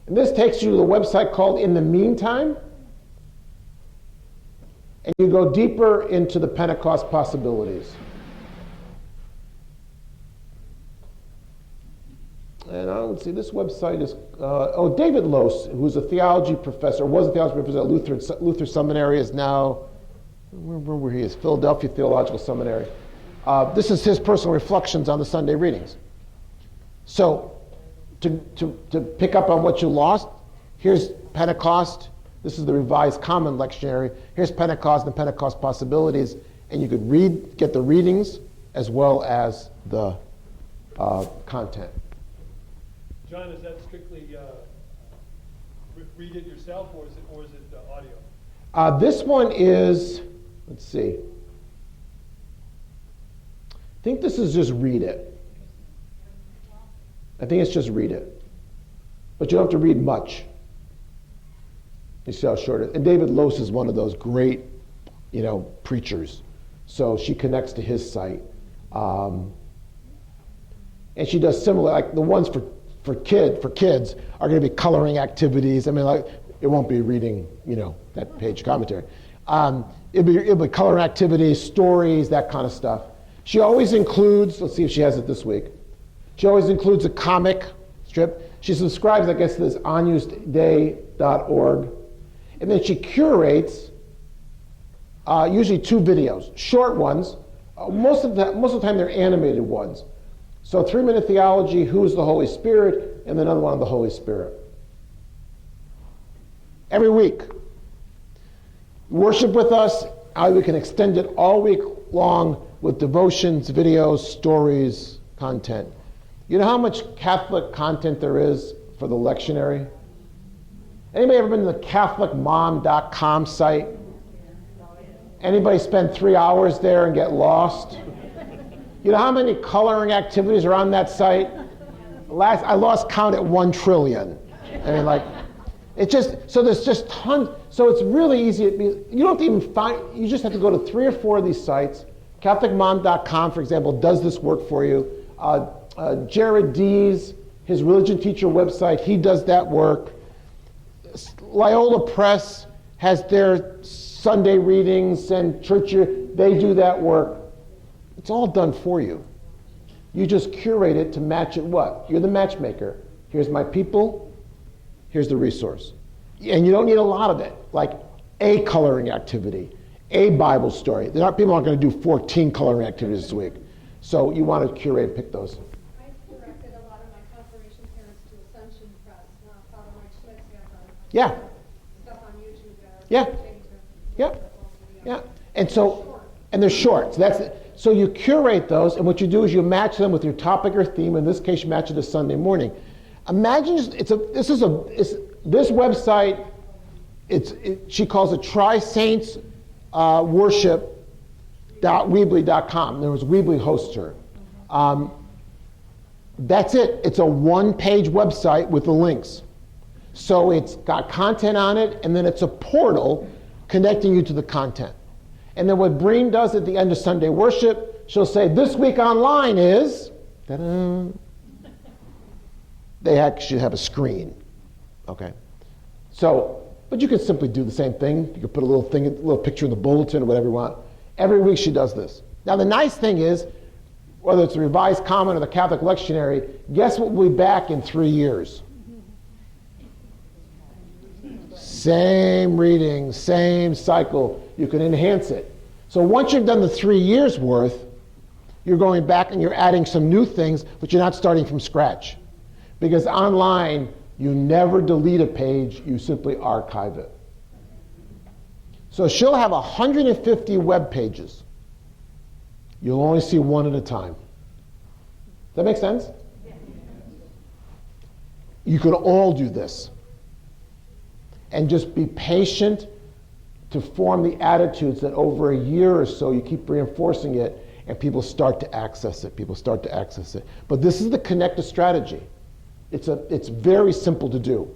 And this takes you to the website called In the Meantime. And you go deeper into the Pentecost possibilities. And let's see, this website is, David Lose, who's a theology professor, was a theology professor at Luther Seminary, is now, where he is, Philadelphia Theological Seminary. This is his personal reflections on the Sunday readings. So, to pick up on what you lost, here's Pentecost. This is the Revised Common Lectionary. Here's Pentecost and the Pentecost possibilities, and you could get the readings as well as the content. John, is that strictly read it yourself, or is it audio? This one is, let's see. I think this is just read it. I think it's just read it. But you don't have to read much. You see how short it is. And David Lose is one of those great, preachers. So she connects to his site. And she does similar, like the ones for kids are going to be coloring activities. I mean, like, it won't be reading, that page commentary. It'll be coloring activities, stories, that kind of stuff. She always includes, let's see if she has it this week. She always includes a comic strip. She subscribes, I guess, to this onuseday.org. And then she curates usually 2 videos, short ones. Most of the time they're animated ones. So 3-minute theology, who is the Holy Spirit, and another one on the Holy Spirit. Every week. Worship with us. We can extend it all week long with devotions, videos, stories, content. You know how much Catholic content there is for the lectionary? Anybody ever been to the CatholicMom.com site? Anybody spend 3 hours there and get lost? You know how many coloring activities are on that site? I lost count at 1 trillion. I mean, so there's just tons. So it's really easy. You don't even find, you just have to go to 3 or 4 of these sites. CatholicMom.com, for example, does this work for you. Jared Dees, his religion teacher website, he does that work. Loyola Press has their Sunday readings and church, they do that work. It's all done for you. You just curate it to match it what? You're the matchmaker. Here's my people, here's the resource. And you don't need a lot of it, like a coloring activity, a Bible story. People aren't going to do 14 coloring activities this week. So you want to curate and pick those. I directed a lot of my confirmation parents to Assumption Press. Father Mike Schmitz got stuff on YouTube there. Yeah. And they're short. So you curate those, and what you do is you match them with your topic or theme. In this case, you match it to Sunday morning. Imagine this website. She calls it Tri-Saints Worship.weebly.com. There was Weebly hosts her. That's it. It's a one-page website with the links. So it's got content on it, and then it's a portal connecting you to the content. And then what Breen does at the end of Sunday worship, she'll say, this week online is, ta-da. They actually have a screen, okay? So, but you can simply do the same thing. You can put a little picture in the bulletin or whatever you want. Every week she does this. Now the nice thing is, whether it's the Revised Common or the Catholic Lectionary, guess what will be back in 3 years? Same reading, same cycle. You can enhance it. So once you've done the 3 years worth, you're going back and you're adding some new things, but you're not starting from scratch. Because online, you never delete a page, you simply archive it. So she'll have 150 web pages. You'll only see one at a time. Does that make sense? You could all do this. and just be patient to form the attitudes that over a year or so you keep reinforcing it and people start to access it. People start to access it. But this is the connected strategy. It's very simple to do.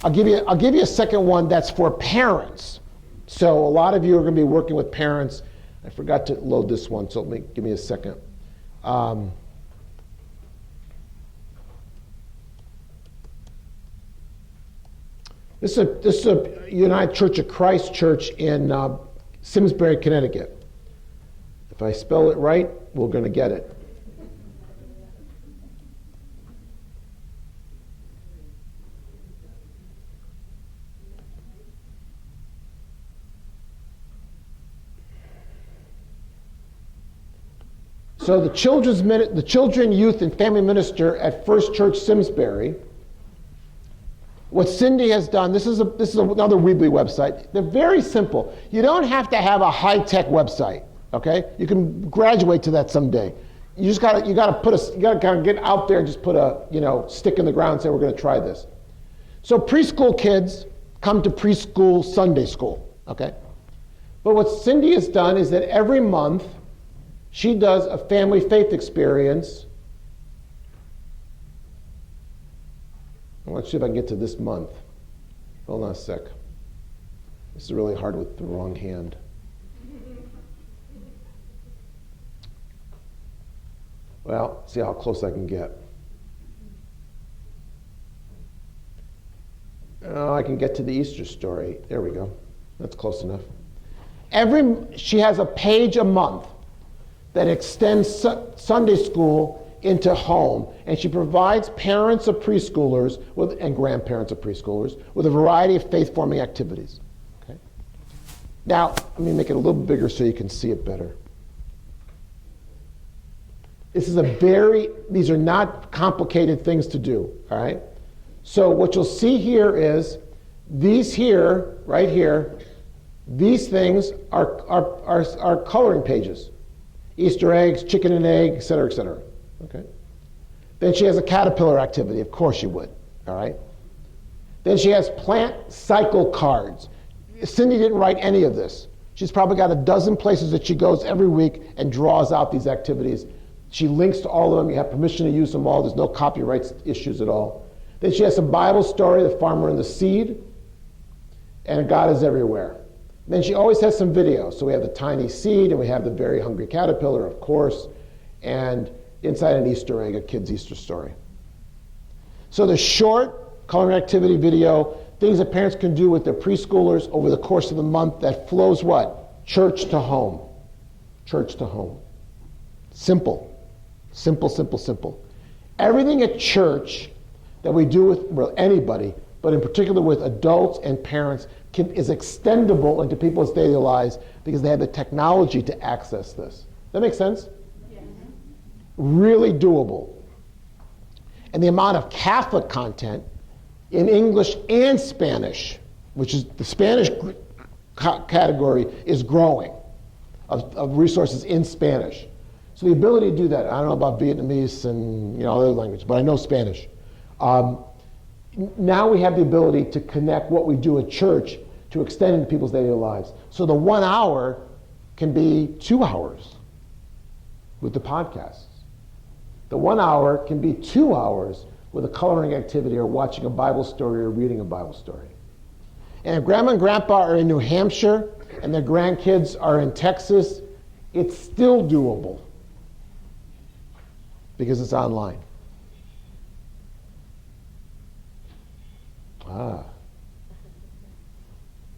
I'll give you a second one that's for parents. So a lot of you are going to be working with parents. I forgot to load this one, so give me a second. This is a United Church of Christ church in Simsbury, Connecticut. If I spell it right, we're going to get it. So the children, youth, and family minister at First Church Simsbury. What Cindy has done, this is another Weebly website. They're very simple. You don't have to have a high-tech website, okay? You can graduate to that someday. You gotta kind of get out there and just put a stick in the ground and say we're going to try this. So preschool kids come to preschool Sunday school, okay? But what Cindy has done is that every month she does a family faith experience. Let's see if I can get to this month. Hold on a sec. This is really hard with the wrong hand. Well, see how close I can get. Oh, I can get to the Easter story. There we go. That's close enough. She has a page a month that extends Sunday school into home, and she provides parents of preschoolers and grandparents of preschoolers with a variety of faith-forming activities. Okay? Now, let me make it a little bigger so you can see it better. These are not complicated things to do, all right? So what you'll see here is these here, right here, these things are coloring pages. Easter eggs, chicken and egg, et cetera, et cetera. Okay. Then she has a caterpillar activity. Of course she would. All right. Then she has plant cycle cards. Cindy didn't write any of this. She's probably got a dozen places that she goes every week and draws out these activities. She links to all of them. You have permission to use them all. There's no copyright issues at all. Then she has a Bible story, the farmer and the seed, and God is everywhere. Then she always has some videos. So we have the tiny seed, and we have the very hungry caterpillar, of course, and inside an Easter egg, a kid's Easter story. So the short coloring activity video, things that parents can do with their preschoolers over the course of the month that flows what? Church to home. Church to home. Simple. Simple, simple, simple. Everything at church that we do with anybody, but in particular with adults and parents, is extendable into people's daily lives because they have the technology to access this. That makes sense? Yes. Really doable. And the amount of Catholic content in English and Spanish, which is the Spanish category, is growing of resources in Spanish. So the ability to do that, I don't know about Vietnamese and other languages, but I know Spanish. Now we have the ability to connect what we do at church to extend into people's daily lives. So the 1 hour can be 2 hours with the podcasts. The 1 hour can be 2 hours with a coloring activity or watching a Bible story or reading a Bible story. And if grandma and grandpa are in New Hampshire and their grandkids are in Texas, it's still doable because it's online.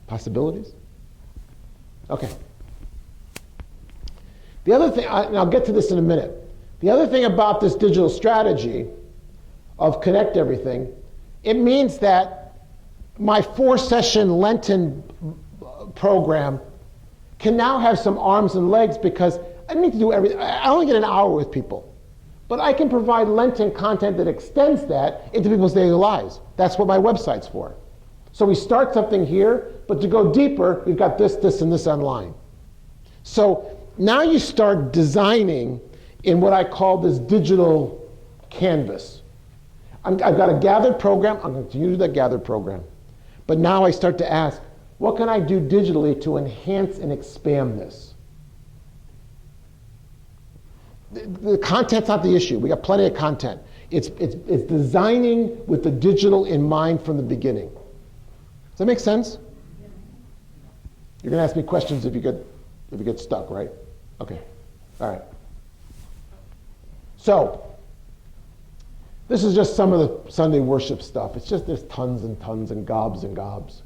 Possibilities? Okay. The other thing, and I'll get to this in a minute. The other thing about this digital strategy of connect everything, it means that my 4-session Lenten program can now have some arms and legs because I don't need to do everything. I only get an hour with people. But I can provide Lenten content that extends that into people's daily lives. That's what my website's for. So we start something here, but to go deeper, we've got this, this, and this online. So now you start designing in what I call this digital canvas. I've got a gathered program. I'm going to continue that gathered program. But now I start to ask, what can I do digitally to enhance and expand this? The content's not the issue. We got plenty of content. It's designing with the digital in mind from the beginning. Does that make sense? You're going to ask me questions if you get stuck, right? Okay. All right. So, this is just some of the Sunday worship stuff. It's just there's tons and tons and gobs and gobs.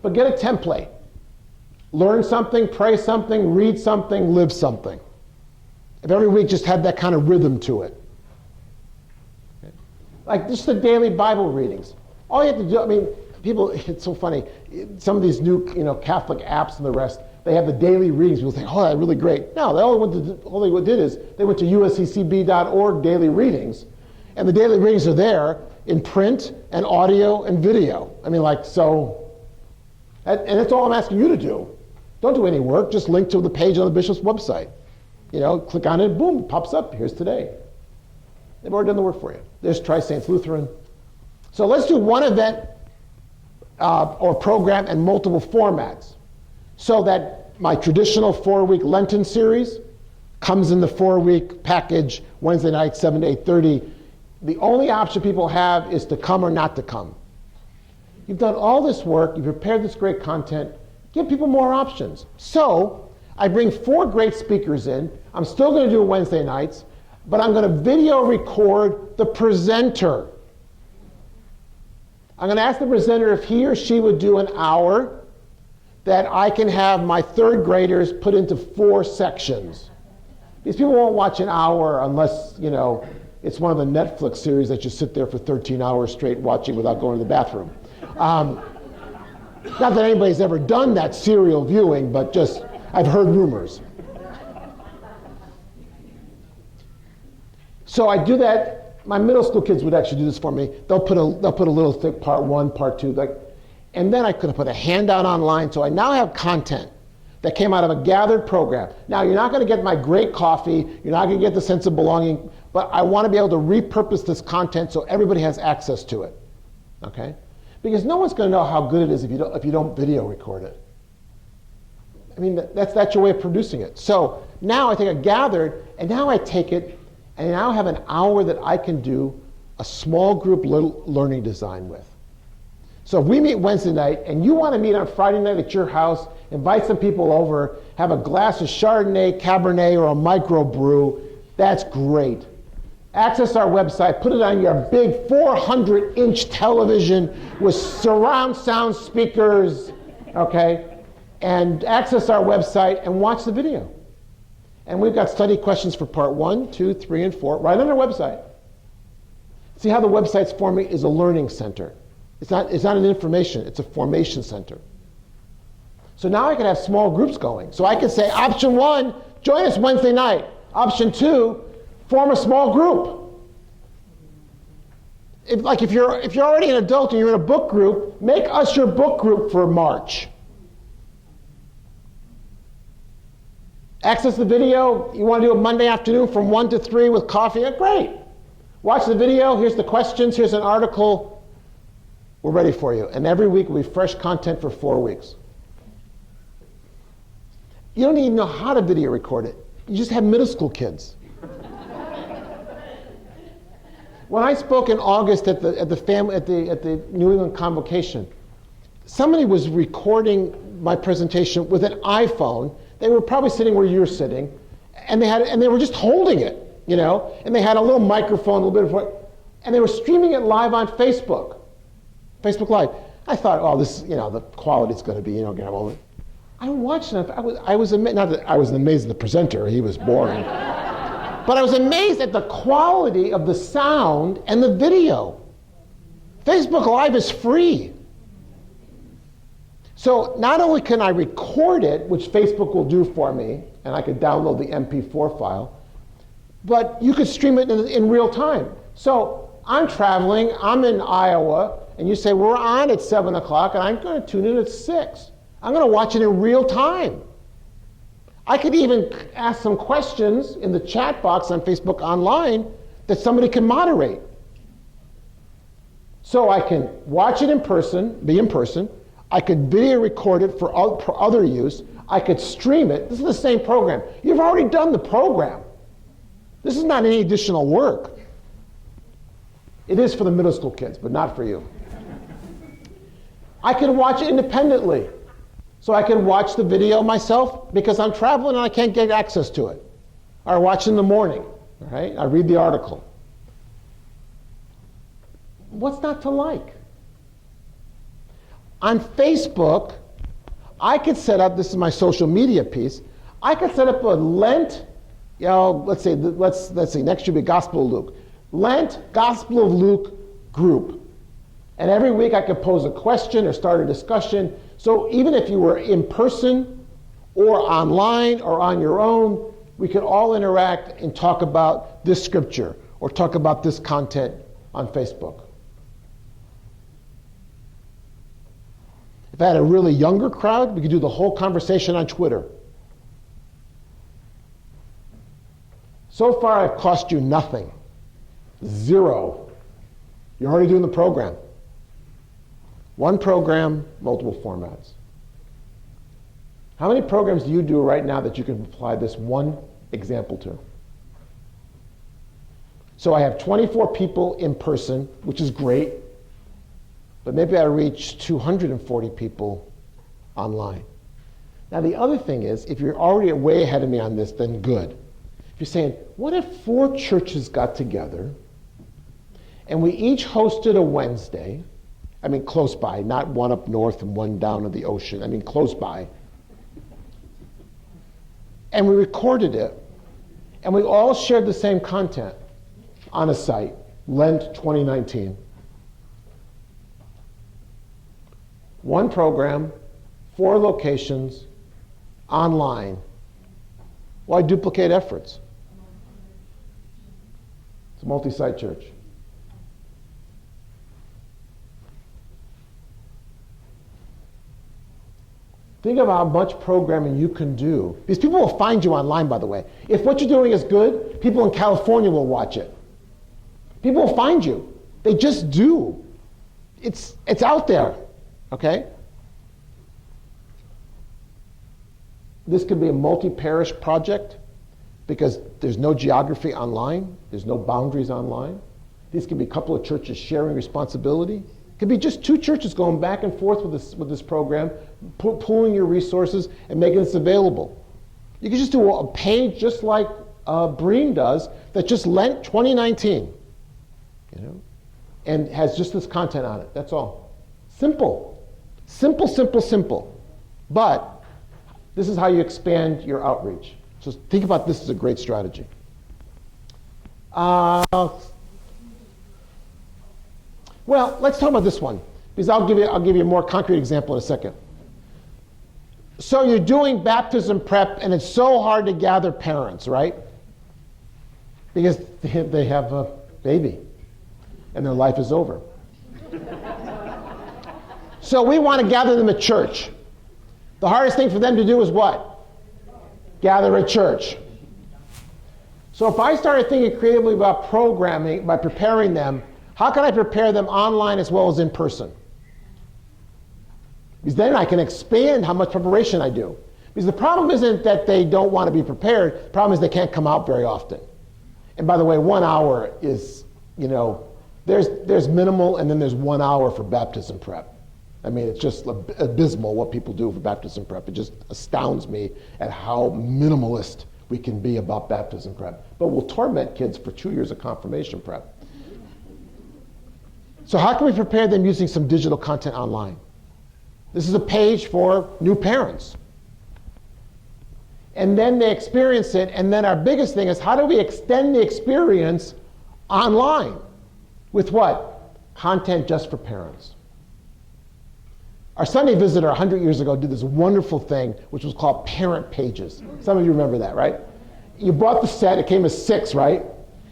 But get a template. Learn something, pray something, read something, live something. If every week just had that kind of rhythm to it. Okay. Like just the daily Bible readings. All you have to do, I mean, people, it's so funny. Some of these new, Catholic apps and the rest, they have the daily readings. People think, oh, that's really great. No, all they did is they went to usccb.org daily readings, and the daily readings are there in print and audio and video. I mean, and that's all I'm asking you to do. Don't do any work. Just link to the page on the bishop's website. Click on it, boom, it pops up. Here's today. They've already done the work for you. There's Tri-Saints Lutheran. So let's do one event or program and multiple formats, so that my traditional 4-week Lenten series comes in the 4-week package, Wednesday night, 7 to 8:30. The only option people have is to come or not to come. You've done all this work, you've prepared this great content, give people more options. So I bring 4 great speakers in. I'm still going to do Wednesday nights, but I'm going to video record the presenter. I'm going to ask the presenter if he or she would do an hour that I can have my 3rd graders put into 4 sections. These people won't watch an hour unless, it's one of the Netflix series that you sit there for 13 hours straight watching without going to the bathroom. Not that anybody's ever done that serial viewing, but just I've heard rumors. So I do that. My middle school kids would actually do this for me. They'll put a little thick part 1, part 2, and then I could have put a handout online. So I now have content that came out of a gathered program. Now you're not going to get my great coffee. You're not going to get the sense of belonging. But I want to be able to repurpose this content so everybody has access to it. Okay? Because no one's going to know how good it is if you don't video record it. I mean, that's your way of producing it. So now I take a gathered, and now I take it, and I now have an hour that I can do a small group learning design with. So if we meet Wednesday night, and you want to meet on Friday night at your house, invite some people over, have a glass of Chardonnay, Cabernet, or a microbrew, that's great. Access our website, put it on your big 400-inch television with surround sound speakers, okay? And access our website and watch the video. And we've got study questions for part 1, 2, 3, and 4 right on our website. See how the website's forming is a learning center. It's not an information, it's a formation center. So now I can have small groups going. So I can say, option 1, join us Wednesday night. Option 2, form a small group. If you're already an adult and you're in a book group, make us your book group for March. Access the video. You want to do a Monday afternoon from 1 to 3 with coffee? Great. Watch the video. Here's the questions. Here's an article. We're ready for you. And every week will be fresh content for 4 weeks. You don't even know how to video record it. You just have middle school kids. When I spoke in August at the New England Convocation, somebody was recording my presentation with an iPhone. They were probably sitting where you're sitting, and they were just holding it, and they had a little microphone, a little bit of, and they were streaming it live on Facebook Live. I thought, oh, this, the quality's going to be, going to have all. I watched it. I was amazed. Not that I was amazed at the presenter; he was boring. But I was amazed at the quality of the sound and the video. Facebook Live is free. So not only can I record it, which Facebook will do for me, and I could download the MP4 file, but you could stream it in real time. So I'm traveling, I'm in Iowa, and you say, we're on at 7 o'clock, and I'm going to tune in at 6. I'm going to watch it in real time. I could even ask some questions in the chat box on Facebook Online that somebody can moderate. So I can watch it in person, be in person. I could video record it for other use. I could stream it. This is the same program. You've already done the program. This is not any additional work. It is for the middle school kids, but not for you. I can watch it independently. So I can watch the video myself because I'm traveling and I can't get access to it. Or I watch it in the morning, right? I read the article. What's not to like? On Facebook, I could set up, this is my social media piece, I could set up a Lent, let's say next year will be Gospel of Luke. Lent, Gospel of Luke group. And every week I could pose a question or start a discussion. So even if you were in person or online or on your own, we could all interact and talk about this scripture or talk about this content on Facebook. If I had a really younger crowd, we could do the whole conversation on Twitter. So far, I've cost you nothing. Zero. You're already doing the program. One program, multiple formats. How many programs do you do right now that you can apply this one example to? So I have 24 people in person, which is great, but maybe I reach 240 people online. Now the other thing is, if you're already way ahead of me on this, then good. If you're saying, what if 4 churches got together and we each hosted a Wednesday, I mean close by, not one up north and one down at the ocean, I mean close by, and we recorded it, and we all shared the same content on a site, Lent 2019. One program, 4 locations, online. Why duplicate efforts? It's a multi-site church. Think of how much programming you can do. Because people will find you online, by the way. If what you're doing is good, people in California will watch it. People will find you. They just do. It's out there, okay? This could be a multi-parish project because there's no geography online. There's no boundaries online. These could be a couple of churches sharing responsibility. It could be just 2 churches going back and forth with this program, pooling your resources and making this available. You could just do a page just like Breen does that just Lent 2019, and has just this content on it. That's all. Simple. Simple, simple, simple. But this is how you expand your outreach. So think about this as a great strategy. Well, let's talk about this one, because I'll give you a more concrete example in a second. So you're doing baptism prep, and it's so hard to gather parents, right? Because they have a baby, and their life is over. So we want to gather them at church. The hardest thing for them to do is what? Gather at church. So if I started thinking creatively about programming, by preparing them, how can I prepare them online as well as in person? Because then I can expand how much preparation I do. Because the problem isn't that they don't want to be prepared. The problem is they can't come out very often. And by the way, 1 hour is, there's minimal, and then there's 1 hour for baptism prep. I mean, it's just abysmal what people do for baptism prep. It just astounds me at how minimalist we can be about baptism prep. But we'll torment kids for 2 years of confirmation prep. So how can we prepare them using some digital content online? This is a page for new parents. And then they experience it, and then our biggest thing is how do we extend the experience online? With what? Content just for parents. Our Sunday visitor 100 years ago did this wonderful thing, which was called parent pages. Some of you remember that, right? You bought the set, it came as 6, right?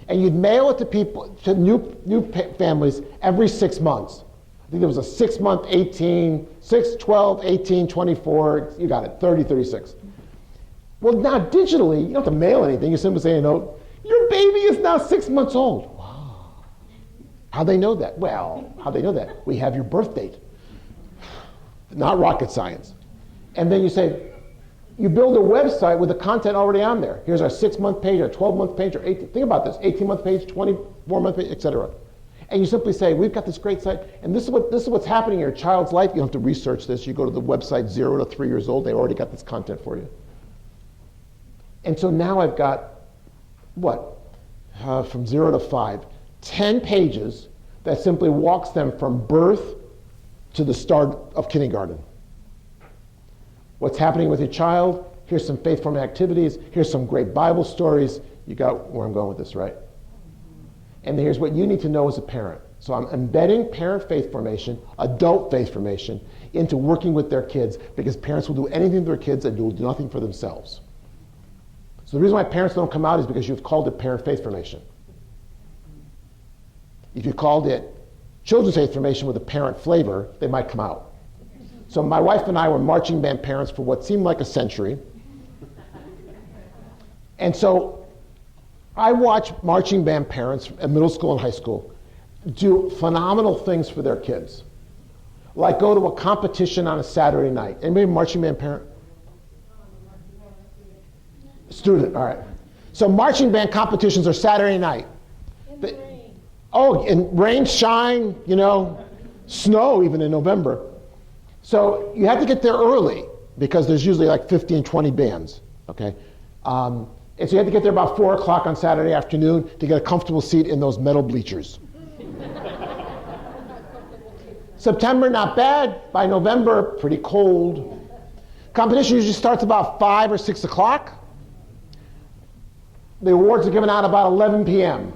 And you'd mail it to people, to new families every 6 months. I think there was a 6-month, 18, 6, 12, 18, 24, you got it, 30, 36. Well, now digitally, you don't have to mail anything. You simply say a note, your baby is now 6 months old. Wow. How they know that? Well, how they know that? We have your birth date. Not rocket science. And then you say, you build a website with the content already on there. Here's our 6-month page, our 12-month page, or 18, think about this, 18-month page, 24-month page, etc. And you simply say, we've got this great site, and this is what's happening in your child's life. You don't have to research this. You go to the website 0 to 3 years old, they already got this content for you. And so now I've got, from 0 to 5, 10 pages that simply walks them from birth to the start of kindergarten. What's happening with your child? Here's some faith-forming activities. Here's some great Bible stories. You got where I'm going with this, right? And here's what you need to know as a parent. So I'm embedding parent faith formation, adult faith formation, into working with their kids, because parents will do anything to their kids and will do nothing for themselves. So the reason why parents don't come out is because you've called it parent faith formation. If you called it children's faith formation with a parent flavor, they might come out. So my wife and I were marching band parents for what seemed like a century. And so I watch marching band parents at middle school and high school do phenomenal things for their kids. Like go to a competition on a Saturday night. Anybody a marching band parent? Student, all right. So marching band competitions are Saturday night. And rain, shine, snow even in November. So you have to get there early because there's usually like 15, 20 bands, okay? And so you have to get there about 4 o'clock on Saturday afternoon to get a comfortable seat in those metal bleachers. September, not bad. By November, pretty cold. Competition usually starts about 5 or 6 o'clock. The awards are given out about 11 p.m.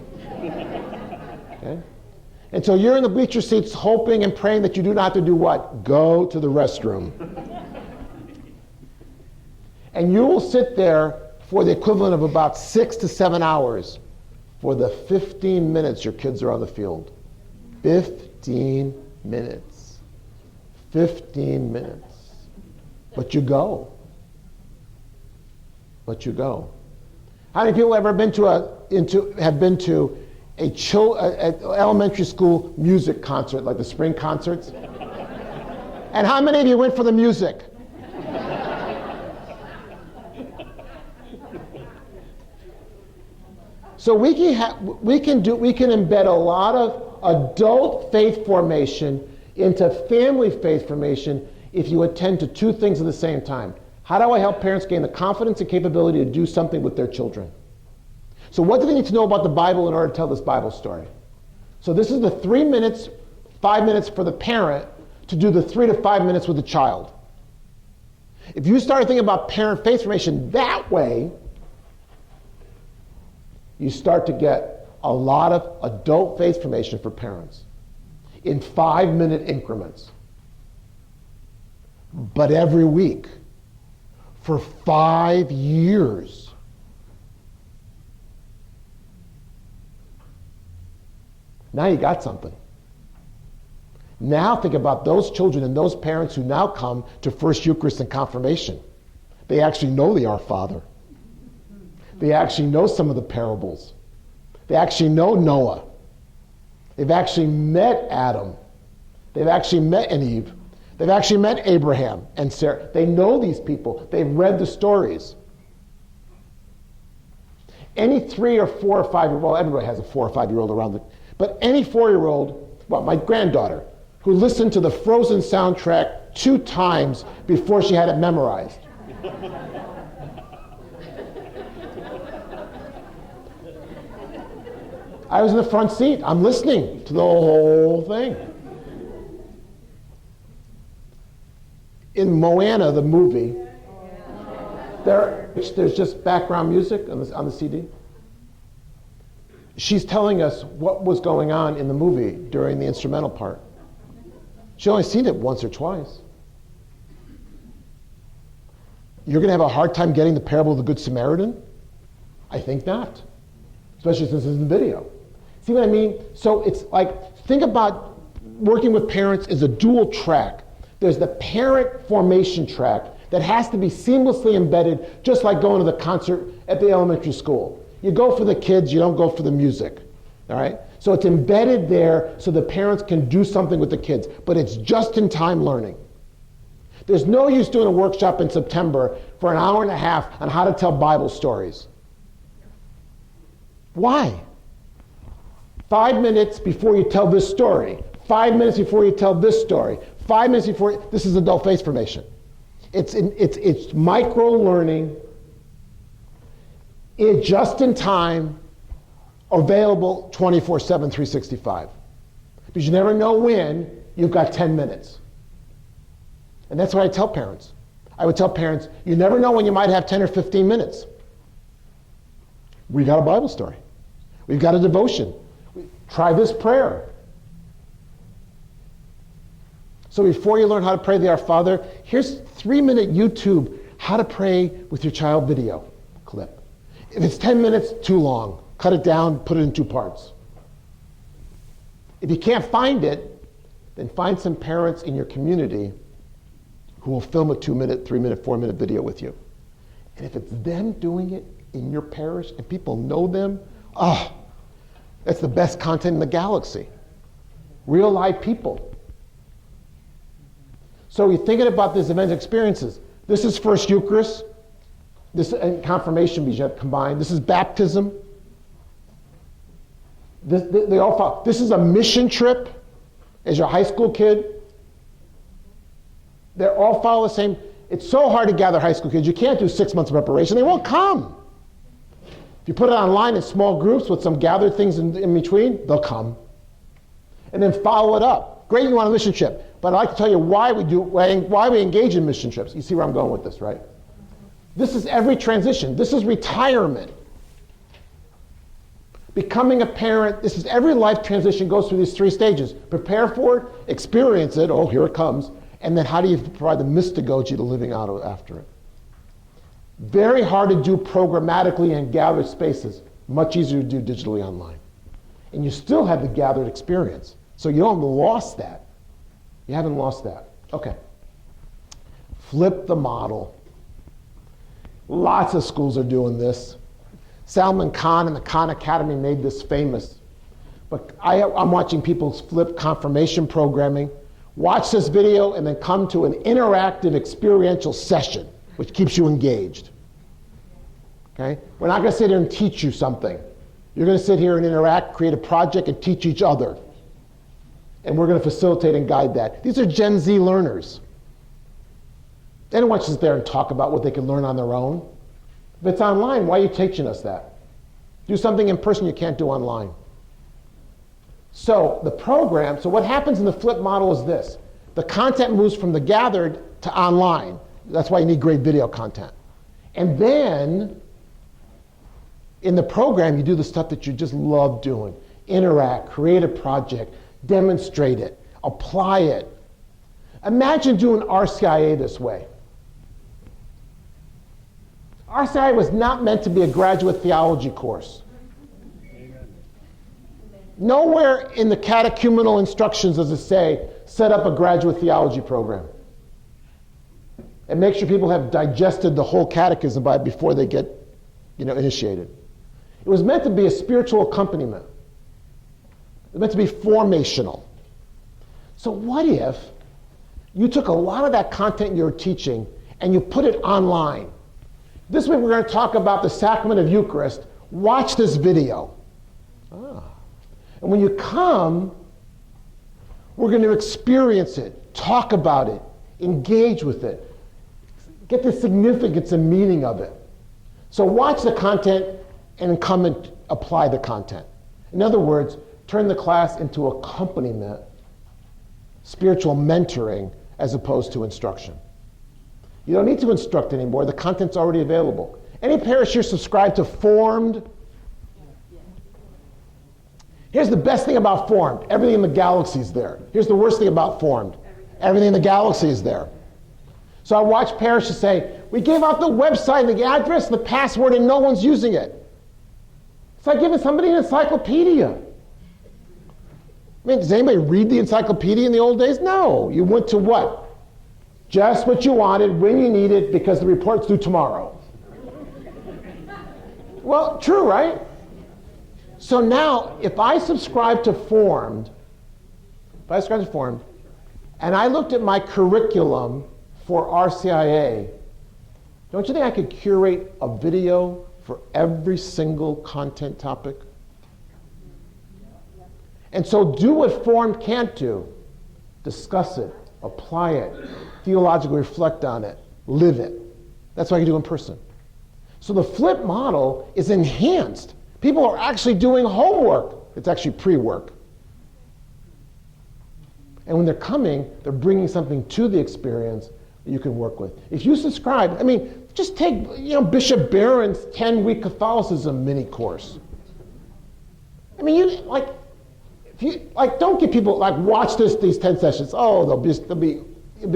Okay? And so you're in the bleacher seats hoping and praying that you do not have to do what? Go to the restroom. And you will sit there for the equivalent of about 6 to 7 hours for the 15 minutes your kids are on the field. 15 minutes. 15 minutes. But you go. But you go. How many people have ever been to an elementary school music concert, like the spring concerts? And how many of you went for the music? So we can embed a lot of adult faith formation into family faith formation if you attend to two things at the same time. How do I help parents gain the confidence and capability to do something with their children? So what do they need to know about the Bible in order to tell this Bible story? So this is the 3 minutes, 5 minutes for the parent to do the 3 to 5 minutes with the child. If you start thinking about parent faith formation that way, you start to get a lot of adult faith formation for parents in 5-minute increments. But every week for 5 years. Now you got something. Now think about those children and those parents who now come to First Eucharist and Confirmation. They actually know the Our Father. They actually know some of the parables. They actually know Noah. They've actually met Adam. They've actually met Eve. They've actually met Abraham and Sarah. They know these people. They've read the stories. Any 3 or 4 or 5-year-old, well, everybody has a 4 or 5-year-old around the, but any 4-year-old, well, my granddaughter, who listened to the Frozen soundtrack 2 times before she had it memorized. I was in the front seat. I'm listening to the whole thing. In Moana, the movie, there's just background music on the CD. She's telling us what was going on in the movie during the instrumental part. She's only seen it once or twice. You're going to have a hard time getting the parable of the Good Samaritan? I think not, especially since it's in the video. See what I mean? So it's like, think about working with parents as a dual track. There's the parent formation track that has to be seamlessly embedded, just like going to the concert at the elementary school. You go for the kids, you don't go for the music, all right? So it's embedded there so the parents can do something with the kids, but it's just-in-time learning. There's no use doing a workshop in September for an hour and a half on how to tell Bible stories. Why? 5 minutes before you tell this story, 5 minutes before you tell this story, 5 minutes before, this is adult faith formation. It's micro learning, just in time, available 24/7, 365. Because you never know when you've got 10 minutes. And that's what I tell parents. I would tell parents, you never know when you might have 10 or 15 minutes. We got a Bible story. We've got a devotion. Try this prayer. So before you learn how to pray the Our Father, here's 3-minute YouTube how to pray with your child video clip. If it's 10 minutes, too long. Cut it down, put it in 2 parts. If you can't find it, then find some parents in your community who will film a 2-minute, 3-minute, 4-minute video with you. And if it's them doing it in your parish and people know them, that's the best content in the galaxy. Real live people. So you're thinking about these event experiences. This is First Eucharist. This and confirmation combined. This is baptism. They all follow. This is a mission trip as your high school kid. They all follow the same. It's so hard to gather high school kids. You can't do 6 months of preparation. They won't come. If you put it online in small groups with some gathered things in between, they'll come. And then follow it up. Great, you want a mission trip. But I'd like to tell you why we engage in mission trips. You see where I'm going with this, right? This is every transition. This is retirement. Becoming a parent, this is every life transition goes through these 3 stages. Prepare for it, experience it, oh, here it comes, and then how do you provide the mystagogy to living out after it? Very hard to do programmatically in gathered spaces. Much easier to do digitally online. And you still have the gathered experience. So you haven't lost that. You haven't lost that. Okay. Flip the model. Lots of schools are doing this. Salman Khan and the Khan Academy made this famous. But I'm watching people flip confirmation programming. Watch this video and then come to an interactive experiential session, which keeps you engaged. Okay? We're not going to sit here and teach you something. You're going to sit here and interact, create a project, and teach each other. And we're going to facilitate and guide that. These are Gen Z learners. They don't want you to sit there and talk about what they can learn on their own. If it's online, why are you teaching us that? Do something in person you can't do online. So the program, so what happens in the flip model is this. The content moves from the gathered to online. That's why you need great video content. And then in the program, you do the stuff that you just love doing. Interact, create a project, demonstrate it, apply it. Imagine doing RCIA this way. RCIA was not meant to be a graduate theology course. Nowhere in the catechumenal instructions does it say, set up a graduate theology program. And make sure people have digested the whole catechism before they get initiated. It was meant to be a spiritual accompaniment. It was meant to be formational. So what if you took a lot of that content you were teaching and you put it online? This week we're going to talk about the sacrament of Eucharist. Watch this video. And when you come, we're going to experience it, talk about it, engage with it, get the significance and meaning of it. So watch the content and come and apply the content. In other words, turn the class into accompaniment, spiritual mentoring, as opposed to instruction. You don't need to instruct anymore. The content's already available. Any parish here subscribed to Formed? Here's the best thing about Formed. Everything in the galaxy is there. Here's the worst thing about Formed. Everything in the galaxy is there. So I watch parishes say, we gave out the website, the address, the password, and no one's using it. It's like giving somebody an encyclopedia. I mean, does anybody read the encyclopedia in the old days? No. You went to what? Just what you wanted, when you need it, because the report's due tomorrow. Well, true, right? So now, if I subscribe to Formed, and I looked at my curriculum for RCIA, don't you think I could curate a video for every single content topic? And so do what Formed can't do. Discuss it, apply it, theologically reflect on it, live it. That's what I can do in person. So the flip model is enhanced. People are actually doing homework. It's actually pre-work. And when they're coming, they're bringing something to the experience that you can work with. If you subscribe, I mean, just take Bishop Barron's 10-week Catholicism mini course. I mean, don't get people watch these 10 sessions. Oh, they'll be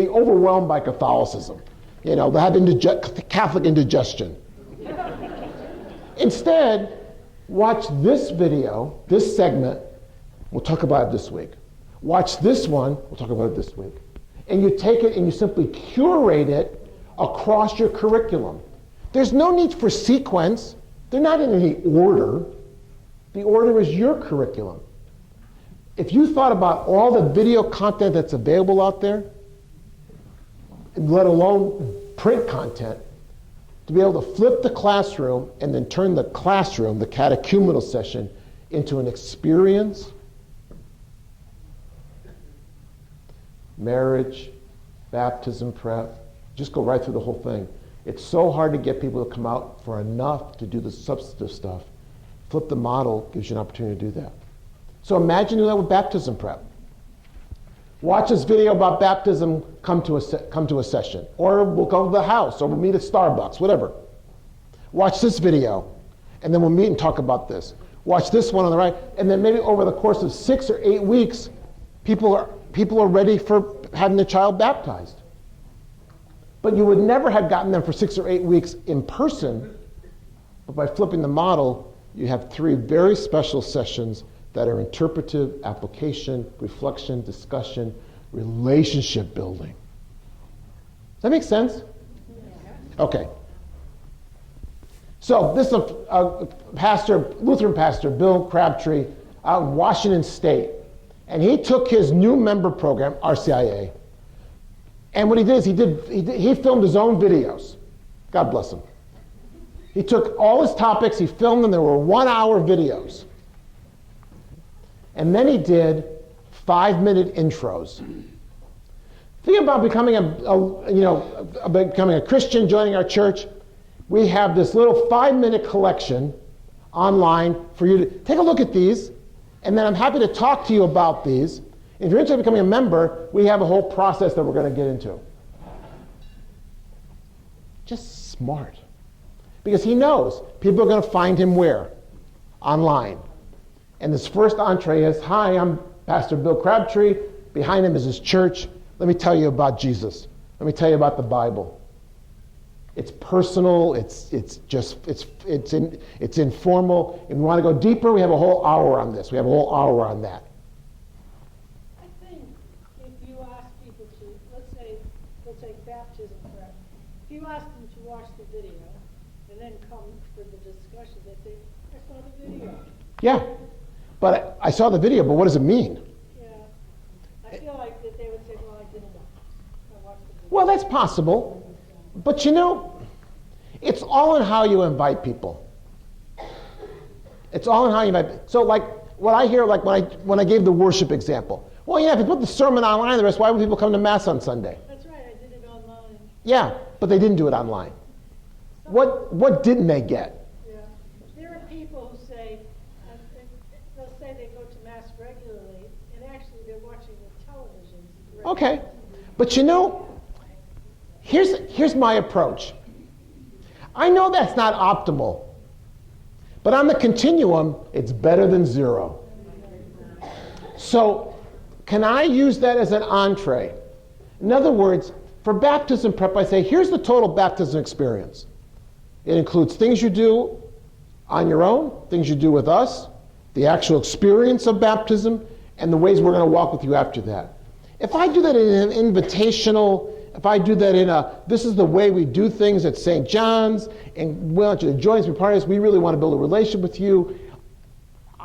overwhelmed by Catholicism. They'll have Catholic indigestion. Instead, watch this video, this segment. We'll talk about it this week. Watch this one. We'll talk about it this week. And you take it and you simply curate it across your curriculum. There's no need for sequence. They're not in any order. The order is your curriculum. If you thought about all the video content that's available out there, let alone print content, to be able to flip the classroom and then turn the classroom, the catechumenal session, into an experience, marriage, baptism prep, just go right through the whole thing. It's so hard to get people to come out for enough to do the substantive stuff. Flip the model gives you an opportunity to do that. So imagine doing that with baptism prep. Watch this video about baptism, come to a session. Or we'll go to the house, or we'll meet at Starbucks, whatever. Watch this video, and then we'll meet and talk about this. Watch this one on the right, and then maybe over the course of 6 or 8 weeks, people are ready for having their child baptized. But you would never have gotten them for 6 or 8 weeks in person, but by flipping the model, you have 3 very special sessions that are interpretive, application, reflection, discussion, relationship building. Does that make sense? Okay. So this is a Lutheran pastor, Bill Crabtree, out in Washington State. And he took his new member program, RCIA, and what he did is he filmed his own videos. God bless him. He took all his topics, he filmed them, there were 1-hour videos. And then he did 5-minute intros. Think about becoming a Christian, joining our church. We have this little 5-minute collection online for you to take a look at these, and then I'm happy to talk to you about these. If you're interested in becoming a member, we have a whole process that we're going to get into. Just smart. Because he knows people are going to find him where? Online. And this first entree is, hi, I'm Pastor Bill Crabtree. Behind him is his church. Let me tell you about Jesus. Let me tell you about the Bible. It's personal. It's informal. If we want to go deeper, we have a whole hour on this. We have a whole hour on that. I think if you ask people to, let's say baptism prep, if you ask them to watch the video and then come for the discussion, they say, I saw the video. Yeah. But I saw the video, but what does it mean? Yeah. I feel like that they would say, well, I didn't watch. I watched the video. Well, that's possible. But it's all in how you invite people. It's all in how you invite. So what I hear, when I gave the worship example. Well, if you put the sermon online, the rest, why would people come to Mass on Sunday? That's right, I did it online. Yeah, but they didn't do it online. What didn't they get? Yeah. There are people who say, they'll say they go to Mass regularly, and actually they're watching the television. Okay. But here's my approach. I know that's not optimal, but on the continuum, it's better than 0. So can I use that as an entree? In other words, for baptism prep, I say, here's the total baptism experience. It includes things you do on your own, things you do with us, the actual experience of baptism, and the ways we're going to walk with you after that. If I do that in an invitational, if I do that in this is the way we do things at St. John's, and we want you to join us, be part of this, we really want to build a relationship with you,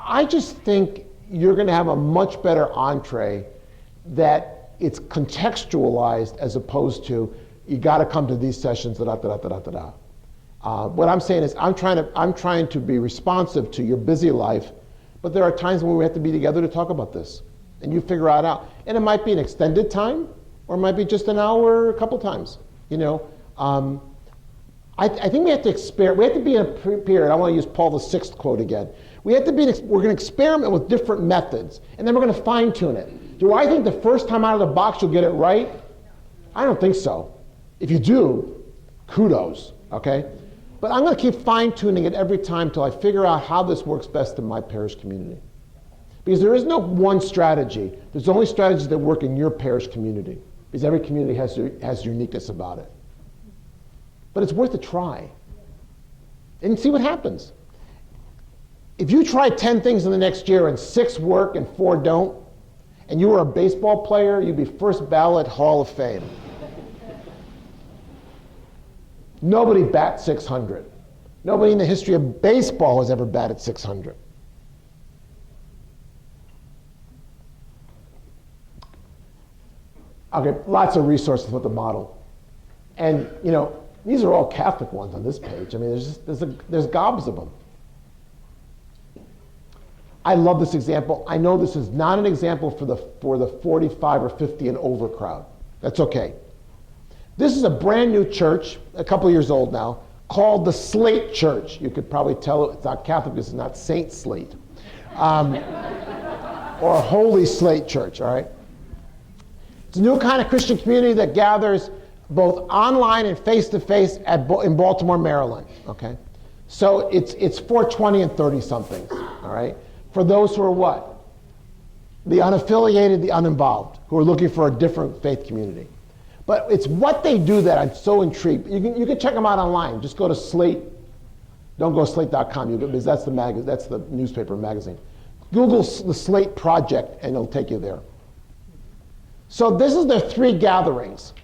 I just think you're going to have a much better entree that it's contextualized as opposed to you got to come to these sessions. What I'm saying is I'm trying to be responsive to your busy life, but there are times when we have to be together to talk about this, and you figure it out. And it might be an extended time, or it might be just an hour a couple times. I think we have to experiment. We have to be in a period. I want to use Paul VI quote again. We're going to experiment with different methods, and then we're going to fine tune it. Do I think the first time out of the box you'll get it right? I don't think so. If you do, kudos, okay? But I'm going to keep fine tuning it every time until I figure out how this works best in my parish community. Because there is no one strategy. There's only strategies that work in your parish community. Because every community has uniqueness about it. But it's worth a try. And see what happens. If you try 10 things in the next year and 6 work and 4 don't, and you were a baseball player, you'd be first ballot Hall of Fame. Nobody bats 600. Nobody in the history of baseball has ever batted 600. Okay, lots of resources with the model. And, these are all Catholic ones on this page. I mean, there's gobs of them. I love this example. I know this is not an example for the 45 or 50 and over crowd. That's okay. This is a brand new church, a couple years old now, called the Slate Church. You could probably tell it's not Catholic because it's not Saint Slate. Or Holy Slate Church, all right? It's a new kind of Christian community that gathers both online and face-to-face in Baltimore, Maryland, okay? So it's for 20 and 30-somethings, all right? For those who are what? The unaffiliated, the uninvolved, who are looking for a different faith community. But it's what they do that I'm so intrigued. You can check them out online. Just go to Slate. Don't go to slate.com, because that's the newspaper magazine. Google the Slate Project, and it'll take you there. So this is their 3 gatherings.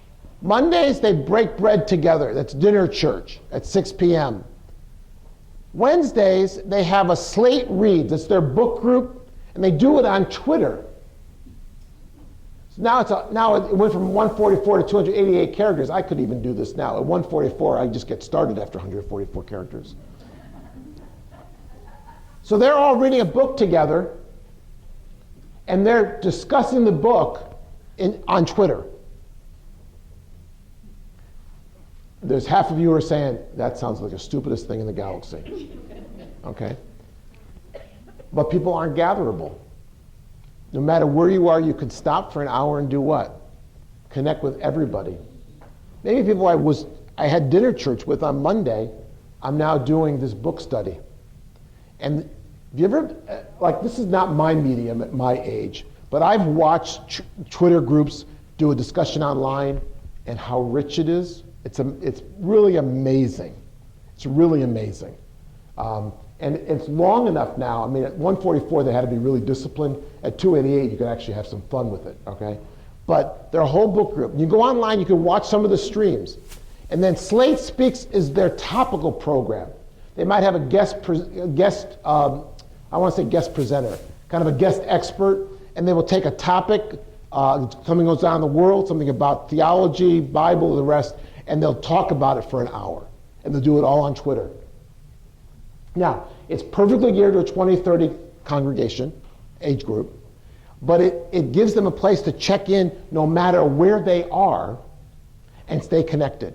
Mondays, they break bread together. That's dinner church at 6 p.m. Wednesdays, they have a Slate Reads. It's their book group, and they do it on Twitter. So now it went from 144 to 288 characters. I could even do this now. At 144, I just get started after 144 characters. So they're all reading a book together, and they're discussing the book on Twitter. There's half of you who are saying, that sounds like the stupidest thing in the galaxy. Okay? But people aren't gatherable. No matter where you are, you can stop for an hour and do what? Connect with everybody. Maybe people I had dinner church with on Monday, I'm now doing this book study. And have you ever, this is not my medium at my age, but I've watched Twitter groups do a discussion online and how rich it is. It's really amazing. It's really amazing. And it's long enough now. I mean, at 144, they had to be really disciplined. At 288, you could actually have some fun with it, okay? But they're a whole book group. You go online, you can watch some of the streams. And then Slate Speaks is their topical program. They might have a guest presenter, kind of a guest expert, and they will take a topic, something goes on in the world, something about theology, Bible, the rest, and they'll talk about it for an hour. And they'll do it all on Twitter. Now, it's perfectly geared to a 20-30 congregation, age group, but it gives them a place to check in no matter where they are and stay connected.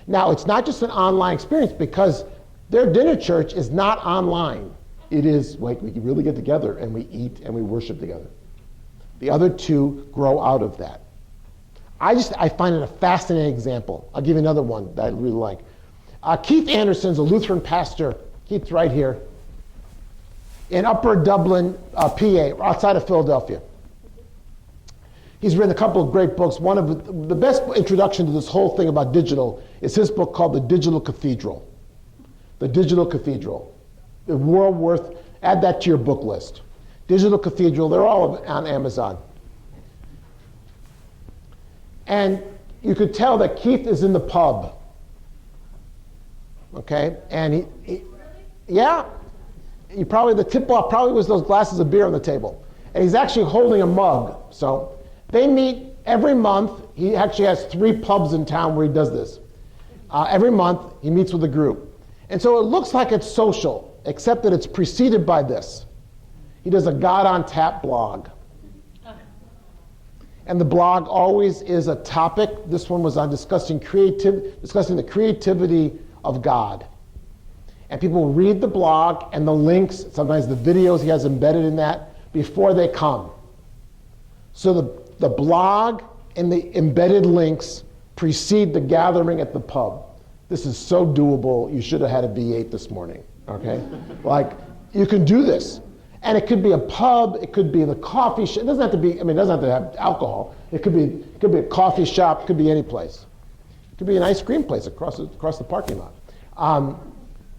Now, it's not just an online experience because their dinner church is not online. It is like we really get together and we eat and we worship together. The other 2 grow out of that. I find it a fascinating example. I'll give you another one that I really like. Keith Anderson's a Lutheran pastor. Keith's right here in Upper Dublin, PA, outside of Philadelphia. He's written a couple of great books. One of the best introduction to this whole thing about digital is his book called The Digital Cathedral. The Digital Cathedral. Add that to your book list. Digital Cathedral, they're all on Amazon. And you could tell that Keith is in the pub. Okay? And he yeah. the tip-off probably was those glasses of beer on the table. And he's actually holding a mug. So they meet every month. He actually has 3 pubs in town where he does this. Every month, he meets with a group. And so it looks like it's social, except that it's preceded by this. He does a God on Tap blog. And the blog always is a topic. This one was on discussing the creativity of God. And people will read the blog and the links, sometimes the videos he has embedded in that, before they come. So the blog and the embedded links precede the gathering at the pub. This is so doable. You should have had a V8 this morning, okay? Like, you can do this. And it could be a pub, it could be the coffee shop. It doesn't have to be, it doesn't have to have alcohol. It could be a coffee shop, it could be any place. It could be an ice cream place across the parking lot.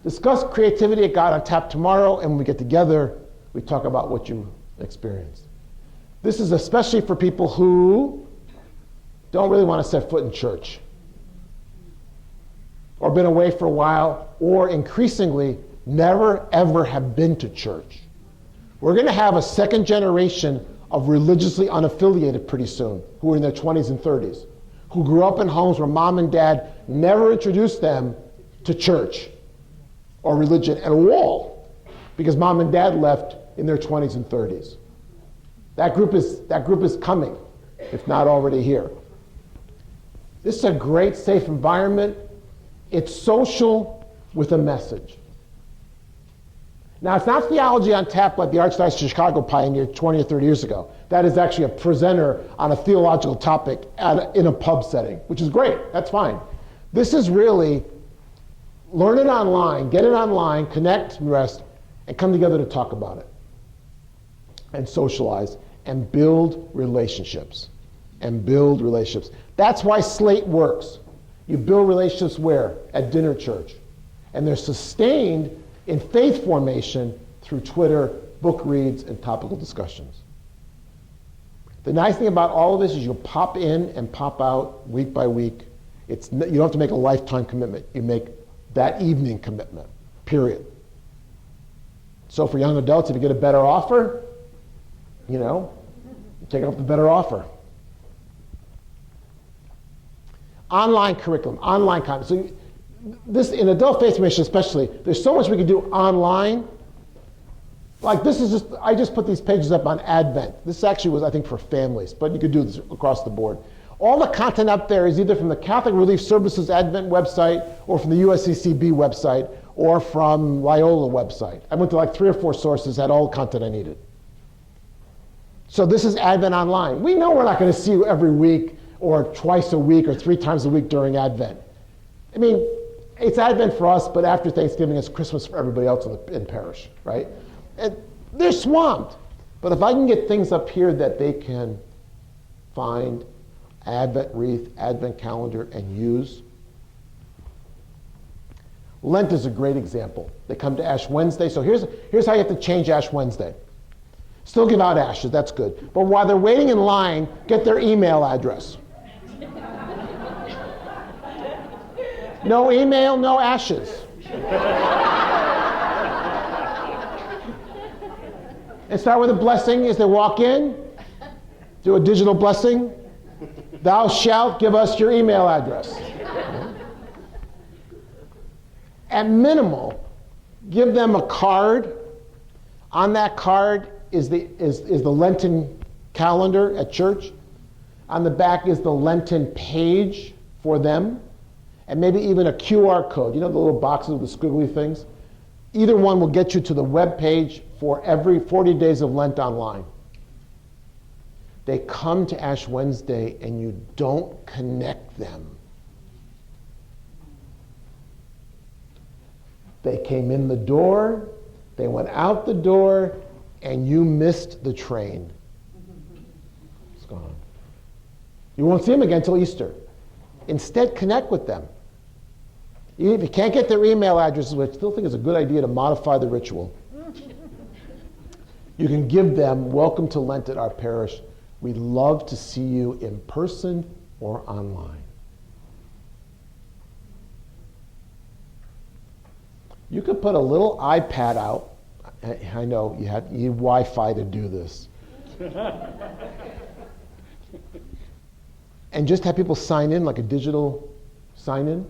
Discuss creativity at God on Tap tomorrow, and when we get together, we talk about what you experienced. This is especially for people who don't really want to set foot in church, or been away for a while, or increasingly never ever have been to church. We're going to have a second generation of religiously unaffiliated pretty soon, who are in their 20s and 30s, who grew up in homes where mom and dad never introduced them to church or religion at all, because mom and dad left in their 20s and 30s. That group is coming, if not already here. This is a great, safe environment. It's social with a message. Now, it's not theology on tap like the Archdiocese of Chicago pioneered 20 or 30 years ago. That is actually a presenter on a theological topic in a pub setting, which is great. That's fine. This is really learn it online, get it online, connect, rest, and come together to talk about it and socialize and build relationships. That's why Slate works. You build relationships where? At dinner church. And they're sustained in faith formation through Twitter, book reads, and topical discussions. The nice thing about all of this is you'll pop in and pop out week by week. You don't have to make a lifetime commitment. You make that evening commitment, period. So for young adults, if you get a better offer, take up the better offer. Online curriculum, online content. So this, in adult faith formation especially, there's so much we can do online. Like this is just, I just put these pages up on Advent. This actually was, I think, for families, but you could do this across the board. All the content up there is either from the Catholic Relief Services Advent website, or from the USCCB website, or from Loyola website. I went to like 3 or 4 sources, had all the content I needed. So this is Advent online. We know we're not going to see you every week, or twice a week, or 3 times a week during Advent. It's Advent for us, but after Thanksgiving, it's Christmas for everybody else in Parish, right? And they're swamped. But if I can get things up here that they can find, Advent wreath, Advent calendar, and use. Lent is a great example. They come to Ash Wednesday. So here's how you have to change Ash Wednesday. Still give out ashes, that's good. But while they're waiting in line, get their email address. No email, no ashes. And start with a blessing as they walk in. Do a digital blessing. Thou shalt give us your email address. At minimal, give them a card. On that card is the Lenten calendar at church. On the back is the Lenten page for them. And maybe even a QR code. You know the little boxes with the squiggly things? Either one will get you to the web page for every 40 days of Lent online. They come to Ash Wednesday and you don't connect them. They came in the door, they went out the door, and you missed the train. It's gone. You won't see them again until Easter. Instead, connect with them. Even if you can't get their email addresses, which I still think is a good idea to modify the ritual, you can give them welcome to Lent at our parish. We'd love to see you in person or online. You could put a little iPad out I know you need Wi-Fi to do this. And just have people sign in like a digital sign-in,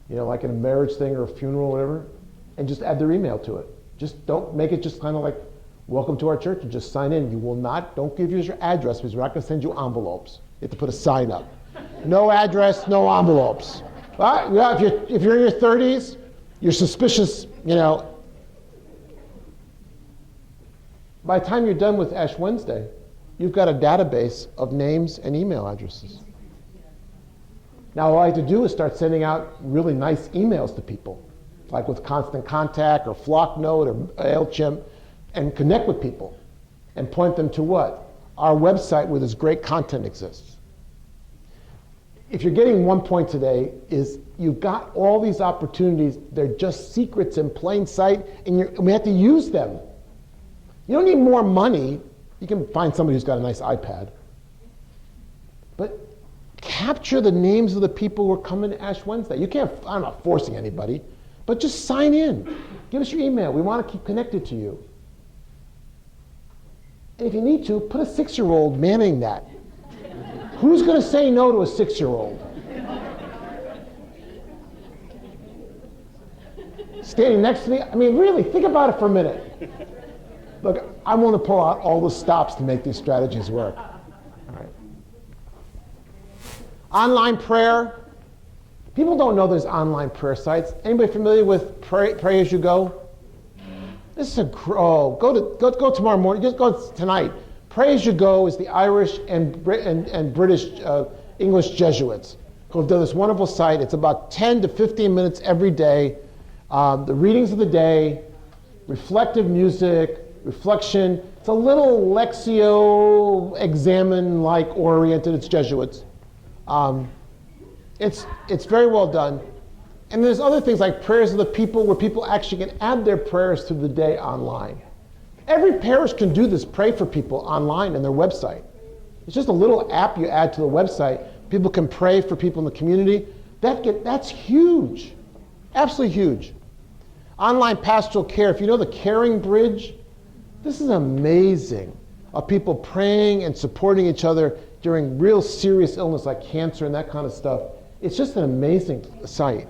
like in a marriage thing or a funeral or whatever, and just add their email to it. Just don't make it just kind of like, welcome to our church, and just sign in. Don't give us your address because we're not going to send you envelopes. You have to put a sign up. No address, no envelopes. If you're in your 30s, you're suspicious, By the time you're done with Ash Wednesday, you've got a database of names and email addresses. Now, all I have to do is start sending out really nice emails to people, like with Constant Contact or Flocknote or MailChimp, and connect with people and point them to what? Our website where this great content exists. If you're getting one point today is you've got all these opportunities. They're just secrets in plain sight, and we have to use them. You don't need more money. You can find somebody who's got a nice iPad. But capture the names of the people who are coming to Ash Wednesday. I'm not forcing anybody, but just sign in. Give us your email. We want to keep connected to you. And if you need to, put a 6-year-old manning that. Who's going to say no to a 6-year-old? Standing next to me? I mean, really, think about it for a minute. Look, I want to pull out all the stops to make these strategies work. All right. Online prayer. People don't know there's online prayer sites. Anybody familiar with Pray As You Go? This is go tomorrow morning. Just go tonight. Pray As You Go is the Irish and British English Jesuits who have done this wonderful site. It's about 10 to 15 minutes every day. The readings of the day, reflective music, reflection. It's a little Lexio Examine-like oriented. It's Jesuits. It's very well done. And there's other things like prayers of the people where people actually can add their prayers through the day online. Every parish can do this, pray for people online in their website. It's just a little app you add to the website. People can pray for people in the community. That's huge, absolutely huge. Online pastoral care, if you know the Caring Bridge, this is amazing, of people praying and supporting each other during real serious illness like cancer and that kind of stuff. It's just an amazing site.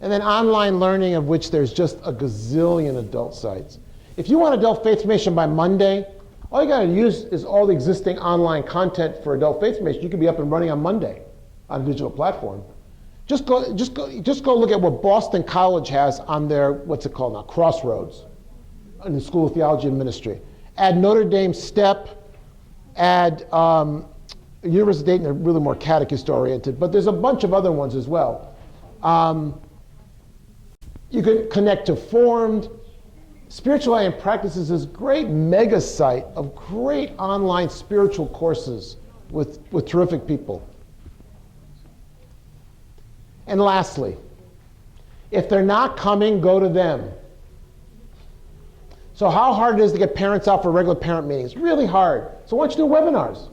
And then online learning, of which there's just a gazillion adult sites. If you want adult faith formation by Monday, all you got to use is all the existing online content for adult faith formation. You can be up and running on Monday on a digital platform. Just go look at what Boston College has on their, what's it called now, Crossroads, in the School of Theology and Ministry. Add Notre Dame STEP, add University of Dayton, they're really more catechist oriented, but there's a bunch of other ones as well. You can connect to Formed. Spirituality and Practice is this great mega site of great online spiritual courses with terrific people. And lastly, if they're not coming, go to them. So how hard it is to get parents out for regular parent meetings? Really hard. So why don't you do webinars?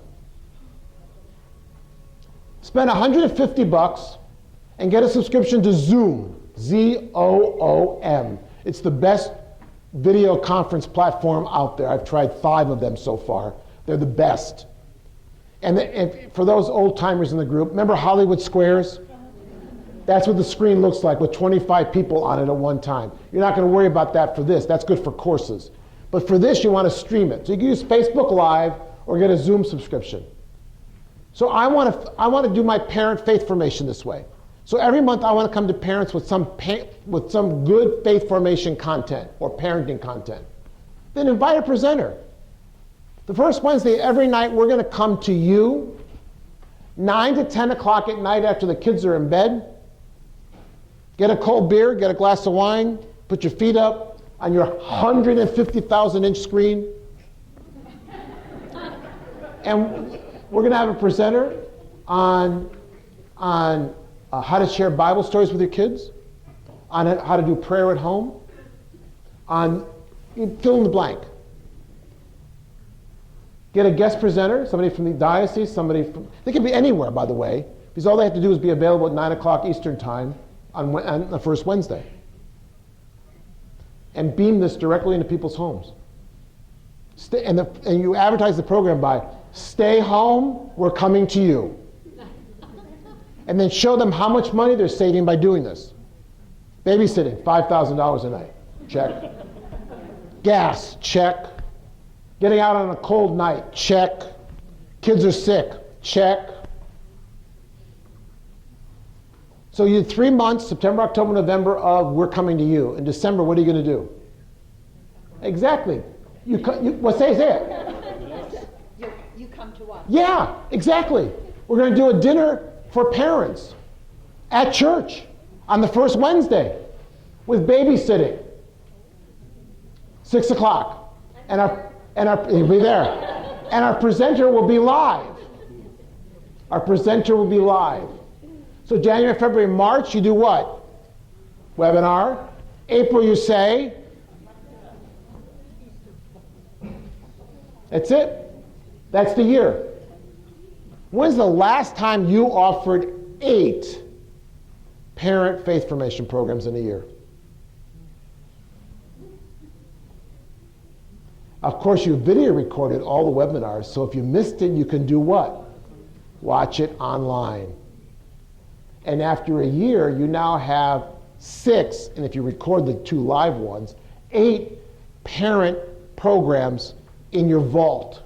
Spend $150 and get a subscription to Zoom. Z-O-O-M. It's the best video conference platform out there. I've tried 5 of them so far. They're the best. And for those old timers in the group, remember Hollywood Squares? That's what the screen looks like with 25 people on it at one time. You're not going to worry about that for this. That's good for courses. But for this, you want to stream it. So you can use Facebook Live or get a Zoom subscription. So I want to do my parent faith formation this way. So every month I want to come to parents with some good faith formation content or parenting content. Then invite a presenter. The first Wednesday every night we're going to come to you 9 to 10 o'clock at night after the kids are in bed. Get a cold beer, get a glass of wine, put your feet up on your 150,000-inch screen. And we're going to have a presenter on how to share Bible stories with your kids, on how to do prayer at home, on fill in the blank. Get a guest presenter, somebody from the diocese, they can be anywhere, by the way, because all they have to do is be available at 9 o'clock Eastern time on the first Wednesday. and beam this directly into people's homes. And you advertise the program by, stay home, we're coming to you. And then show them how much money they're saving by doing this. Babysitting, $5,000 a night, check. Gas, check. Getting out on a cold night, check. Kids are sick, check. So you had 3 months, September, October, November, of we're coming to you. In December, what are you going to do? Exactly. Say it. You come to us. Yeah, exactly. We're going to do a dinner for parents at church on the first Wednesday with babysitting. 6 o'clock. And he'll be there. And our presenter will be live. Our presenter will be live. So January, February, March, you do what? Webinar. April, you say. That's it. That's the year. When's the last time you offered 8 parent faith formation programs in a year? Of course, you video recorded all the webinars, so if you missed it, you can do what? Watch it online. And after a year, you now have 6, and if you record the 2 live ones, 8 parent programs in your vault.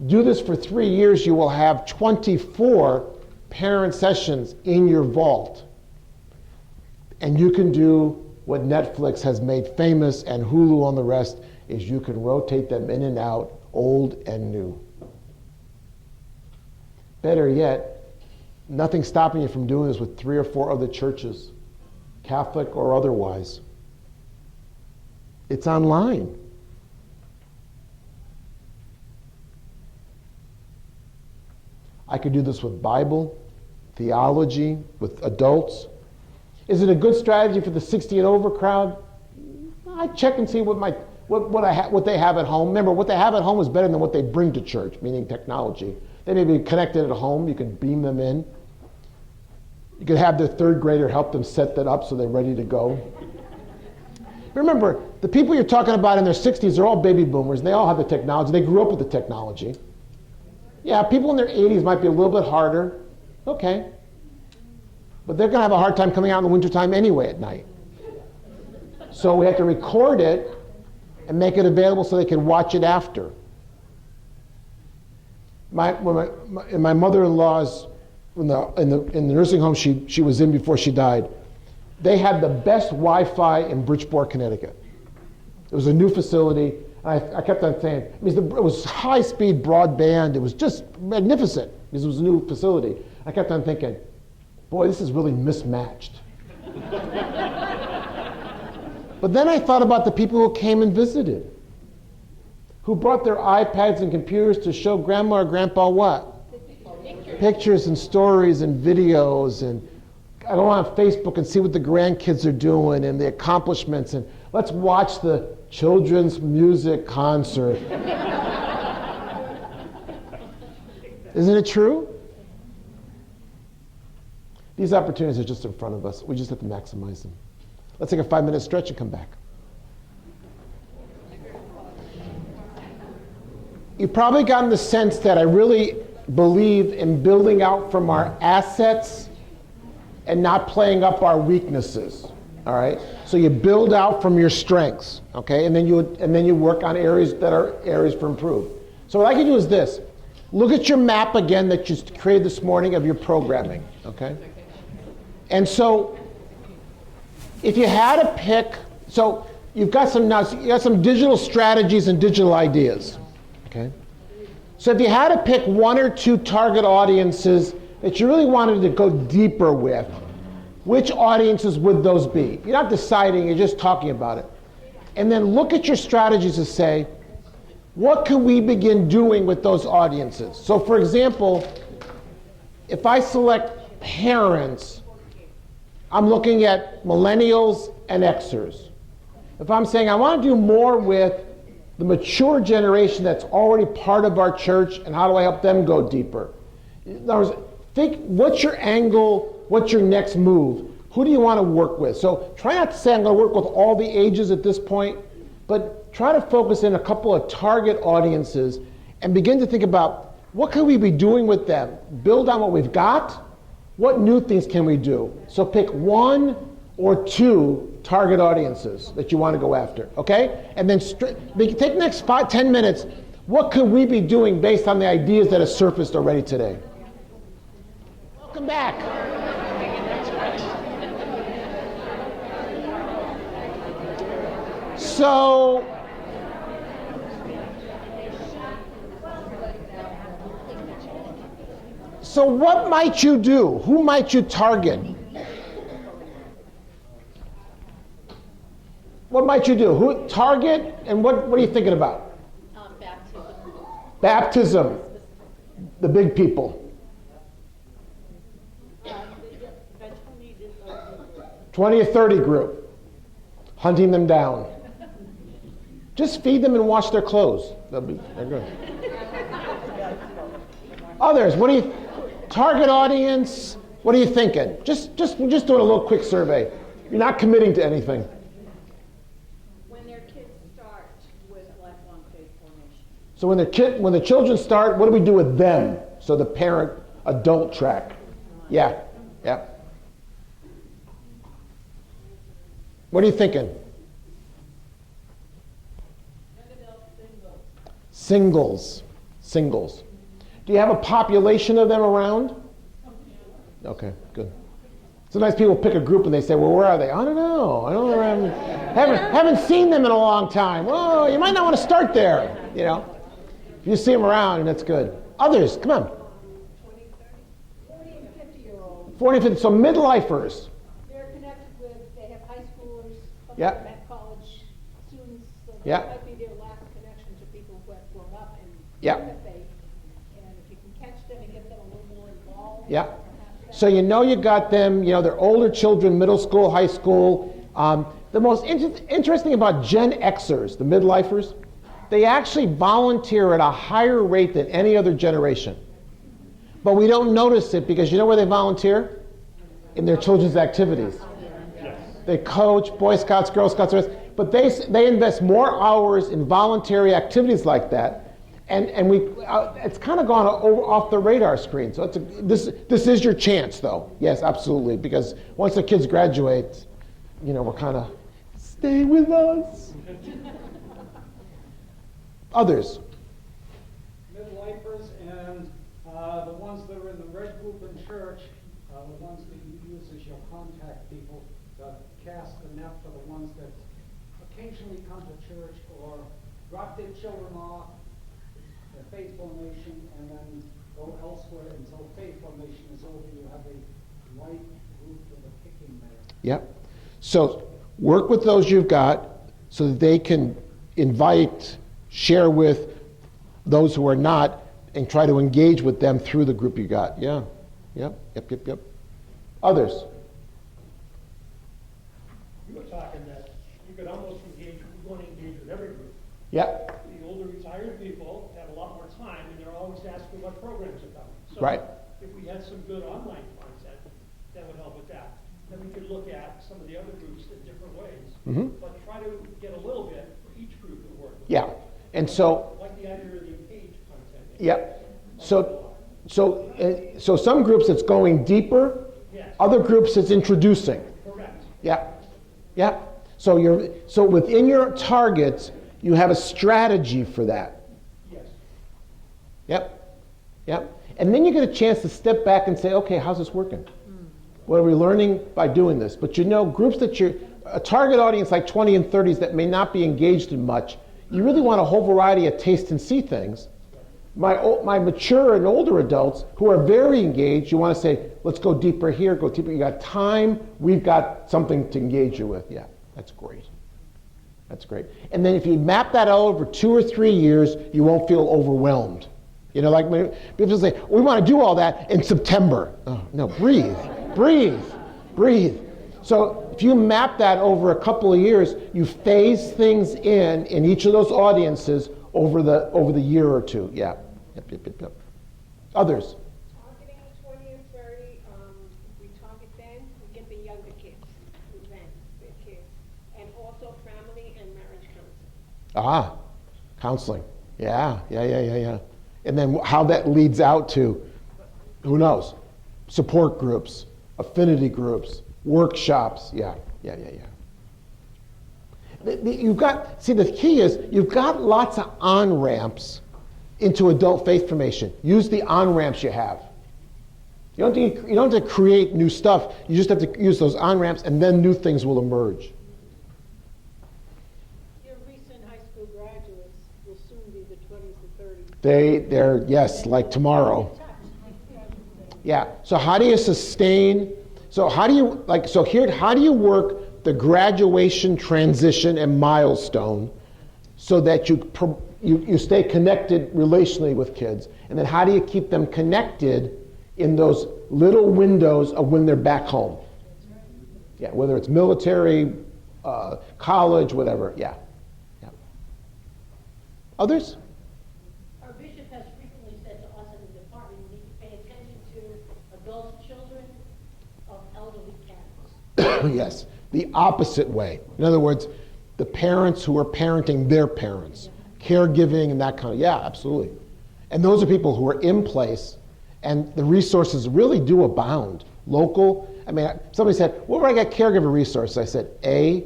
Do this for 3 years, you will have 24 parent sessions in your vault. And you can do what Netflix has made famous and Hulu and the rest, is you can rotate them in and out, old and new. Better yet, nothing's stopping you from doing this with 3 or 4 other churches, Catholic or otherwise. It's online. I could do this with Bible, theology, with adults. Is it a good strategy for the 60 and over crowd? I check and see what they have at home. Remember, what they have at home is better than what they bring to church, meaning technology. They may be connected at home. You can beam them in. You could have their 3rd grader help them set that up so they're ready to go. Remember, the people you're talking about in their 60s are all baby boomers, and they all have the technology. They grew up with the technology. Yeah, people in their 80s might be a little bit harder. Okay. But they're going to have a hard time coming out in the wintertime anyway at night. So we have to record it and make it available so they can watch it after. My mother-in-law's, in the nursing home she was in before she died, they had the best Wi-Fi in Bridgeport, Connecticut. It was a new facility. I kept on saying, it was high-speed broadband. It was just magnificent because it was a new facility. I kept on thinking, boy, this is really mismatched. But then I thought about the people who came and visited, who brought their iPads and computers to show grandma or grandpa what? Pictures and stories and videos, and I go on Facebook and see what the grandkids are doing and the accomplishments, and let's watch the children's music concert. Isn't it true? These opportunities are just in front of us. We just have to maximize them. Let's take a 5-minute stretch and come back. You've probably gotten the sense that I really believe in building out from our assets and not playing up our weaknesses. All right? So you build out from your strengths, okay? And then you work on areas that are areas for improve. So what I can do is this. Look at your map again that you created this morning of your programming, okay? And so if you had to pick, so you got some digital strategies and digital ideas, okay? So if you had to pick 1 or 2 target audiences that you really wanted to go deeper with, which audiences would those be? You're not deciding, you're just talking about it. And then look at your strategies and say, what can we begin doing with those audiences? So for example, if I select parents, I'm looking at millennials and Xers. If I'm saying I want to do more with the mature generation that's already part of our church, and how do I help them go deeper? In other words, think, what's your angle? What's your next move? Who do you want to work with? So try not to say I'm going to work with all the ages at this point, but try to focus in a couple of target audiences and begin to think about what can we be doing with them? Build on what we've got. What new things can we do? So pick 1 or 2 target audiences that you want to go after, okay? And then take the next 5-10 minutes. What could we be doing based on the ideas that have surfaced already today? Welcome back. So what might you do? Who might you target? What might you do? Who target, and what are you thinking about? Baptism. Baptism. The big people. 20 or 30 group. Hunting them down. Just feed them and wash their clothes. They're good. Others, what do you, target audience, what are you thinking? Just doing a little quick survey. You're not committing to anything. When their kids start with lifelong faith formation. So when the children start, what do we do with them? So the parent-adult track. Yeah. What are you thinking? Singles. Do you have a population of them around? Okay, good. Sometimes people pick a group and they say, well, where are they? I don't know. Haven't seen them in a long time. Well, you might not want to start there, you know. If you see them around, that's good. Others, come on. 40 and 50-year-olds. 40 and 50, so midlifers. They're connected with, they have high schoolers, some of Yeah. them have college students, so Yeah. that might be their last connection to people who have grown up in Yeah. the faith. And if you can catch them and get them a little more involved. Yeah. perhaps that- So you got them, they're older children, middle school, high school. The most interesting about Gen Xers, the midlifers, they actually volunteer at a higher rate than any other generation. But we don't notice it because you know where they volunteer? In their children's activities. They coach, Boy Scouts, Girl Scouts, but they invest more hours in voluntary activities like that. And it's kind of gone off the radar screen. So this is your chance, though. Yes, absolutely. Because once the kids graduate, we're kind of, stay with us. Others. Midlifers and the ones that are in the red group in church, the ones that you use as your contact people, cast the net for the ones that occasionally come to church or drop their children off at faith formation and then go elsewhere until faith formation is over. You have a right group with a picking there. Yep. So work with those you've got so that they can invite, share with those who are not, and try to engage with them through the group you got. Yeah. Yep. Others. You were talking that you could almost engage, you want to engage with every group. Yep. The older retired people have a lot more time and they're always asking what programs are coming. So Right. if we had some good online content, that would help with that. Then we could look at some of the other groups in different ways, but try to get a little bit for each group to work with. Yeah. And so, Like the idea of the page content. yep. So some groups it's going deeper, Yes. other groups it's introducing. Correct. Yeah. So within your targets, you have a strategy for that. Yes. Yep. And then you get a chance to step back and say, okay, how's this working? What are we learning by doing this? But groups a target audience like 20 and 30s that may not be engaged in much, you really want a whole variety of taste and see things. My mature and older adults who are very engaged, you want to say, let's go deeper here, go deeper. You got time, we've got something to engage you with. Yeah, that's great. And then if you map that out over 2 or 3 years, you won't feel overwhelmed. Like when people say, we want to do all that in September. Oh, no, breathe. So if you map that over a couple of years, you phase things in each of those audiences over the year or two. Yeah. Yep. Others. Targeting 20 and 30, we target them, we get the younger kids. Counseling. Yeah. And then how that leads out to, who knows, support groups, affinity groups, workshops. Yeah. You've got, see, the key is you've got lots of on-ramps into adult faith formation. Use the on-ramps you have. You don't have to create new stuff. You just have to use those on-ramps, and then new things will emerge. Your recent high school graduates will soon be the 20s and 30s. They're yes, like tomorrow. Yeah. So how do you sustain? So how do you work the graduation transition and milestone so that you stay connected relationally with kids, and then how do you keep them connected in those little windows of when they're back home? Yeah, whether it's military, college, whatever. Yeah. Others? Our bishop has frequently said to us in the department, we need to pay attention to adult children of elderly parents. Yes, the opposite way. In other words, the parents who are parenting their parents, caregiving and that kind of, yeah, absolutely. And those are people who are in place, and the resources really do abound. Local, I mean, somebody said, where do I get caregiver resources? I said, AARP.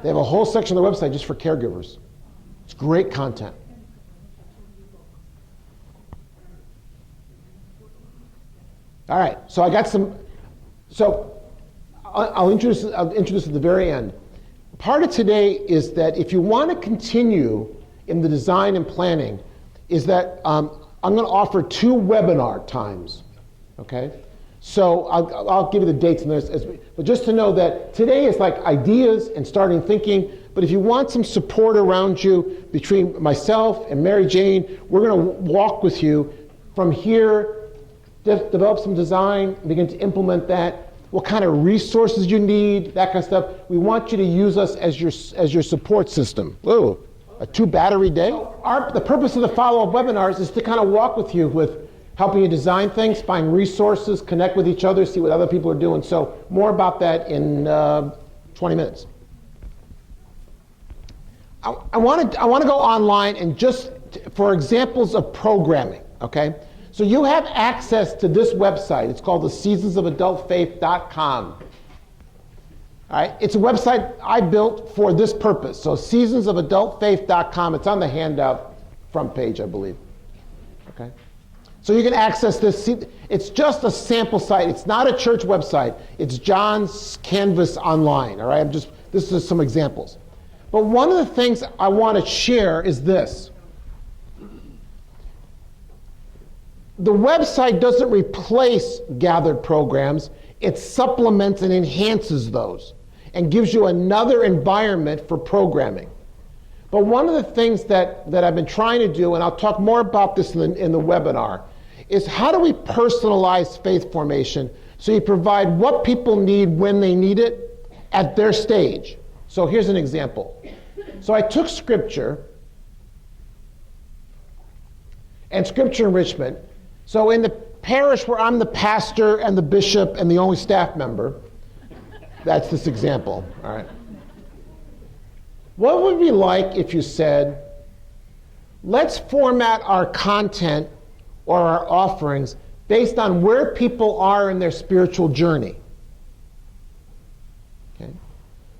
They have a whole section on their website just for caregivers. It's great content. All right, so I got some, so I'll introduce at the very end. Part of today is that if you want to continue in the design and planning, is that I'm going to offer 2 webinar times, okay? So I'll give you the dates and this, but just to know that today is like ideas and starting thinking, but if you want some support around you between myself and Mary Jane, we're going to walk with you from here, develop some design, begin to implement that, what kind of resources you need, that kind of stuff. We want you to use us as your support system. Whoa, a 2-battery day? The purpose of the follow-up webinars is to kind of walk with you with helping you design things, find resources, connect with each other, see what other people are doing. So more about that in 20 minutes. I want to go online and just for examples of programming, okay? So you have access to this website. It's called the seasonsofadultfaith.com. All right, it's a website I built for this purpose. So seasonsofadultfaith.com. It's on the handout front page, I believe. Okay. So you can access this. It's just a sample site. It's not a church website. It's John's Canvas online. All right. This is some examples. But one of the things I want to share is this. The website doesn't replace gathered programs. It supplements and enhances those and gives you another environment for programming. But one of the things that I've been trying to do, and I'll talk more about this in the webinar, is how do we personalize faith formation so you provide what people need when they need it at their stage. So here's an example. So I took scripture and scripture enrichment. So in the parish where I'm the pastor and the bishop and the only staff member, that's this example, all right? What would it be like if you said, let's format our content or our offerings based on where people are in their spiritual journey? Okay.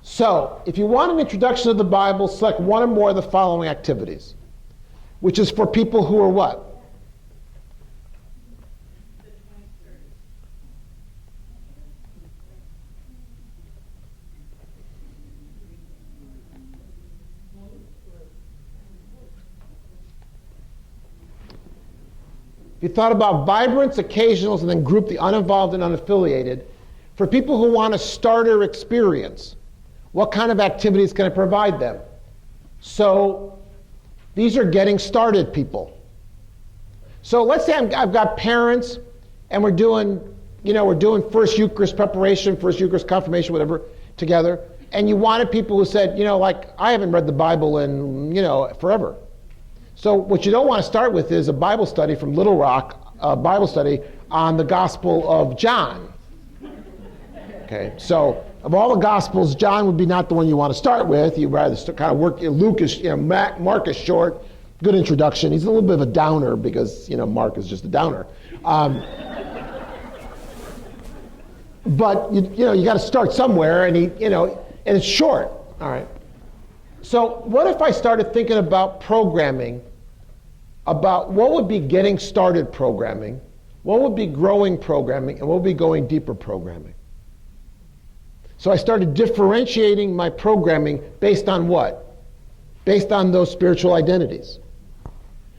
So, if you want an introduction to the Bible, select one or more of the following activities, which is for people who are what? If you thought about vibrance, occasionals, and then group the uninvolved and unaffiliated, for people who want a starter experience, what kind of activities can I provide them? So these are getting started people. So let's say I've got parents and we're doing first Eucharist preparation, first Eucharist confirmation, whatever, together, and you wanted people who said, I haven't read the Bible in, forever. So what you don't want to start with is a Bible study from Little Rock, a Bible study on the Gospel of John. Okay, so Of all the Gospels, John would be not the one you want to start with. You'd rather kind of work. Luke is, Mark is short, good introduction. He's a little bit of a downer because, Mark is just a downer. But you got to start somewhere, and and it's short. All right. So what if I started thinking about programming, about what would be getting started programming, what would be growing programming, and what would be going deeper programming? So I started differentiating my programming based on what? Based on those spiritual identities.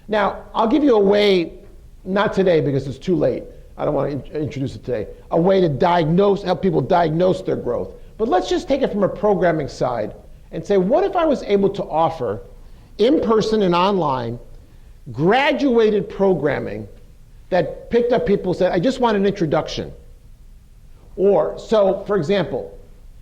Now, I'll give you a way, not today because it's too late. I don't want to introduce it today. A way to help people diagnose their growth. But let's just take it from a programming side and say, what if I was able to offer, in person and online, graduated programming that picked up people who said, I just want an introduction. So, for example,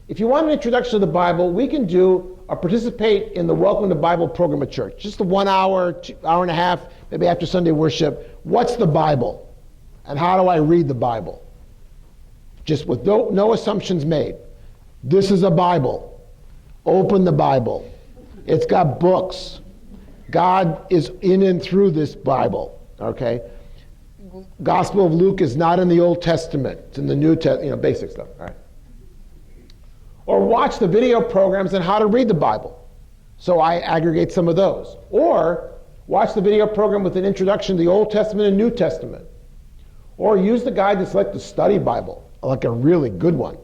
if you want an introduction to the Bible, we can do or participate in the Welcome to Bible program at church. Just a 1 hour, hour and a half, maybe after Sunday worship. What's the Bible? And how do I read the Bible? Just with no assumptions made. This is a Bible. Open the Bible. It's got books. God is in and through this Bible. Okay? Gospel of Luke is not in the Old Testament. It's in the New Testament, basic stuff. All right. Or watch the video programs on how to read the Bible. So I aggregate some of those. Or watch the video program with an introduction to the Old Testament and New Testament. Or use the guide that's like the study Bible, like a really good one.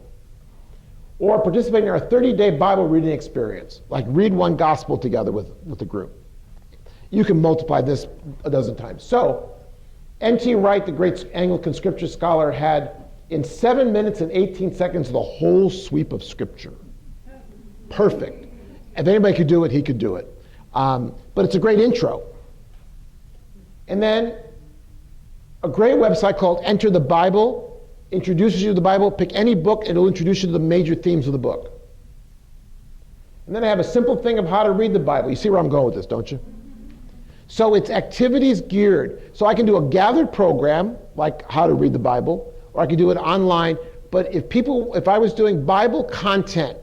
Or participate in our 30-day Bible reading experience, like read one gospel together with the group. You can multiply this a dozen times. So, N.T. Wright, the great Anglican scripture scholar, had in 7 minutes and 18 seconds the whole sweep of Scripture. Perfect. If anybody could do it, he could do it. But it's a great intro. And then a great website called Enter the Bible introduces you to the Bible. Pick any book, and it'll introduce you to the major themes of the book. And then I have a simple thing of how to read the Bible. You see where I'm going with this, don't you? So it's activities geared. So I can do a gathered program, like how to read the Bible, or I can do it online. But if I was doing Bible content,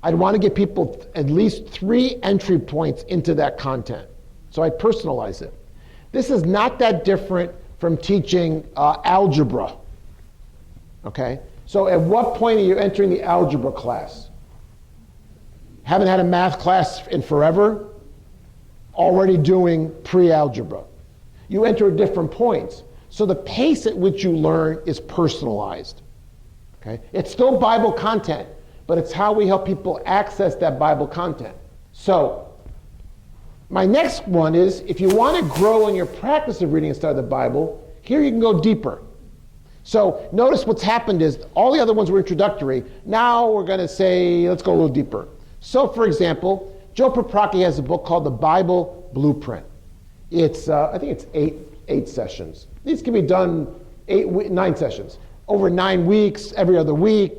I'd want to get people at least 3 entry points into that content. So I personalize it. This is not that different from teaching algebra. Okay? So at what point are you entering the algebra class? Haven't had a math class in forever? Already doing pre-algebra. You enter at different points. So the pace at which you learn is personalized. Okay? It's still Bible content, but it's how we help people access that Bible content. So my next one is, if you want to grow in your practice of reading and studying the Bible, here you can go deeper. So notice what's happened is all the other ones were introductory. Now we're going to say, let's go a little deeper. So for example, Joe Paprocki has a book called The Bible Blueprint. It's, I think it's eight sessions. These can be done 9 sessions. Over 9 weeks, every other week,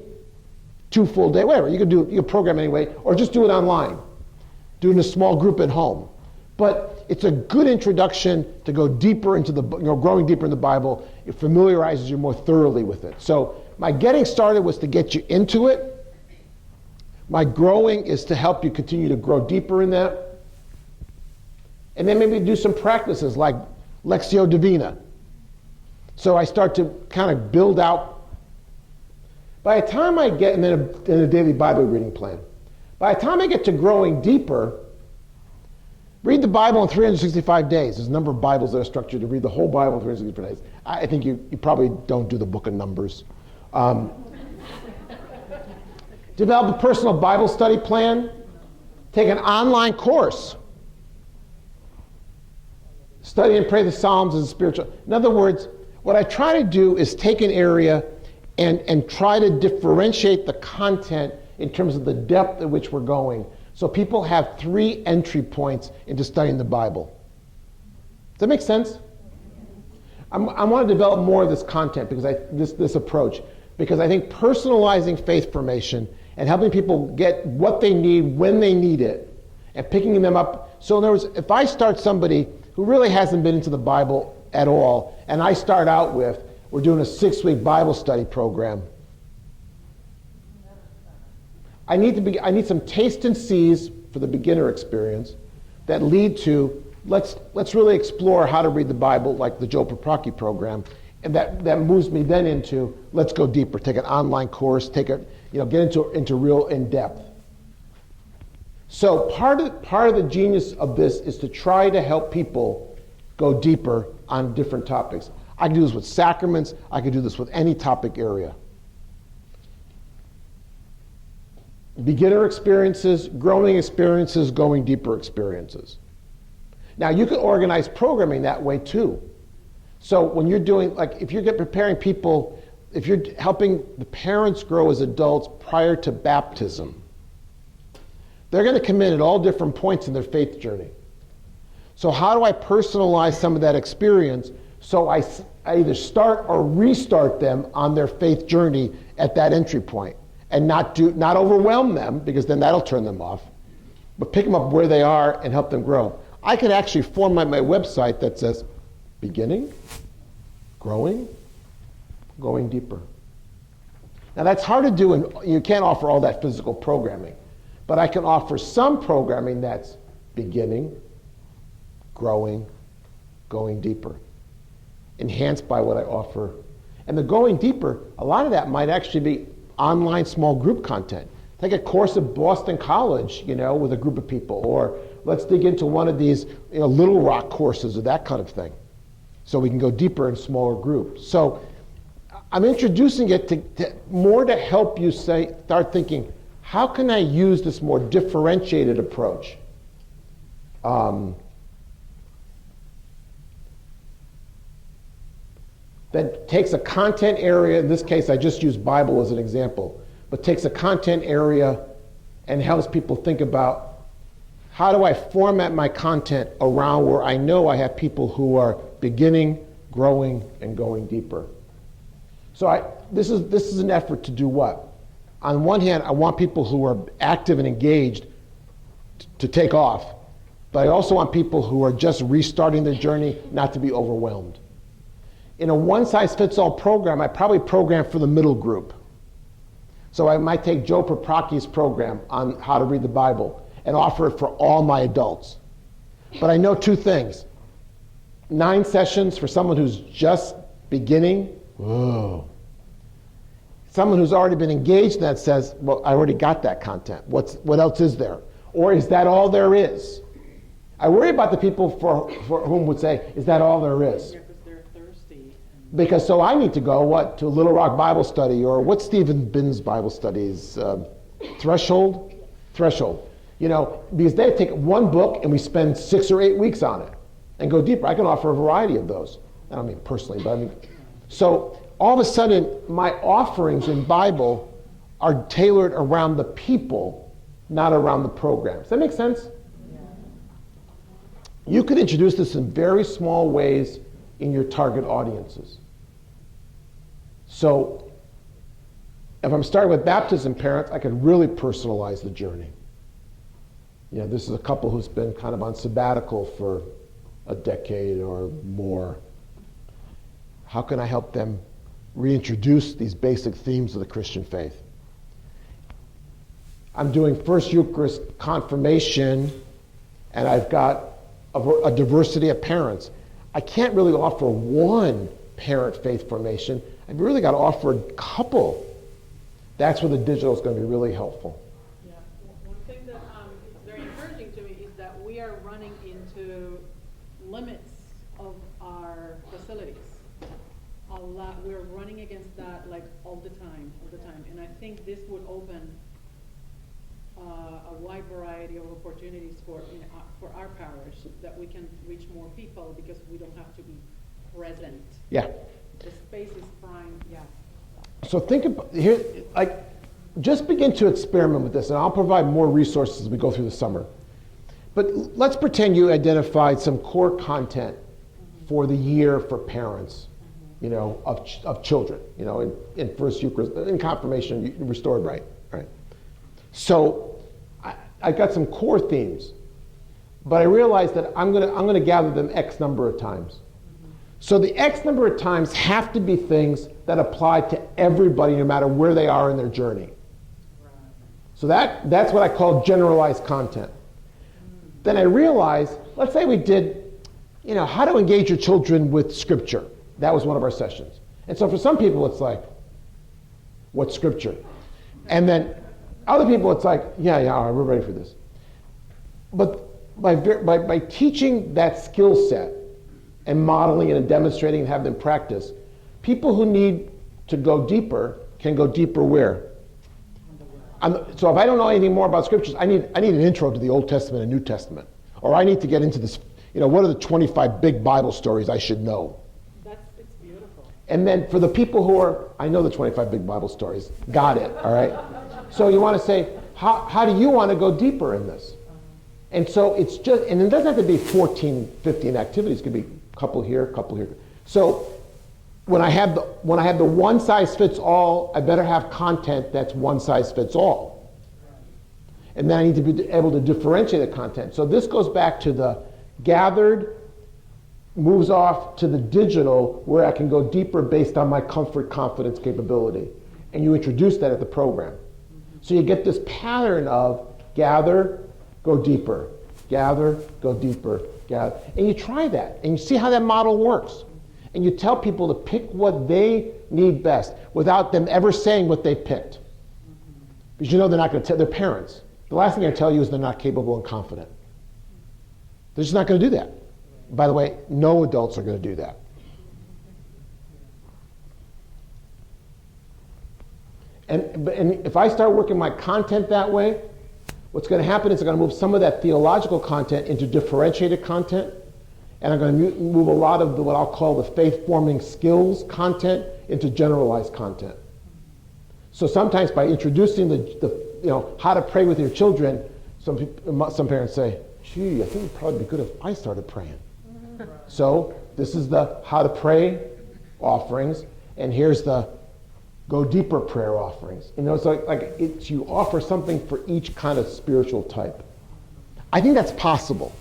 2 full days, whatever. You can program anyway, or just do it online. Do it in a small group at home. But it's a good introduction to go deeper into growing deeper in the Bible. It familiarizes you more thoroughly with it. So my getting started was to get you into it. My growing is to help you continue to grow deeper in that. And then maybe do some practices like Lectio Divina. So I start to kind of build out. By the time I get, and then a daily Bible reading plan. By the time I get to growing deeper, read the Bible in 365 days. There's a number of Bibles that are structured to read the whole Bible in 365 days. I think you probably don't do the book of Numbers. Develop a personal Bible study plan. Take an online course. Study and pray the Psalms as a spiritual. In other words, what I try to do is take an area and try to differentiate the content in terms of the depth at which we're going. So people have 3 entry points into studying the Bible. Does that make sense? I want to develop more of this content, because this approach, because I think personalizing faith formation and helping people get what they need when they need it, and picking them up. So in other words, if I start somebody who really hasn't been into the Bible at all, and I start out with, we're doing a 6-week Bible study program. I need some taste and sees for the beginner experience that lead to let's really explore how to read the Bible, like the Joe Paprocki program, and that moves me then into let's go deeper, take an online course, get into real in depth. So part of the genius of this is to try to help people go deeper on different topics. I can do this with sacraments. I can do this with any topic area. Beginner experiences, growing experiences, going deeper experiences. Now, you can organize programming that way too. So when you're doing, like, if you're preparing people, if you're helping the parents grow as adults prior to baptism, they're going to come in at all different points in their faith journey. So how do I personalize some of that experience so I either start or restart them on their faith journey at that entry point, and not overwhelm them, because then that'll turn them off, but pick them up where they are and help them grow. I can actually format my website that says beginning, growing, going deeper. Now that's hard to do, and you can't offer all that physical programming, but I can offer some programming that's beginning, growing, going deeper, enhanced by what I offer. And the going deeper, a lot of that might actually be online small group content. Take a course at Boston College, with a group of people, or let's dig into one of these Little Rock courses or that kind of thing, so we can go deeper in smaller groups. So I'm introducing it to help you start thinking, how can I use this more differentiated approach? That takes a content area, in this case I just use Bible as an example, but takes a content area and helps people think about, how do I format my content around where I know I have people who are beginning, growing, and going deeper. So this is an effort to do what? On one hand, I want people who are active and engaged to take off, but I also want people who are just restarting their journey not to be overwhelmed. In a one-size-fits-all program, I probably program for the middle group. So I might take Joe Paprocki's program on how to read the Bible and offer it for all my adults. But I know two things. 9 sessions for someone who's just beginning, whoa. Someone who's already been engaged in that says, well, I already got that content. What else is there? Or is that all there is? I worry about the people for whom would say, is that all there is? Because so I need to go, to Little Rock Bible Study, or what's Stephen Binn's Bible studies? Threshold? Threshold. Because they take one book and we spend 6 or 8 weeks on it and go deeper. I can offer a variety of those. I don't mean personally, but so all of a sudden my offerings in Bible are tailored around the people, not around the program. Does that make sense? Yeah. You could introduce this in very small ways in your target audiences. So if I'm starting with baptism parents, I could really personalize the journey. This is a couple who's been kind of on sabbatical for a decade or more. How can I help them reintroduce these basic themes of the Christian faith? I'm doing First Eucharist confirmation, and I've got a diversity of parents. I can't really offer one parent faith formation. I've really got to offer a couple. That's where the digital is going to be really helpful. Yeah, one thing that is very encouraging to me is that we are running into limits of our facilities. We're running against that all the time. And I think this would open a wide variety of opportunities for our parish, that we can reach more people because we don't have to be present. Yeah. The space is prime. Yeah. So think about here, just begin to experiment with this, and I'll provide more resources as we go through the summer. But let's pretend you identified some core content for the year for parents, of children, in First Eucharist, in confirmation, restored right. So I got some core themes, but I realized that I'm gonna gather them X number of times. So the X number of times have to be things that apply to everybody, no matter where they are in their journey. So that's what I call generalized content. Then I realized, let's say we did, how to engage your children with Scripture. That was one of our sessions. And so for some people, it's like, what's Scripture? And then other people, it's like, yeah, all right, we're ready for this. But by teaching that skill set and modeling it and demonstrating and have them practice, people who need to go deeper can go deeper where? So if I don't know anything more about Scriptures, I need an intro to the Old Testament and New Testament. Or I need to get into this, what are the 25 big Bible stories I should know? It's beautiful. And then for the people who I know the 25 big Bible stories, got it, all right? So you want to say, how do you want to go deeper in this? And so it's just, and it doesn't have to be 14, 15 activities. It could be a couple here, a couple here. So when I have the one size fits all, I better have content that's one size fits all. And then I need to be able to differentiate the content. So this goes back to the gathered, moves off to the digital, where I can go deeper based on my comfort, confidence, capability. And you introduce that at the program. So you get this pattern of gather, go deeper, gather, go deeper, gather. And you try that, and you see how that model works. And you tell people to pick what they need best without them ever saying what they picked. Because they're not going to tell their parents. The last thing I tell you is they're not capable and confident. They're just not going to do that. By the way, no adults are going to do that. And if I start working my content that way, what's going to happen is I'm going to move some of that theological content into differentiated content, and I'm going to move a lot of what I'll call the faith-forming skills content into generalized content. So sometimes by introducing the how to pray with your children, some parents say, gee, I think it'd probably be good if I started praying. So this is the how to pray offerings, and here's the go deeper prayer offerings. It's like you offer something for each kind of spiritual type. I think that's possible.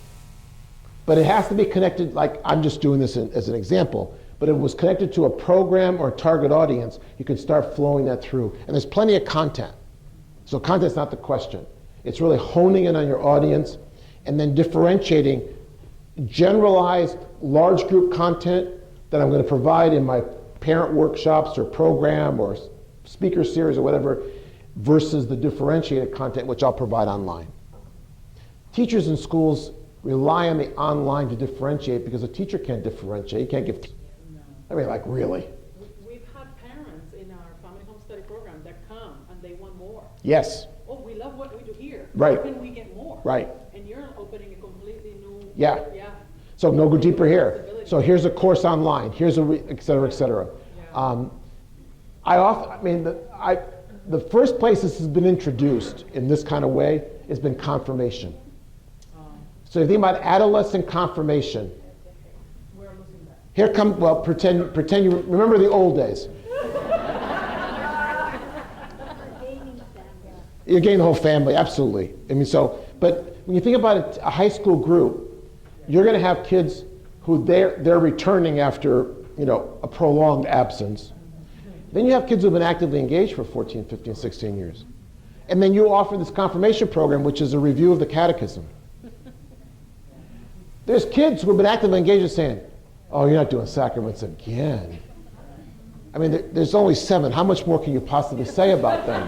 But it has to be connected, like I'm just doing this as an example, but if it was connected to a program or a target audience, you could start flowing that through. And there's plenty of content. So content's not the question. It's really honing in on your audience and then differentiating generalized large group content that I'm going to provide in my parent workshops or program or speaker series or whatever versus the differentiated content which I'll provide online. Teachers in schools rely on the online to differentiate because a teacher can't differentiate. You can't give, really. We've had parents in our family home study program that come and they want more. Yes. Oh, we love what we do here. Right. How can we get more? Right. And you're opening a completely new... Yeah. So no, go deeper here. So here's a course online. Here's et cetera, et cetera. Yeah. The first place this has been introduced in this kind of way has been confirmation. So if you think about adolescent confirmation, here come, pretend you remember the old days. You're getting the whole family, absolutely. But when you think about a high school group, you're going to have kids who they're returning after a prolonged absence. Then you have kids who've been actively engaged for 14, 15, 16 years. And then you offer this confirmation program, which is a review of the catechism. There's kids who have been actively engaged and saying, oh, you're not doing sacraments again. There's only 7. How much more can you possibly say about them?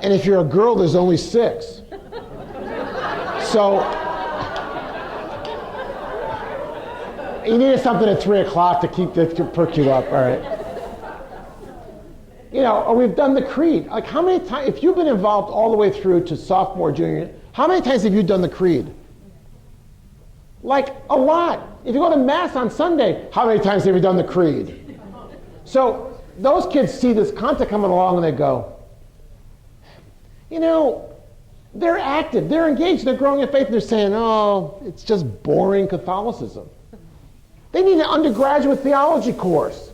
And if you're a girl, there's only 6. So you needed something at 3 o'clock to perk you up, all right? Or we've done the creed. Like how many times, if you've been involved all the way through to sophomore, junior, how many times have you done the creed? Like a lot. If you go to Mass on Sunday, how many times have you done the creed? So those kids see this content coming along and they go, they're active, they're engaged, they're growing in faith, and they're saying, oh, it's just boring Catholicism. They need an undergraduate theology course.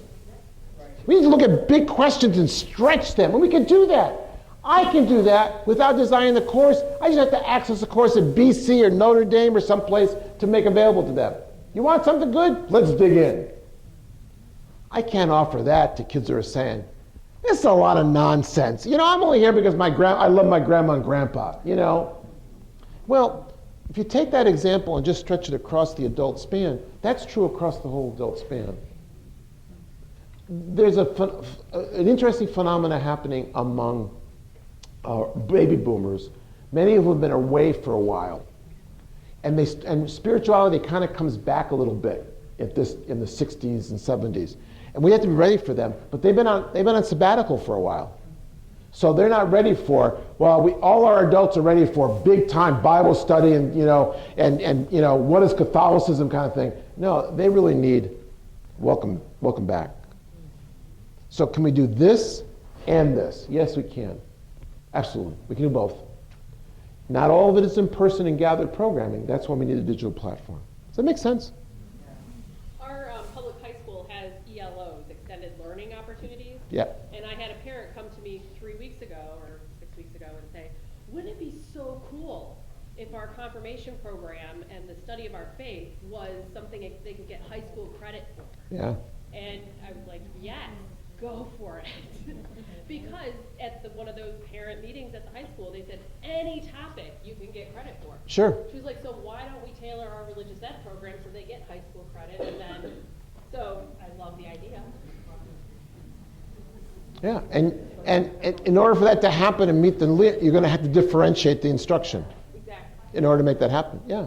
We need to look at big questions and stretch them, and we can do that. I can do that without designing the course. I just have to access a course at BC or Notre Dame or someplace to make available to them. You want something good? Let's dig in. I can't offer that to kids who are saying, This is a lot of nonsense. I'm only here because I love my grandma and grandpa, Well, if you take that example and just stretch it across the adult span, that's true across the whole adult span. There's an interesting phenomena happening among baby boomers, many of whom have been away for a while. And spirituality kind of comes back a little bit in the 60s and 70s. And we have to be ready for them, but they've been on sabbatical for a while. So they're not ready for, all our adults are ready for big time Bible study and what is Catholicism kind of thing. No, they really need welcome back. So can we do this and this? Yes, we can. Absolutely. We can do both. Not all of it is in person and gathered programming. That's why we need a digital platform. Does that make sense? Our public high school has ELOs, extended learning opportunities. Yeah. And I had a parent come to me 3 weeks ago or 6 weeks ago and say, wouldn't it be so cool if our confirmation program and the study of our faith was something they could get high school credit for? Yeah. And I was like, yes, go for it. Because at one of those parent meetings at the high school, they said, any topic you can get credit for. Sure. She was like, so why don't we tailor our religious ed program so they get high school credit? And then, so I love the idea. Yeah, and in order for that to happen and meet you're going to have to differentiate the instruction. Exactly. In order to make that happen, yeah.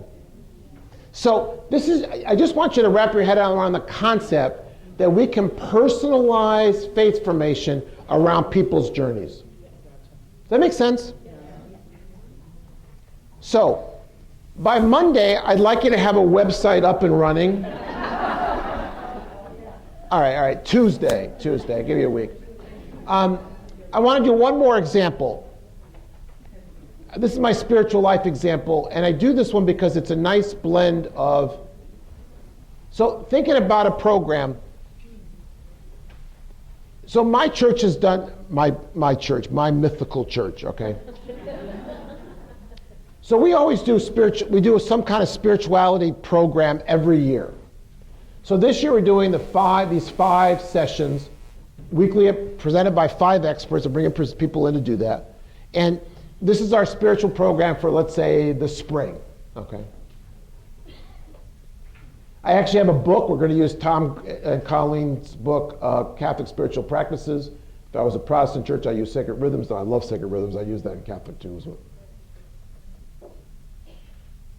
So I just want you to wrap your head around the concept that we can personalize faith formation around people's journeys. Does that make sense? So, by Monday, I'd like you to have a website up and running. All right, Tuesday, I'll give you a week. I want to do one more example. This is my spiritual life example, and I do this one because it's a nice blend of, so thinking about a program. So my church has done, my mythical church, okay? So we always do we do some kind of spirituality program every year. So this year we're doing these 5 sessions, weekly presented by 5 experts, and bringing people in to do that. And this is our spiritual program for, let's say, the spring, okay? I actually have a book. We're going to use Tom and Colleen's book, Catholic Spiritual Practices. If I was a Protestant church, I use Sacred Rhythms. I love Sacred Rhythms. I use that in Catholic too as well.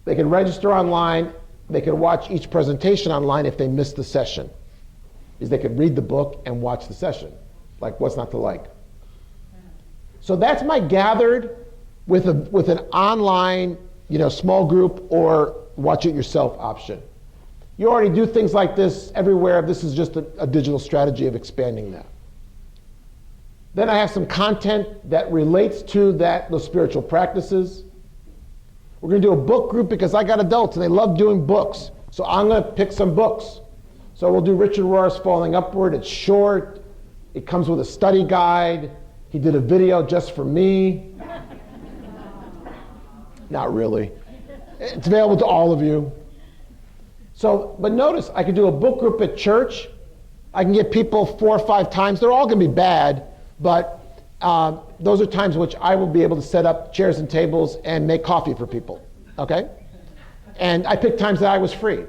They can register online. They can watch each presentation online if they missed the session. They could read the book and watch the session. Like, what's not to like? So that's my gathered with an online, small group or watch it yourself option. You already do things like this everywhere. This is just a digital strategy of expanding that. Then I have some content that relates to those spiritual practices. We're going to do a book group because I got adults and they love doing books. So I'm going to pick some books. So we'll do Richard Rohr's Falling Upward. It's short. It comes with a study guide. He did a video just for me. Not really. It's available to all of you. So, but notice, I could do a book group at church. I can get people 4 or 5 times. They're all going to be bad, but those are times which I will be able to set up chairs and tables and make coffee for people, okay? And I picked times that I was free.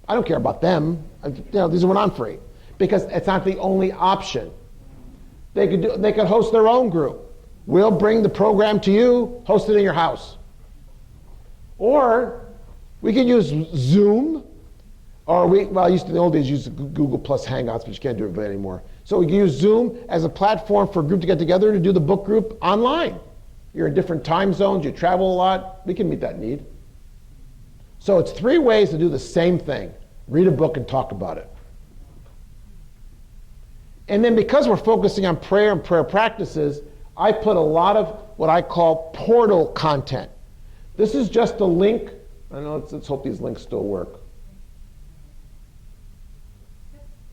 I don't care about them. These are when I'm free, because it's not the only option. They could host their own group. We'll bring the program to you, host it in your house. Or we can use Zoom. Or I used to in the old days use Google Plus Hangouts, but you can't do it anymore. So we can use Zoom as a platform for a group to get together to do the book group online. You're in different time zones, you travel a lot, we can meet that need. So it's 3 ways to do the same thing. Read a book and talk about it. And then because we're focusing on prayer and prayer practices, I put a lot of what I call portal content. This is just a link. I know, let's hope these links still work.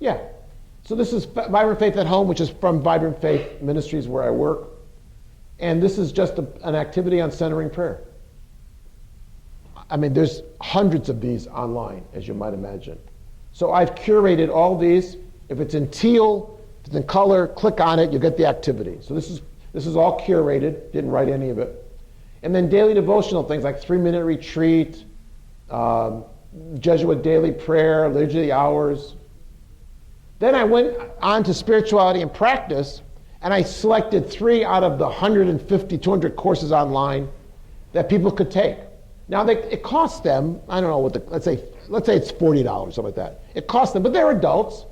Yeah. So this is Vibrant Faith at Home, which is from Vibrant Faith Ministries where I work. And this is just an activity on centering prayer. I mean, there's hundreds of these online, as you might imagine. So I've curated all these. If it's in teal, If it's in color, click on it, you'll get the activity. So this is all curated, didn't write any of it. And then daily devotional things like 3-minute retreat, Jesuit daily prayer, liturgy of the hours. Then I went on to spirituality and practice, and I selected 3 out of the 150, 200 courses online that people could take. Now, it costs them, I don't know what let's say it's $40, something like that. It costs them, but they're adults.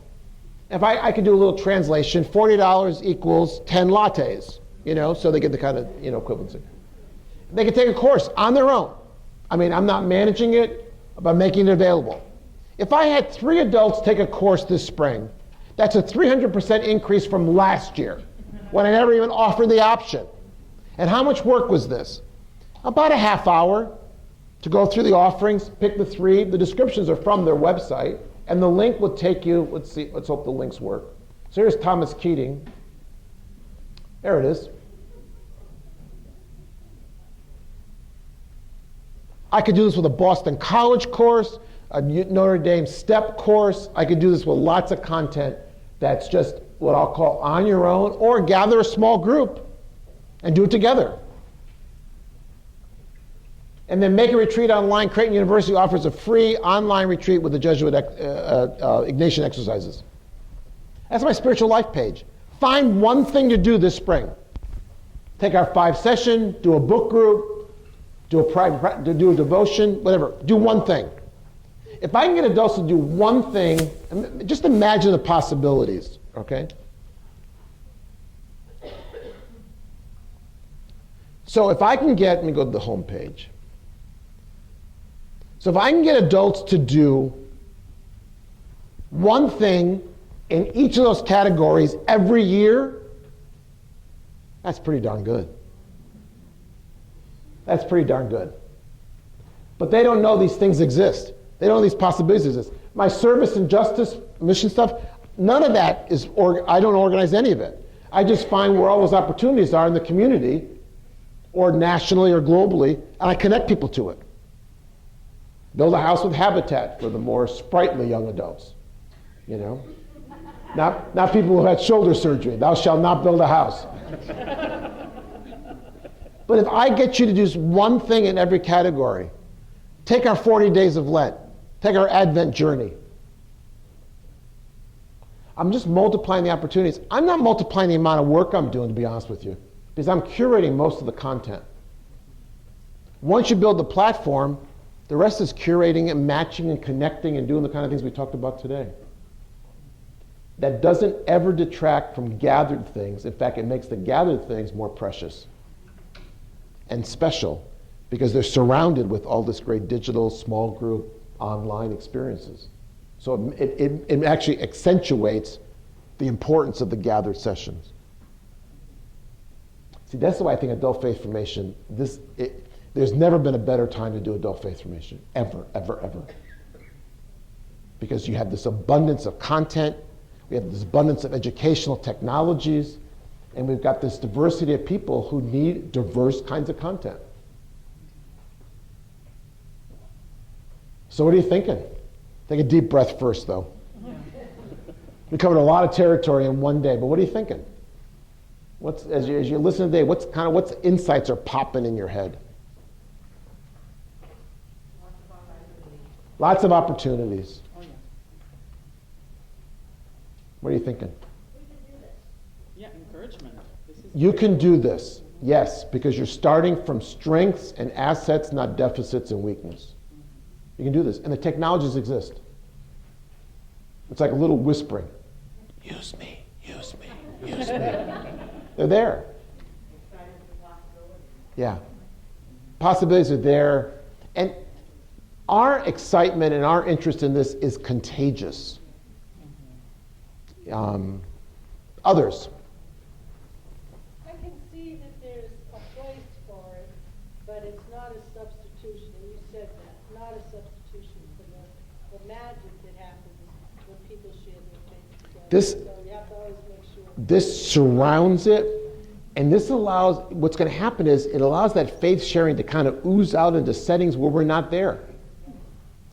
If I could do a little translation, $40 equals 10 lattes, so they get the kind of, equivalency. They could take a course on their own. I mean, I'm not managing it, but making it available. If I had 3 adults take a course this spring, that's a 300% increase from last year, when I never even offered the option. And how much work was this? About a half hour to go through the offerings, pick the 3. The descriptions are from their website, and the link will take you, let's hope the links work. So here's Thomas Keating. There it is. I could do this with a Boston College course, a Notre Dame STEP course. I could do this with lots of content that's just what I'll call on your own, or gather a small group and do it together. And then Make a Retreat Online. Creighton University offers a free online retreat with the Jesuit Ignatian exercises. That's my spiritual life page. Find one thing to do this spring. Take our 5-session, do a book group, do a devotion, whatever. Do one thing. If I can get adults to do one thing, just imagine the possibilities, okay? So if I can get, let me go to the home page. So if I can get adults to do one thing in each of those categories every year, that's pretty darn good. That's pretty darn good. But they don't know these things exist. They don't know these possibilities exist. My service and justice mission stuff, none of that is, I don't organize any of it. I just find where all those opportunities are in the community, or nationally or globally, and I connect people to it. Build a house with habitat for the more sprightly young adults. Not people who had shoulder surgery. Thou shalt not build a house. But if I get you to do one thing in every category, take our 40 days of Lent, take our Advent journey. I'm just multiplying the opportunities. I'm not multiplying the amount of work I'm doing, to be honest with you, because I'm curating most of the content. Once you build the platform, the rest is curating and matching and connecting and doing the kind of things we talked about today. That doesn't ever detract from gathered things. In fact, it makes the gathered things more precious and special, because they're surrounded with all this great digital, small group, online experiences. So it actually accentuates the importance of the gathered sessions. See, that's why I think adult faith formation, there's never been a better time to do adult faith formation, ever, ever, ever. Because you have this abundance of content, we have this abundance of educational technologies, and we've got this diversity of people who need diverse kinds of content. So what are you thinking? Take a deep breath first, though. We covered a lot of territory in one day, but what are you thinking? As you listen today, what's insights are popping in your head? Lots of opportunities. What are you thinking? Yeah, encouragement. You can do this, yes, because you're starting from strengths and assets, not deficits and weakness. You can do this, and the technologies exist. It's like a little whispering. Use me, use me, use me. They're there. Yeah. Possibilities are there. And our excitement and our interest in this is contagious. Others. I can see that there's a place for it, but it's not a substitution, and you said that, not a substitution for the magic that happens when people share their faith together. So you have to always make sure. This surrounds it, and this allows, what's going to happen is it allows that faith sharing to kind of ooze out into settings where we're not there.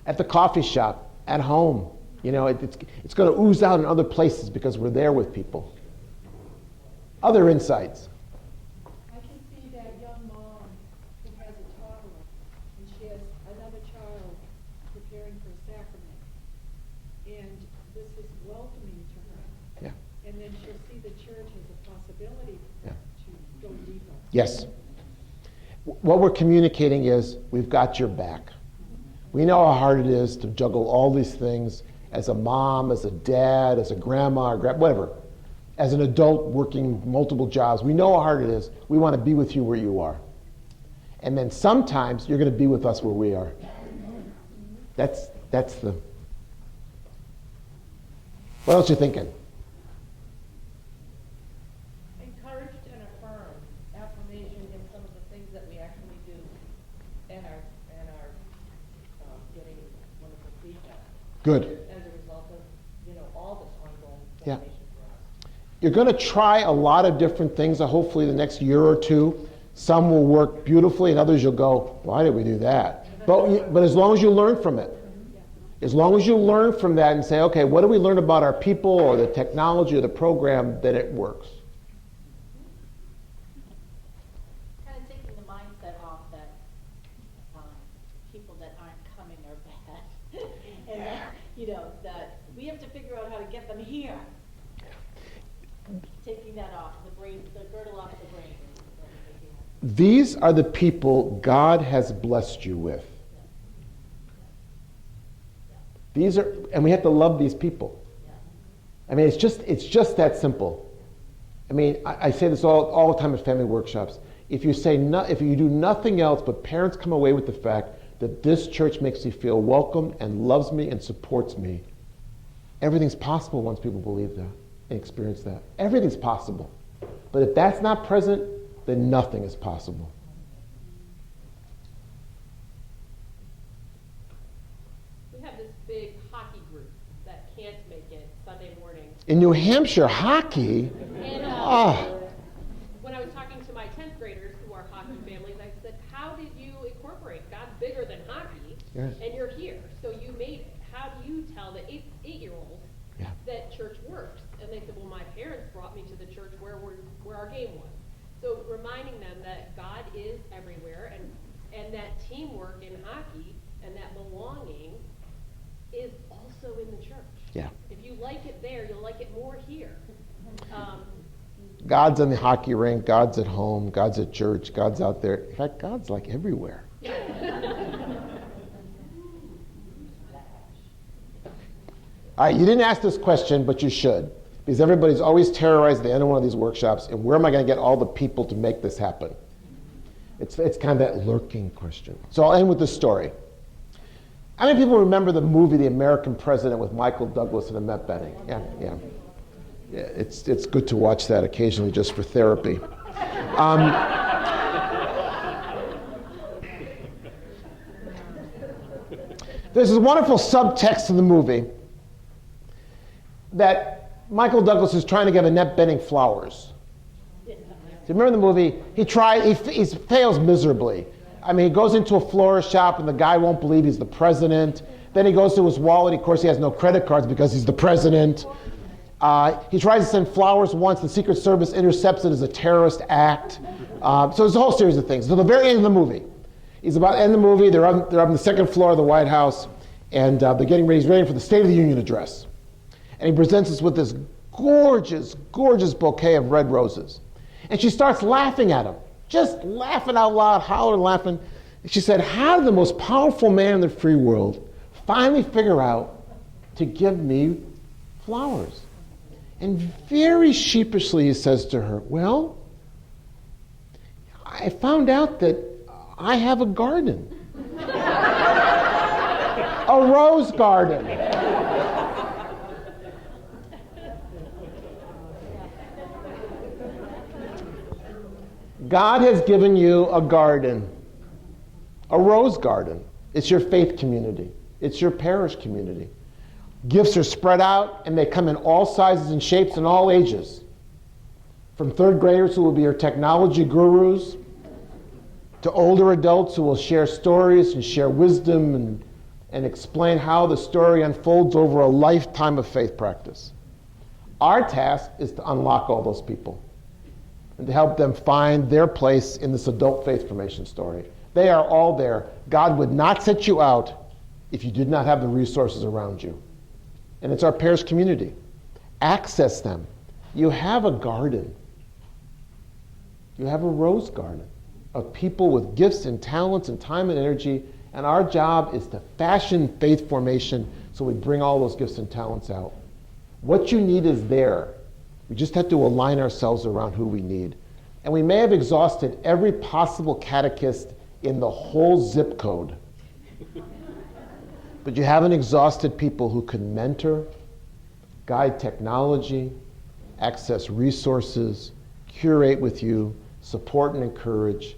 At the coffee shop, at home, You know, it's going to ooze out in other places because we're there with people. Other insights. I can see that young mom who has a toddler and she has another child preparing for a sacrament. And this is welcoming to her. Yeah. And then she'll see the church as a possibility Yeah. to go deeper. Yes. What we're communicating is we've got your back. We know how hard it is to juggle all these things as a mom, as a dad, as a grandma, or whatever. As an adult working multiple jobs, we know how hard it is. We want to be with you where you are. And then sometimes you're going to be with us where we are. That's the... What else are you thinking? Encouraged and affirmed affirmation in some of the things that we actually do and are getting wonderful feedback Good. as a result of, all this ongoing Yeah. formation for us. You're going to try a lot of different things, hopefully the next year or two. Some will work beautifully, and others you'll go, why did we do that? But as long as you learn from it, as long as you learn from that and say, okay, what do we learn about our people or the technology or the program, then it works. Kind of taking the mindset off that people that aren't coming are bad. And that we have to figure out how to get them here. Taking that off, the girdle off the brain. These are the people God has blessed you with. These are, and we have to love these people. I mean, it's just that simple. I mean, I say this all the time at family workshops. If you do nothing else but parents come away with the fact that this church makes me feel welcome and loves me and supports me, everything's possible once people believe that and experience that. Everything's possible. But if that's not present, then nothing is possible. We have this big hockey group that can't make it Sunday morning. In New Hampshire, hockey? And Ah. when I was talking to my 10th graders who are hockey families, I said, how did you incorporate God's bigger than hockey? Yeah. And you're here, so you made it. How do you tell the eight-year-olds Yeah. that church works? And they said, well, my parents brought me to the church where our game was. So reminding them that God is everywhere and that teamwork in hockey and that belonging is also in the church. Yeah. If you like it there, you'll like it more here. God's in the hockey rink, God's at home, God's at church, God's out there. In fact, God's like everywhere. All right, you didn't ask this question, but you should. Because everybody's always terrorized at the end of one of these workshops, and where am I going to get all the people to make this happen? It's kind of that lurking question. So I'll end with this story. How many people remember the movie The American President with Michael Douglas and Annette Bening? Yeah. It's good to watch that occasionally just for therapy. There's this wonderful subtext in the movie that Michael Douglas is trying to give Annette Bening flowers. Do you remember the movie? He fails miserably. I mean, he goes into a florist shop and the guy won't believe he's the president. Then he goes to his wallet. Of course, he has no credit cards because he's the president. He tries to send flowers once. The Secret Service intercepts it as a terrorist act. So there's a whole series of things. So the very end of the movie, he's about to end the movie. They're on the second floor of the White House, and they're getting ready. He's ready for the State of the Union address. And he presents us with this gorgeous, gorgeous bouquet of red roses. And she starts laughing at him, just laughing out loud, hollering, laughing. And she said, how did the most powerful man in the free world finally figure out to give me flowers? And very sheepishly he says to her, well, I found out that I have a garden. A rose garden. God has given you a garden, a rose garden. It's your faith community. It's your parish community. Gifts are spread out, and they come in all sizes and shapes and all ages. From third graders who will be your technology gurus, to older adults who will share stories and share wisdom and and explain how the story unfolds over a lifetime of faith practice. Our task is to unlock all those people and to help them find their place in this adult faith formation story. They are all there. God would not set you out if you did not have the resources around you. And it's our parish community. Access them. You have a garden. You have a rose garden of people with gifts and talents and time and energy, and our job is to fashion faith formation so we bring all those gifts and talents out. What you need is there. We just have to align ourselves around who we need. And we may have exhausted every possible catechist in the whole zip code. But you haven't exhausted people who can mentor, guide technology, access resources, curate with you, support and encourage,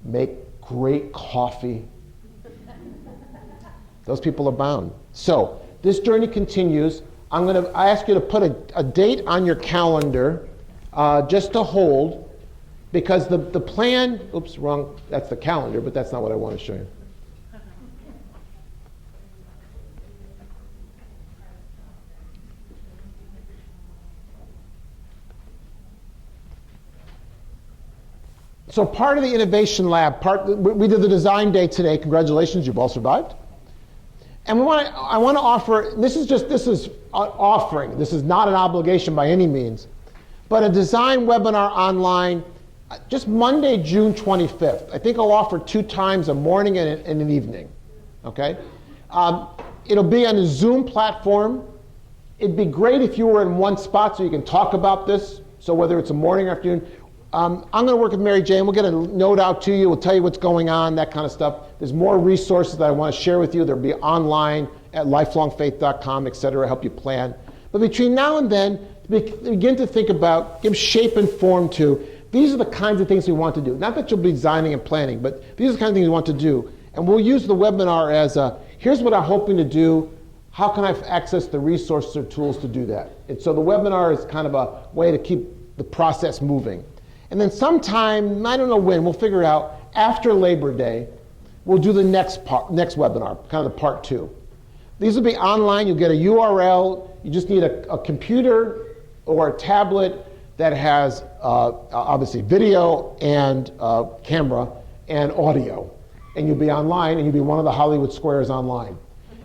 make great coffee. Those people abound. So this journey continues. I ask you to put a date on your calendar just to hold, because the plan, oops, wrong, that's the calendar, but that's not what I want to show you. So part of the innovation lab, we did the design day today. Congratulations, you've all survived. And I want to offer, this is an offering. This is not an obligation by any means, but a design webinar online just Monday, June 25th. I think I'll offer 2 times, a morning and an evening, okay? It'll be on a Zoom platform. It'd be great if you were in one spot so you can talk about this. So whether it's a morning or afternoon, I'm going to work with Mary Jane. We'll get a note out to you. We'll tell you what's going on, that kind of stuff. There's more resources that I want to share with you. They'll be online at lifelongfaith.com, et cetera, help you plan. But between now and then, begin to think about, give shape and form to, these are the kinds of things we want to do. Not that you'll be designing and planning, but these are the kinds of things we want to do. And we'll use the webinar as here's what I'm hoping to do. How can I access the resources or tools to do that? And so the webinar is kind of a way to keep the process moving. And then sometime, I don't know when, we'll figure out, after Labor Day, we'll do the next webinar, kind of the part 2. These will be online. You'll get a URL. You just need a computer or a tablet that has obviously video and camera and audio. And you'll be online, and you'll be one of the Hollywood squares online.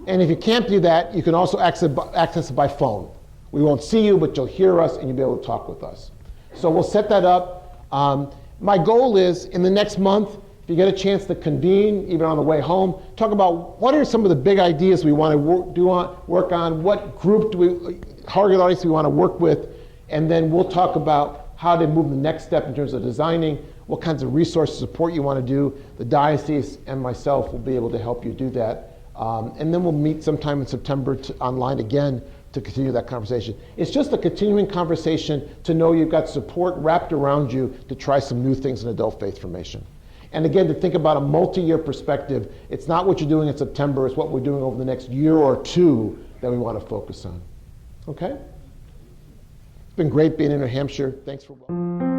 And if you can't do that, you can also access it by phone. We won't see you, but you'll hear us, and you'll be able to talk with us. So we'll set that up. My goal is, in the next month, if you get a chance to convene, even on the way home, talk about what are some of the big ideas we want to work on, what group target audience we want to work with, and then we'll talk about how to move the next step in terms of designing, what kinds of resource support you want to do. The diocese and myself will be able to help you do that. And then we'll meet sometime in September online again to continue that conversation. It's just a continuing conversation to know you've got support wrapped around you to try some new things in adult faith formation. And again, to think about a multi-year perspective. It's not what you're doing in September, it's what we're doing over the next year or 2 that we want to focus on. Okay? It's been great being in New Hampshire. Thanks for watching.